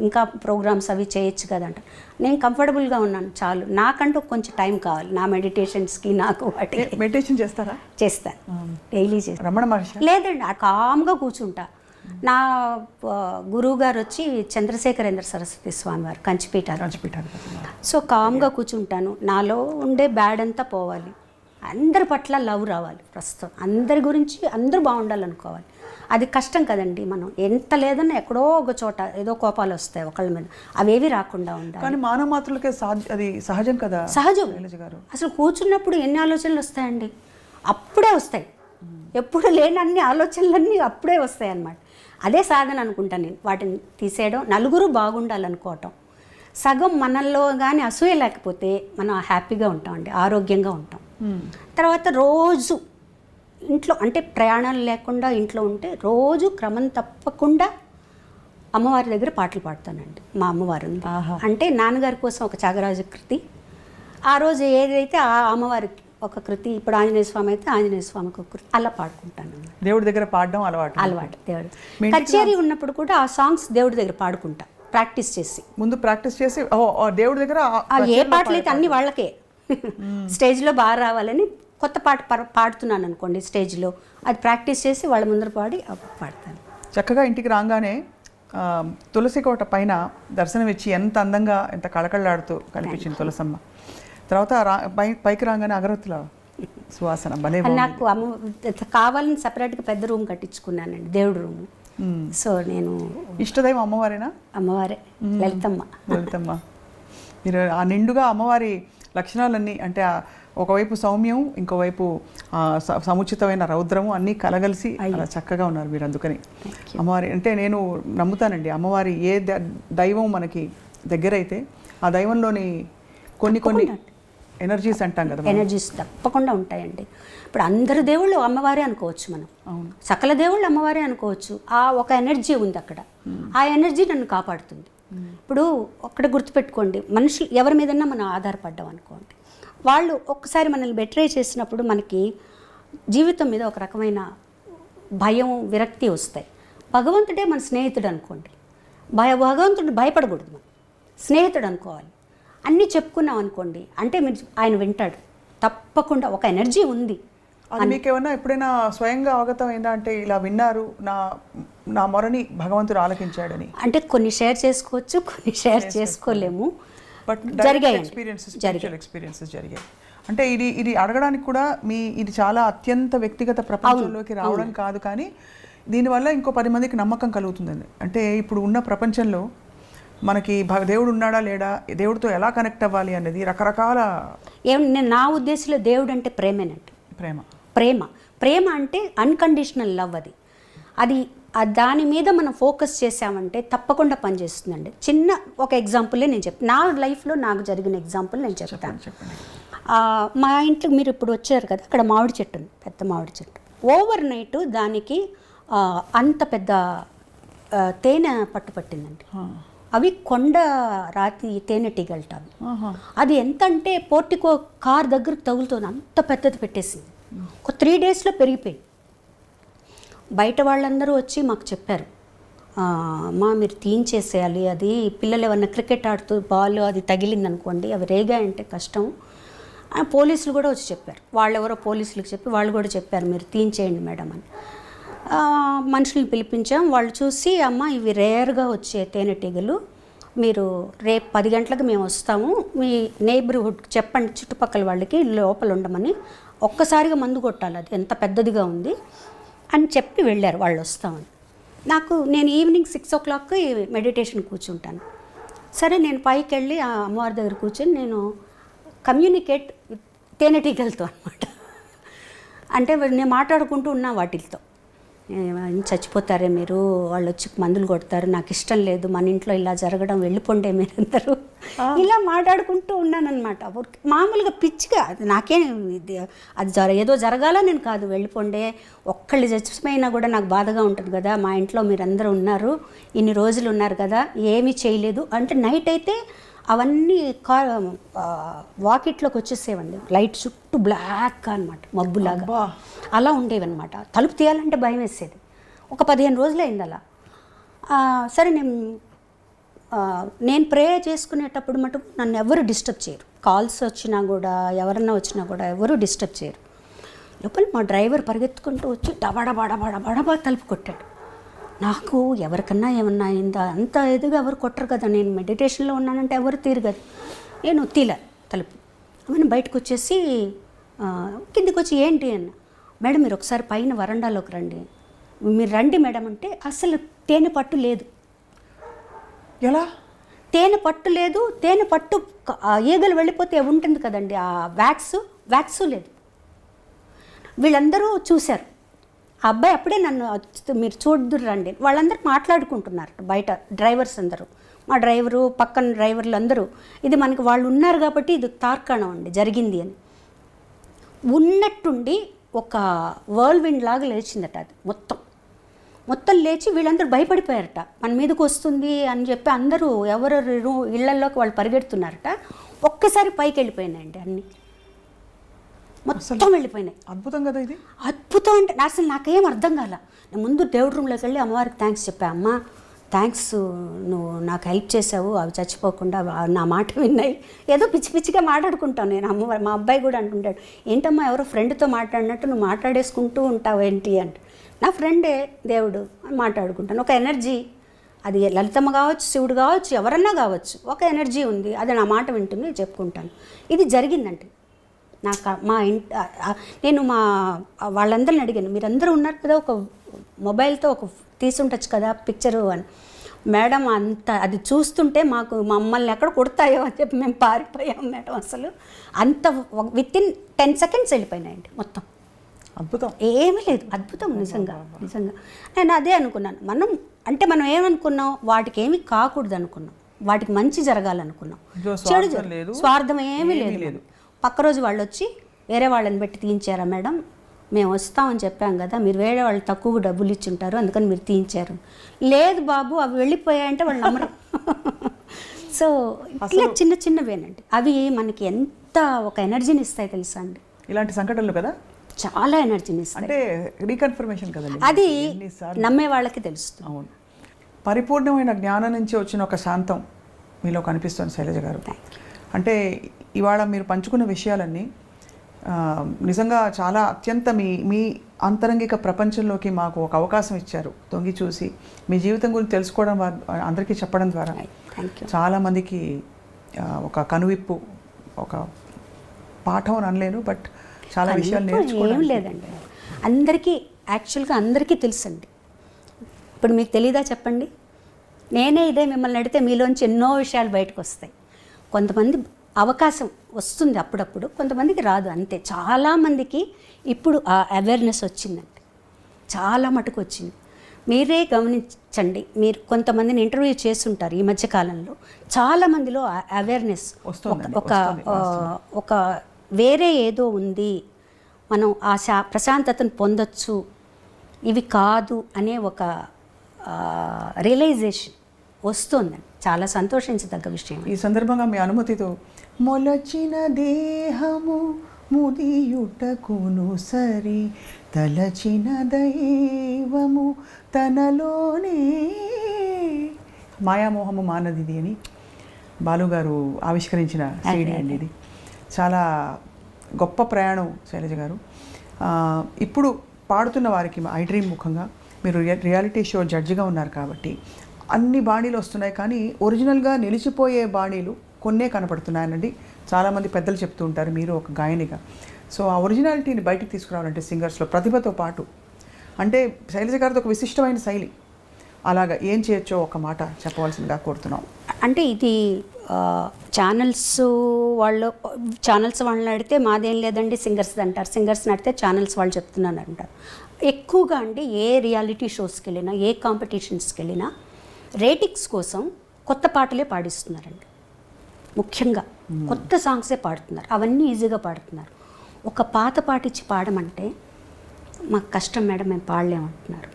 ఇంకా ప్రోగ్రామ్స్ అవి చేయొచ్చు కదంట. నేను కంఫర్టబుల్గా ఉన్నాను చాలు, నాకంటూ కొంచెం టైం కావాలి నా మెడిటేషన్స్కి, నాకు వాటికి. మెడిటేషన్ చేస్తారా? చేస్తాను, డైలీ చేస్తాను. రమణ మహర్షి? లేదండి, కామ్గా కూర్చుంటా. నా గురువు గారు వచ్చి చంద్రశేఖరేంద్ర సరస్వతి స్వామి వారు, కంచిపీఠ. సో కామ్గా కూర్చుంటాను, నాలో ఉండే బ్యాడ్ అంతా పోవాలి, అందరి పట్ల లవ్ రావాలి, ప్రస్తుతం అందరి గురించి అందరూ బాగుండాలనుకోవాలి. అది కష్టం కదండి, మనం ఎంత లేదన్నా ఎక్కడో ఒక చోట ఏదో కోపాలు వస్తాయి ఒకళ్ళ మీద, అవేవి రాకుండా ఉండాలి. కానీ మానవ మాత్రలకే అది సహజం కదా? సహజం. అసలు కూర్చున్నప్పుడు ఎన్ని ఆలోచనలు వస్తాయండి, అప్పుడే వస్తాయి. ఎప్పుడు లేని అన్ని ఆలోచనలన్నీ అప్పుడే వస్తాయి అన్నమాట. అదే సాధన అనుకుంటాను నేను, వాటిని తీసేయడం, నలుగురు బాగుండాలనుకోవటం. సగం మనల్లో కానీ అసూయ లేకపోతే మనం హ్యాపీగా ఉంటామండి, ఆరోగ్యంగా ఉంటాం. తర్వాత రోజు ఇంట్లో అంటే ప్రయాణాలు లేకుండా ఇంట్లో ఉంటే రోజు క్రమం తప్పకుండా అమ్మవారి దగ్గర పాటలు పాడతానండి. మా అమ్మవారు ఉంది, అంటే నాన్నగారి కోసం ఒక త్యాగరాజ కృతి, ఆ రోజు ఏదైతే ఆ అమ్మవారికి ఒక కృతి, ఇప్పుడు ఆంజనేయ స్వామి అయితే ఆంజనేయ స్వామికి ఒక కృతి, అలా పాడుకుంటాను. దేవుడి దగ్గర పాడడం అలవాటు. దేవుడు కచేరీ ఉన్నప్పుడు కూడా ఆ సాంగ్స్ దేవుడి దగ్గర పాడుకుంటా, ప్రాక్టీస్ చేసి. ముందు ప్రాక్టీస్ చేసి దేవుడి దగ్గర ఏ పాటలు అయితే అన్ని వాళ్ళకే స్టేజ్లో బాగా రావాలని కొత్త పాట పాడుతున్నాను అనుకోండి స్టేజ్లో, అది ప్రాక్టీస్ చేసి వాళ్ళ ముందర పాడి పాడతాను. చక్కగా ఇంటికి రాగానే తులసి కోట పైన దర్శనం ఇచ్చి ఎంత అందంగా ఎంత కళకళలాడుతూ కనిపించింది తులసమ్మ. తర్వాత పైకి రాగానే అగరత్తుల సువాసన భలే. నాకు కావాలని సపరేట్గా పెద్ద రూమ్ కట్టించుకున్నానండి, దేవుడి రూమ్. సో నేను ఇష్టదైవం అమ్మవారేనా? అమ్మవారే, లలితమ్మ. మీరు ఆ నిండుగా అమ్మవారి లక్షణాలన్నీ, అంటే ఒకవైపు సౌమ్యం, ఇంకోవైపు సముచితమైన రౌద్రము అన్నీ కలగలిసి అలా చక్కగా ఉన్నారు మీరు. అందుకని అమ్మవారి అంటే నేను నమ్ముతానండి, అమ్మవారి ఏ దైవం మనకి దగ్గర అయితే ఆ దైవంలోని కొన్ని ఎనర్జీస్ అంటాం కదా, ఎనర్జీస్ తప్పకుండా ఉంటాయండి. ఇప్పుడు అందరు దేవుళ్ళు అమ్మవారే అనుకోవచ్చు మనం, సకల దేవుళ్ళు అమ్మవారే అనుకోవచ్చు. ఆ ఒక ఎనర్జీ ఉంది అక్కడ, ఆ ఎనర్జీ నన్ను కాపాడుతుంది. ఇప్పుడు ఒక్కటి గుర్తుపెట్టుకోండి, మనుషులు ఎవరి మీదన్నా మనం ఆధారపడ్డాం అనుకోండి, వాళ్ళు ఒక్కసారి మనల్ని బెట్రే చేసినప్పుడు మనకి జీవితం మీద ఒక రకమైన భయం, విరక్తి వస్తాయి. భగవంతుడే మన స్నేహితుడు అనుకోండి, భగవంతుడు భయపడకూడదు, మనం స్నేహితుడు అనుకోవాలి. అన్నీ చెప్పుకున్నాం అనుకోండి, అంటే మీరు ఆయన వింటాడు తప్పకుండా, ఒక ఎనర్జీ ఉంది. అది మీకు ఏమన్నా ఎప్పుడైనా స్వయంగా అవగతం అయిందా, అంటే ఇలా విన్నారు నా మొరని భగవంతుడు ఆలకించాడని? అంటే కొన్ని షేర్ చేసుకోవచ్చు, కొన్ని షేర్ చేసుకోలేము, బట్ జరిగాయి ఎక్స్పీరియన్సెస్ జరిగాయి. అంటే ఇది అడగడానికి కూడా ఇది చాలా అత్యంత వ్యక్తిగత ప్రపంచంలోకి రావడం కాదు, కానీ దీనివల్ల ఇంకో 10 మందికి నమ్మకం కలుగుతుందండి. అంటే ఇప్పుడు ఉన్న ప్రపంచంలో మనకి దేవుడు ఉన్నాడా లేడా, దేవుడితో ఎలా కనెక్ట్ అవ్వాలి అనేది రకరకాల. నా ఉద్దేశంలో దేవుడు అంటే ప్రేమేనండి. ప్రేమ ప్రేమ ప్రేమ అంటే అన్కండిషనల్ లవ్. అది దాని మీద మనం ఫోకస్ చేసామంటే తప్పకుండా పనిచేస్తుందండి. చిన్న ఒక ఎగ్జాంపులే నేను చెప్తాను, నా లైఫ్లో నాకు జరిగిన ఎగ్జాంపుల్ నేను చెప్తాను. చెప్పండి. మా ఇంట్లో మీరు ఇప్పుడు వచ్చారు కదా, అక్కడ మామిడి చెట్టు ఉంది, పెద్ద మామిడి చెట్టు. ఓవర్ నైట్ దానికి అంత పెద్ద తేనె పట్టిందండి. అవి కొండ రాతి తేనెటీగలట అవి. అది ఎంత అంటే పోర్టికో కార్ దగ్గరకు తగులుతుంది, అంత పెద్దది పెట్టేసింది. ఒక 3 daysలో పెరిగిపోయింది. బయట వాళ్ళందరూ వచ్చి మాకు చెప్పారు, మా మీరు తీయించేసేయాలి, అది పిల్లలు ఏమన్నా క్రికెట్ ఆడుతూ బాల్ అది తగిలింది అనుకోండి, అవి రేగాయంటే కష్టం. పోలీసులు కూడా వచ్చి చెప్పారు, వాళ్ళెవరో పోలీసులకు చెప్పి వాళ్ళు కూడా చెప్పారు మీరు తీయించేయండి మేడం అని. మనుషులను పిలిపించాం, వాళ్ళు చూసి అమ్మ ఇవి రేర్గా వచ్చే తేనెటీగలు, మీరు రేపు 10 గంటలకు మేము వస్తాము, మీ నైబర్హుడ్ చెప్పండి చుట్టుపక్కల వాళ్ళకి లోపల ఉండమని, ఒక్కసారిగా మందు కొట్టాలి, అది ఎంత పెద్దదిగా ఉంది అని చెప్పి వెళ్ళారు. వాళ్ళు వస్తామని. నేను ఈవినింగ్ 6 o'clock మెడిటేషన్ కూర్చుంటాను. సరే నేను పైకి వెళ్ళి ఆ అమ్మవారి దగ్గర కూర్చొని నేను కమ్యూనికేట్ తేనెటీగలతో అనమాట. అంటే నేను మాట్లాడుకుంటూ ఉన్నా వాటితో, చచ్చిపోతారే మీరు, వాళ్ళు వచ్చి మందులు కొడతారు, నాకు ఇష్టం లేదు, మన ఇంట్లో ఇలా జరగడం, వెళ్ళిపోండే మీరందరూ, ఇలా మాట్లాడుకుంటూ ఉన్నానన్నమాట. మామూలుగా పిచ్చిగా, అది నాకేం అది ఏదో జరగాల నేను కాదు, వెళ్ళిపోండే, ఒక్కళ్ళు చచ్చిపోయినా కూడా నాకు బాధగా ఉంటుంది కదా, మా ఇంట్లో మీరందరూ ఉన్నారు, ఇన్ని రోజులు ఉన్నారు కదా, ఏమీ చేయలేదు అంటే. నైట్ అయితే అవన్నీ వాకిట్లోకి వచ్చేసేవండి, లైట్ చుట్టూ బ్లాక్ అనమాట, మబ్బులాగా అలా ఉండేవన్నమాట. తలుపు తీయాలంటే భయం వేసేది. ఒక 15 రోజులు అయింది అలా. సరే నేను ప్రే చేసుకునేటప్పుడు మటుకు నన్ను ఎవరు డిస్టర్బ్ చేయరు. కాల్స్ వచ్చినా కూడా, ఎవరన్నా వచ్చినా కూడా ఎవరు డిస్టర్బ్ చేయరు. లోపల మా డ్రైవర్ పరిగెత్తుకుంటూ వచ్చి డబడబడబడబడబా తలుపు కొట్టాడు. నాకు ఎవరికన్నా ఏమన్నా అయిందా, అంత ఎదుగా ఎవరు కొట్టరు కదా, నేను మెడిటేషన్లో ఉన్నానంటే ఎవరు తీరు కదా. నేను తీల తలుపు ఆమెను బయటకు వచ్చేసి కిందికి వచ్చి ఏంటి అన్న, మేడం మీరు ఒకసారి పైన వరండాలోకి రండి, మీరు రండి మేడం అంటే అసలు తేనె పట్టు లేదు. ఎలా? తేనె పట్టు లేదు. తేనె పట్టు ఈగలు వెళ్ళిపోతే ఉంటుంది కదండి, ఆ వ్యాక్సు లేదు. వీళ్ళందరూ చూశారు. ఆ అబ్బాయి అప్పుడే నన్ను మీరు చూద్దురు రండి, వాళ్ళందరూ మాట్లాడుకుంటున్నారు బయట, డ్రైవర్స్ అందరూ, మా డ్రైవరు పక్కన డ్రైవర్లు అందరూ. ఇది మనకి వాళ్ళు ఉన్నారు కాబట్టి ఇది తార్కాణం అండి జరిగింది అని. ఉన్నట్టుండి ఒక వర్ల్విండ్ లాగా లేచిందట అది, మొత్తం లేచి వీళ్ళందరూ భయపడిపోయారట, మన మీదకి వస్తుంది అని చెప్పి అందరూ ఎవరు ఇళ్లలోకి వాళ్ళు పరిగెడుతున్నారట. ఒక్కసారి పైకి వెళ్ళిపోయినాయండి అన్నీ, మొత్తం వెళ్ళిపోయినాయి. అద్భుతం కదా ఇది. అద్భుతం అంటే అసలు నాకేం అర్థం కాల. నేను ముందు దేవుడి రూమ్లోకి వెళ్ళి అమ్మవారికి థ్యాంక్స్ చెప్పా, అమ్మ థ్యాంక్స్, నువ్వు నాకు హెల్ప్ చేసావు, అవి చచ్చిపోకుండా నా మాట విన్నాయి. ఏదో పిచ్చిగా మాట్లాడుకుంటాను నేను. మా అబ్బాయి కూడా అంటుంటాడు, ఏంటమ్మా ఎవరో ఫ్రెండ్తో మాట్లాడినట్టు నువ్వు మాట్లాడేసుకుంటూ ఉంటావు ఏంటి అంటే, నా ఫ్రెండే దేవుడు అని మాట్లాడుకుంటాను. ఒక ఎనర్జీ, అది లలితమ్మ కావచ్చు, శివుడు కావచ్చు, ఎవరన్నా కావచ్చు, ఒక ఎనర్జీ ఉంది, అది నా మాట వింటుంది, చెప్పుకుంటాను. ఇది జరిగిందండి నాకు. నేను వాళ్ళందరిని అడిగాను, మీరందరూ ఉన్నారు కదా, ఒక మొబైల్తో ఒక తీసుంటచ్చు కదా పిక్చరు అని. మేడం అంత అది చూస్తుంటే మమ్మల్ని ఎక్కడ కొడతాయో అని చెప్పి మేము పారిపోయాం మేడం. అసలు అంత వితిన్ 10 seconds వెళ్ళిపోయినాయండి మొత్తం. అద్భుతం, ఏమీ లేదు. అద్భుతం నిజంగా. నేను అదే అనుకున్నాను. మనం ఏమనుకున్నాం, వాటికి ఏమీ కాకూడదు అనుకున్నాం, వాటికి మంచి జరగాలనుకున్నాం. చెడు స్వార్థం ఏమీ లేదు. పక్క రోజు వాళ్ళు వచ్చి వేరే వాళ్ళని పెట్టి తీయించారా మేడం, మేము వస్తామని చెప్పాం కదా, మీరు వేరే వాళ్ళు తక్కువ డబ్బులు ఇచ్చుంటారు అందుకని మీరు తీయించారు. లేదు బాబు అవి వెళ్ళిపోయాయంటే వాళ్ళు నమ్మరు. సో ఇట్లా చిన్నవేనండి, అవి మనకి ఎంత ఒక ఎనర్జీని ఇస్తాయి తెలుసా అండి. ఇలాంటి సంఘటనలు కదా చాలా ఎనర్జీని ఇస్తాయి. అంటే రీకన్ఫర్మేషన్ కదండి, అది నమ్మే వాళ్ళకి తెలుస్తుంది. అవును, పరిపూర్ణమైన జ్ఞానం నుంచి వచ్చిన ఒక శాంతం మీలో కనిపిస్తుంది శైలజ గారు. అంటే ఇవాళ మీరు పంచుకున్న విషయాలన్నీ నిజంగా చాలా అత్యంత మీ అంతరంగిక ప్రపంచంలోకి మాకు ఒక అవకాశం ఇచ్చారు. తొంగి చూసి మీ జీవితం గురించి తెలుసుకోవడం, అందరికీ చెప్పడం ద్వారా చాలామందికి ఒక కనువిప్పు, ఒక పాఠం అని అనలేను, బట్ చాలా విషయాలు నేర్చుకోవడం. ఏం లేదండి, యాక్చువల్గా అందరికీ తెలుసండి. ఇప్పుడు మీకు తెలీదా చెప్పండి, నేనే ఇదే మిమ్మల్ని అడిగితే మీలోంచి ఎన్నో విషయాలు బయటకు వస్తాయి. కొంతమంది అవకాశం వస్తుంది అప్పుడప్పుడు, కొంతమందికి రాదు, అంతే. చాలామందికి ఇప్పుడు ఆ అవేర్నెస్ వచ్చిందండి, చాలా మటుకు వచ్చింది. మీరే గమనించండి, మీరు కొంతమందిని ఇంటర్వ్యూ చేస్తుంటారు ఈ మధ్య కాలంలో, చాలా మందిలో అవేర్నెస్ వస్తోందండి, ఒక ఒక వేరే ఏదో ఉంది, మనం ఆ ప్రశాంతతను పొందొచ్చు, ఇవి కాదు అనే ఒక రియలైజేషన్ వస్తుందండి. చాలా సంతోషించదగ్గ విషయం. ఈ సందర్భంగా మీ అనుమతితో, మొలచిన దేహము ముదియుటకును సరి, తలచిన దైవము తనలోనే, మాయామోహము మానదిది అని బాలుగారు ఆవిష్కరించిన సీడీ అండి ఇది. చాలా గొప్ప ప్రయాణం శైలజ గారు. ఇప్పుడు పాడుతున్న వారికి ఐ డ్రీమ్ ముఖంగా మీరు రియాలిటీ షో జడ్జిగా ఉన్నారు కాబట్టి అన్ని బాణీలు వస్తున్నాయి, కానీ ఒరిజినల్గా నిలిచిపోయే బాణీలు కొన్నే కనపడుతున్నాయనండి చాలామంది పెద్దలు చెప్తూ ఉంటారు, మీరు ఒక గాయనిగా. సో ఆ ఒరిజినాలిటీని బయటికి తీసుకురావాలంటే సింగర్స్లో ప్రతిభతో పాటు, అంటే శైలజ గారితో ఒక విశిష్టమైన శైలి, అలాగా ఏం చేయొచ్చో ఒక మాట చెప్పవలసిందిగా కోరుతున్నాం. అంటే ఇది ఛానల్స్ వాళ్ళని అడిగితే మాదేం లేదండి సింగర్స్ అంటారు, సింగర్స్ని అడిగితే ఛానల్స్ వాళ్ళు చెప్తున్నాను అంటారు. ఎక్కువగా అండి ఏ రియాలిటీ షోస్కి వెళ్ళినా, ఏ కాంపిటీషన్స్కి వెళ్ళినా రేటింగ్స్ కోసం కొత్త పాటలే పాడిస్తున్నారండి. ముఖ్యంగా కొత్త సాంగ్సే పాడుతున్నారు, అవన్నీ ఈజీగా పాడుతున్నారు. ఒక పాత పాట ఇచ్చి పాడమంటే మాకు కష్టం మేడం, మేము పాడలేమంటున్నారు.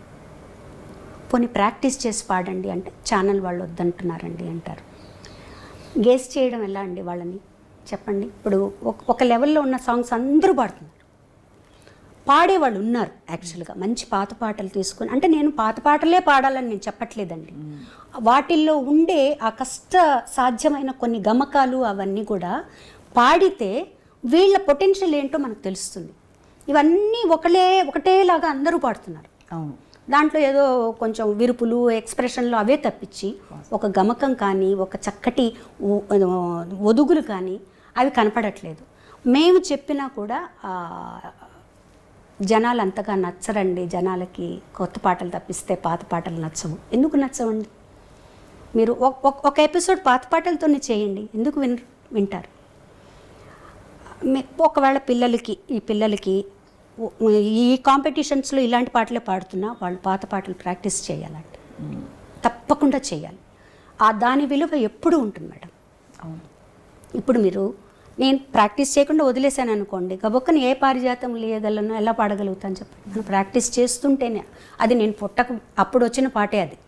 పోనీ ప్రాక్టీస్ చేసి పాడండి అంటే ఛానల్ వాళ్ళు వద్దంటున్నారండి అంటారు. గేస్ చేయడం ఎలా అండి వాళ్ళని చెప్పండి. ఇప్పుడు ఒక లెవెల్లో ఉన్న సాంగ్స్ అందరూ పాడుతున్నారు, పాడేవాళ్ళు ఉన్నారు యాక్చువల్గా మంచి పాత పాటలు తీసుకొని. అంటే నేను పాత పాటలే పాడాలని నేను చెప్పట్లేదండి, వాటిల్లో ఉండే ఆ కష్ట సాధ్యమైన కొన్ని గమకాలు అవన్నీ కూడా పాడితే వీళ్ళ పొటెన్షియల్ ఏంటో మనకు తెలుస్తుంది. ఇవన్నీ ఒకటేలాగా అందరూ పాడుతున్నారు. అవును, దాంట్లో ఏదో కొంచెం విరుపులు ఎక్స్ప్రెషన్లు అవే తప్పించి ఒక గమకం కానీ ఒక చక్కటి ఒదుగులు కానీ అవి కనపడట్లేదు. మేము చెప్పినా కూడా జనాలు అంతగా నచ్చరండి. జనాలకి కొత్త పాటలు తప్పిస్తే పాత పాటలు నచ్చవు. ఎందుకు నచ్చవండి? మీరు ఒక ఎపిసోడ్ పాత పాటలతోనే చేయండి, ఎందుకు వింటారు? ఒకవేళ ఈ పిల్లలకి ఈ కాంపిటీషన్స్లో ఇలాంటి పాటలే పాడుతున్నా వాళ్ళు పాత పాటలు ప్రాక్టీస్ చేయాలంటే తప్పకుండా చేయాలి. దాని విలువ ఎప్పుడూ ఉంటుంది మేడం. ఇప్పుడు నేను ప్రాక్టీస్ చేయకుండా వదిలేశాను అనుకోండి, గబొక్కని ఏ పారిజాతం లేయగలను, ఎలా పాడగలుగుతాను చెప్పండి. మనం ప్రాక్టీస్ చేస్తుంటేనే అది నేను అప్పుడు వచ్చిన పాటే అది,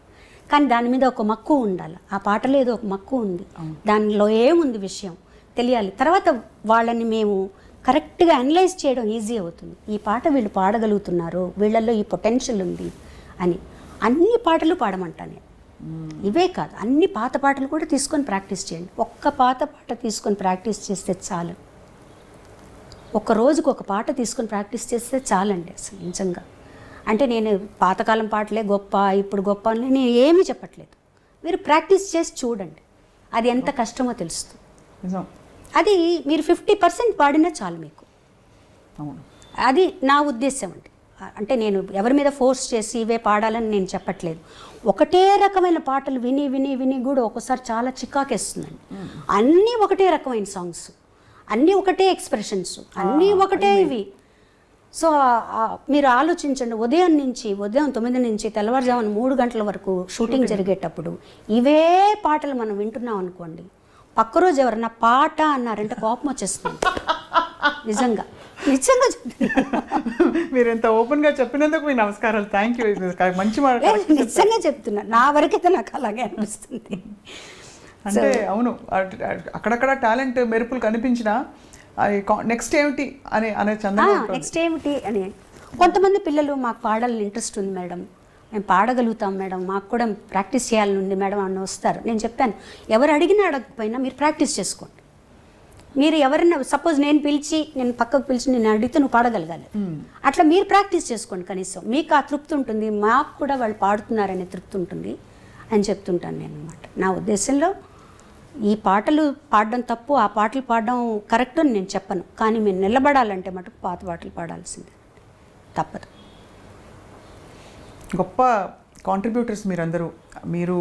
కానీ దాని మీద ఒక మక్కువ ఉండాలి. ఆ పాటలో ఏదో ఒక మక్కువ ఉంది, దానిలో ఏముంది విషయం తెలియాలి. తర్వాత వాళ్ళని మేము కరెక్ట్గా అనలైజ్ చేయడం ఈజీ అవుతుంది. ఈ పాట వీళ్ళు పాడగలుగుతున్నారు, వీళ్ళల్లో ఈ పొటెన్షియల్ ఉంది అని. అన్ని పాటలు పాడమంటాను నేను, ఇవే కాదు అన్ని పాత పాటలు కూడా తీసుకొని ప్రాక్టీస్ చేయండి. ఒక్క పాత పాట తీసుకొని ప్రాక్టీస్ చేస్తే చాలు, ఒక రోజుకు ఒక పాట తీసుకొని ప్రాక్టీస్ చేస్తే చాలండి అసలు నిజంగా. అంటే నేను పాతకాలం పాటలే గొప్ప, ఇప్పుడు గొప్ప అని నేను ఏమీ చెప్పట్లేదు. మీరు ప్రాక్టీస్ చేసి చూడండి, అది ఎంత కష్టమో తెలుస్తుంది. అది మీరు 50% పాడినా చాలు మీకు. అది నా ఉద్దేశం అండి. అంటే నేను ఎవరి మీద ఫోర్స్ చేసి ఇవే పాడాలని నేను చెప్పట్లేదు. ఒకటే రకమైన పాటలు విని విని విని కూడా ఒకసారి చాలా చికాకేస్తుందండి. అన్నీ ఒకటే రకమైన సాంగ్స్, అన్నీ ఒకటే ఎక్స్ప్రెషన్స్, అన్నీ ఒకటే ఇవి. సో మీరు ఆలోచించండి, ఉదయం 9 నుంచి తెల్లవారుజామున 3 గంటల వరకు షూటింగ్ జరిగేటప్పుడు ఇవే పాటలు మనం వింటున్నాం అనుకోండి, పక్క రోజు ఎవరన్నా పాట అన్నారంటే కోపం వచ్చేస్తుంది. నిజంగా మీరు ఎంత ఓపెన్గా చెప్పినందుకు మీ నమస్కారాలు. Thank you. మంచి మాట, నిజంగా చెప్తున్నా. నా వరకైతే నాకు అలాగే అనిపిస్తుంది. అంటే అవును, అక్కడక్కడ టాలెంట్ మెరుపులు కనిపించినా నెక్స్ట్ ఏమిటి అనే చందంగా నెక్స్ట్ ఏమిటి అని. కొంతమంది పిల్లలు మాకు పాడాలని ఇంట్రెస్ట్ ఉంది మేడం, మేము పాడగలుగుతాం మేడం, మాకు కూడా ప్రాక్టీస్ చేయాలని ఉంది మేడం అని వస్తారు. నేను చెప్పాను, ఎవరు అడిగినా అడగకపోయినా మీరు ప్రాక్టీస్ చేసుకోండి. మీరు ఎవరైనా సపోజ్ నేను పక్కకు పిలిచి నేను అడిగితే నువ్వు పాడగలగాలి, అట్లా మీరు ప్రాక్టీస్ చేసుకోండి. కనీసం మీకు ఆ తృప్తి ఉంటుంది, మాకు కూడా వాళ్ళు పాడుతున్నారనే తృప్తి ఉంటుంది అని చెప్తుంటాను నేను అన్నమాట. నా ఉద్దేశంలో ఈ పాటలు పాడడం తప్పు, ఆ పాటలు పాడడం కరెక్ట్ అని నేను చెప్పను, కానీ మీరు నిలబడాలంటే మటుకు పాత పాటలు పాడాల్సిందే, తప్పదు. గొప్ప కాంట్రిబ్యూటర్స్ మీరందరూ. మీరు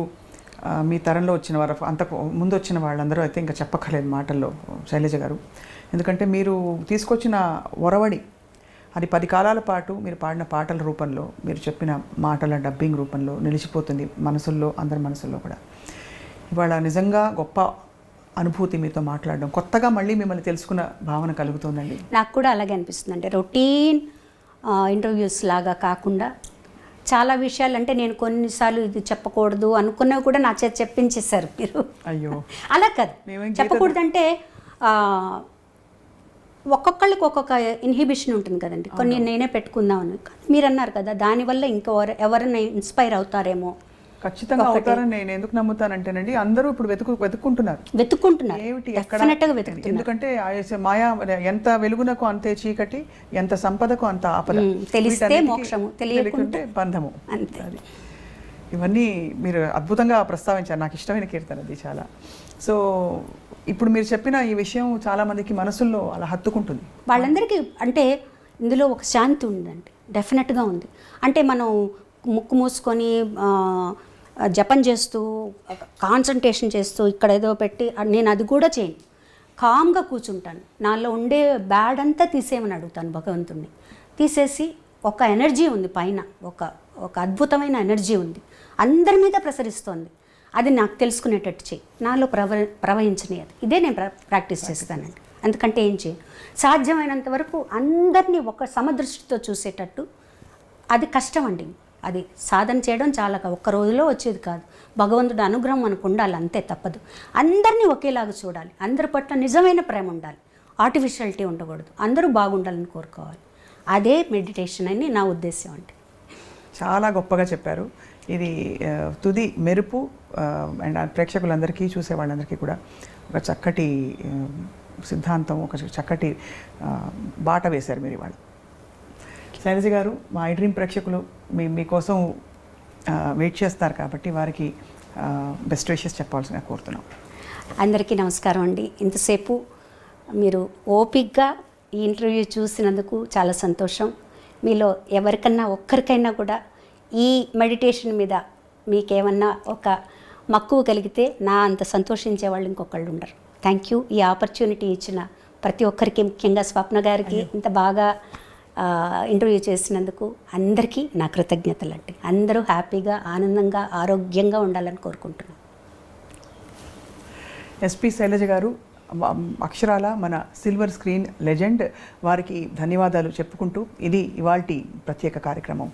మీ తరంలో వచ్చిన వారు, అంతకు ముందు వచ్చిన వాళ్ళందరూ అయితే ఇంకా చెప్పక్కర్లేదు మాటల్లో శైలజ గారు. ఎందుకంటే మీరు తీసుకొచ్చిన ఒరవడి, అది 10 కాలాల పాటు మీరు పాడిన పాటల రూపంలో, మీరు చెప్పిన మాటల డబ్బింగ్ రూపంలో నిలిచిపోతుంది మనసుల్లో, అందరి మనసుల్లో కూడా. ఇవాళ నిజంగా గొప్ప అనుభూతి మీతో మాట్లాడడం, కొత్తగా మళ్ళీ మిమ్మల్ని తెలుసుకున్న భావన కలుగుతుందండి. నాకు కూడా అలాగే అనిపిస్తుంది. అంటే రొటీన్ ఇంటర్వ్యూస్ లాగా కాకుండా చాలా విషయాలు, అంటే నేను కొన్నిసార్లు ఇది చెప్పకూడదు అనుకున్నవి కూడా నా చేత చెప్పించేశారు మీరు. అయ్యో అలా కాదు, మేమేం చెప్పకూడదంటే ఒక్కొక్కళ్ళకి ఒక్కొక్క ఇన్హిబిషన్ ఉంటుంది కదండి. కొన్ని నేనే పెట్టుకుందామని మీరు అన్నారు కదా, దానివల్ల ఇంకా ఎవరైనా ఇన్స్పైర్ అవుతారేమో. ఖచ్చితంగా అవుతారని నేను ఎందుకు నమ్ముతానంటేనండి, అందరూ ఇప్పుడు వెతుక్కుంటున్నారు ఏమిటి ఎక్కడ. ఎందుకంటే మాయా ఎంత వెలుగునకు అంతే చీకటి, ఎంత సంపదకు అంత ఆపద. తెలిస్తే మోక్షము, తెలియకుంటే బంధము. అంతే. అది ఇవన్నీ మీరు అద్భుతంగా ప్రస్తావించారు. నాకు ఇష్టమైన కీర్తన అది చాలా. సో ఇప్పుడు మీరు చెప్పిన ఈ విషయం చాలా మందికి మనసుల్లో అలా హత్తుకుంటుంది. వాళ్ళందరికీ అంటే ఇందులో ఒక శాంతి ఉందండి, డెఫినెట్గా ఉంది. అంటే మనం ముక్కు మూసుకొని జపం చేస్తూ కాన్సన్ట్రేషన్ చేస్తూ ఇక్కడ ఏదో పెట్టి నేను అది కూడా చేయను. కామ్గా కూర్చుంటాను. నాలో ఉండే బ్యాడ్ అంతా తీసేయమని అడుగుతాను భగవంతుడిని. తీసేసి ఒక ఎనర్జీ ఉంది పైన, ఒక అద్భుతమైన ఎనర్జీ ఉంది, అందరి మీద ప్రసరిస్తోంది. అది నాకు తెలుసుకునేటట్టు చేయి, నాలో ప్రవహించని. అది ఇదే నేను ప్రాక్టీస్ చేస్తానండి. ఎందుకంటే ఏం చేయ సాధ్యమైనంత వరకు అందరినీ ఒక సమదృష్టితో చూసేటట్టు. అది కష్టం అండి, అది సాధన చేయడం చాలా ఒక్క రోజులో వచ్చేది కాదు. భగవంతుడు అనుగ్రహం మనకు ఉండాలి, అంతే, తప్పదు. అందరినీ ఒకేలాగా చూడాలి, అందరి పట్ల నిజమైన ప్రేమ ఉండాలి, ఆర్టిఫిషియాలిటీ ఉండకూడదు, అందరూ బాగుండాలని కోరుకోవాలి. అదే మెడిటేషన్ అని నా ఉద్దేశం అండి. చాలా గొప్పగా చెప్పారు. ఇది తుది మెరుపు అండ్ ప్రేక్షకులందరికీ, చూసే వాళ్ళందరికీ కూడా ఒక చక్కటి సిద్ధాంతం, ఒక చక్కటి బాట వేశారు మీరు ఇవాళ. శైలజ గారు, మా ఐ డ్రీమ్ ప్రేక్షకులు మీకోసం వెయిట్ చేస్తారు కాబట్టి వారికి బెస్ట్ విషెస్ చెప్పాల్సిందిగా కోరుతున్నాం. అందరికీ నమస్కారం అండి. ఇంతసేపు మీరు ఓపిక్గా ఈ ఇంటర్వ్యూ చూసినందుకు చాలా సంతోషం. మీలో ఎవరికన్నా ఒక్కరికైనా కూడా ఈ మెడిటేషన్ మీద మీకేమన్నా ఒక మక్కువ కలిగితే నా అంత సంతోషించే వాళ్ళు ఇంకొకళ్ళు ఉండరు. Thank you. ఈ ఆపర్చునిటీ ఇచ్చిన ప్రతి ఒక్కరికి, ముఖ్యంగా స్వప్న గారికి ఇంత బాగా ఇంటర్వ్యూ చేసినందుకు అందరికీ నా కృతజ్ఞతలు అండి. అందరూ హ్యాపీగా, ఆనందంగా, ఆరోగ్యంగా ఉండాలని కోరుకుంటున్నాను. ఎస్పి శైలజ గారు అక్షరాల మన సిల్వర్ స్క్రీన్ లెజెండ్, వారికి ధన్యవాదాలు చెప్పుకుంటూ ఇది ఇవాల్టి ప్రత్యేక కార్యక్రమం.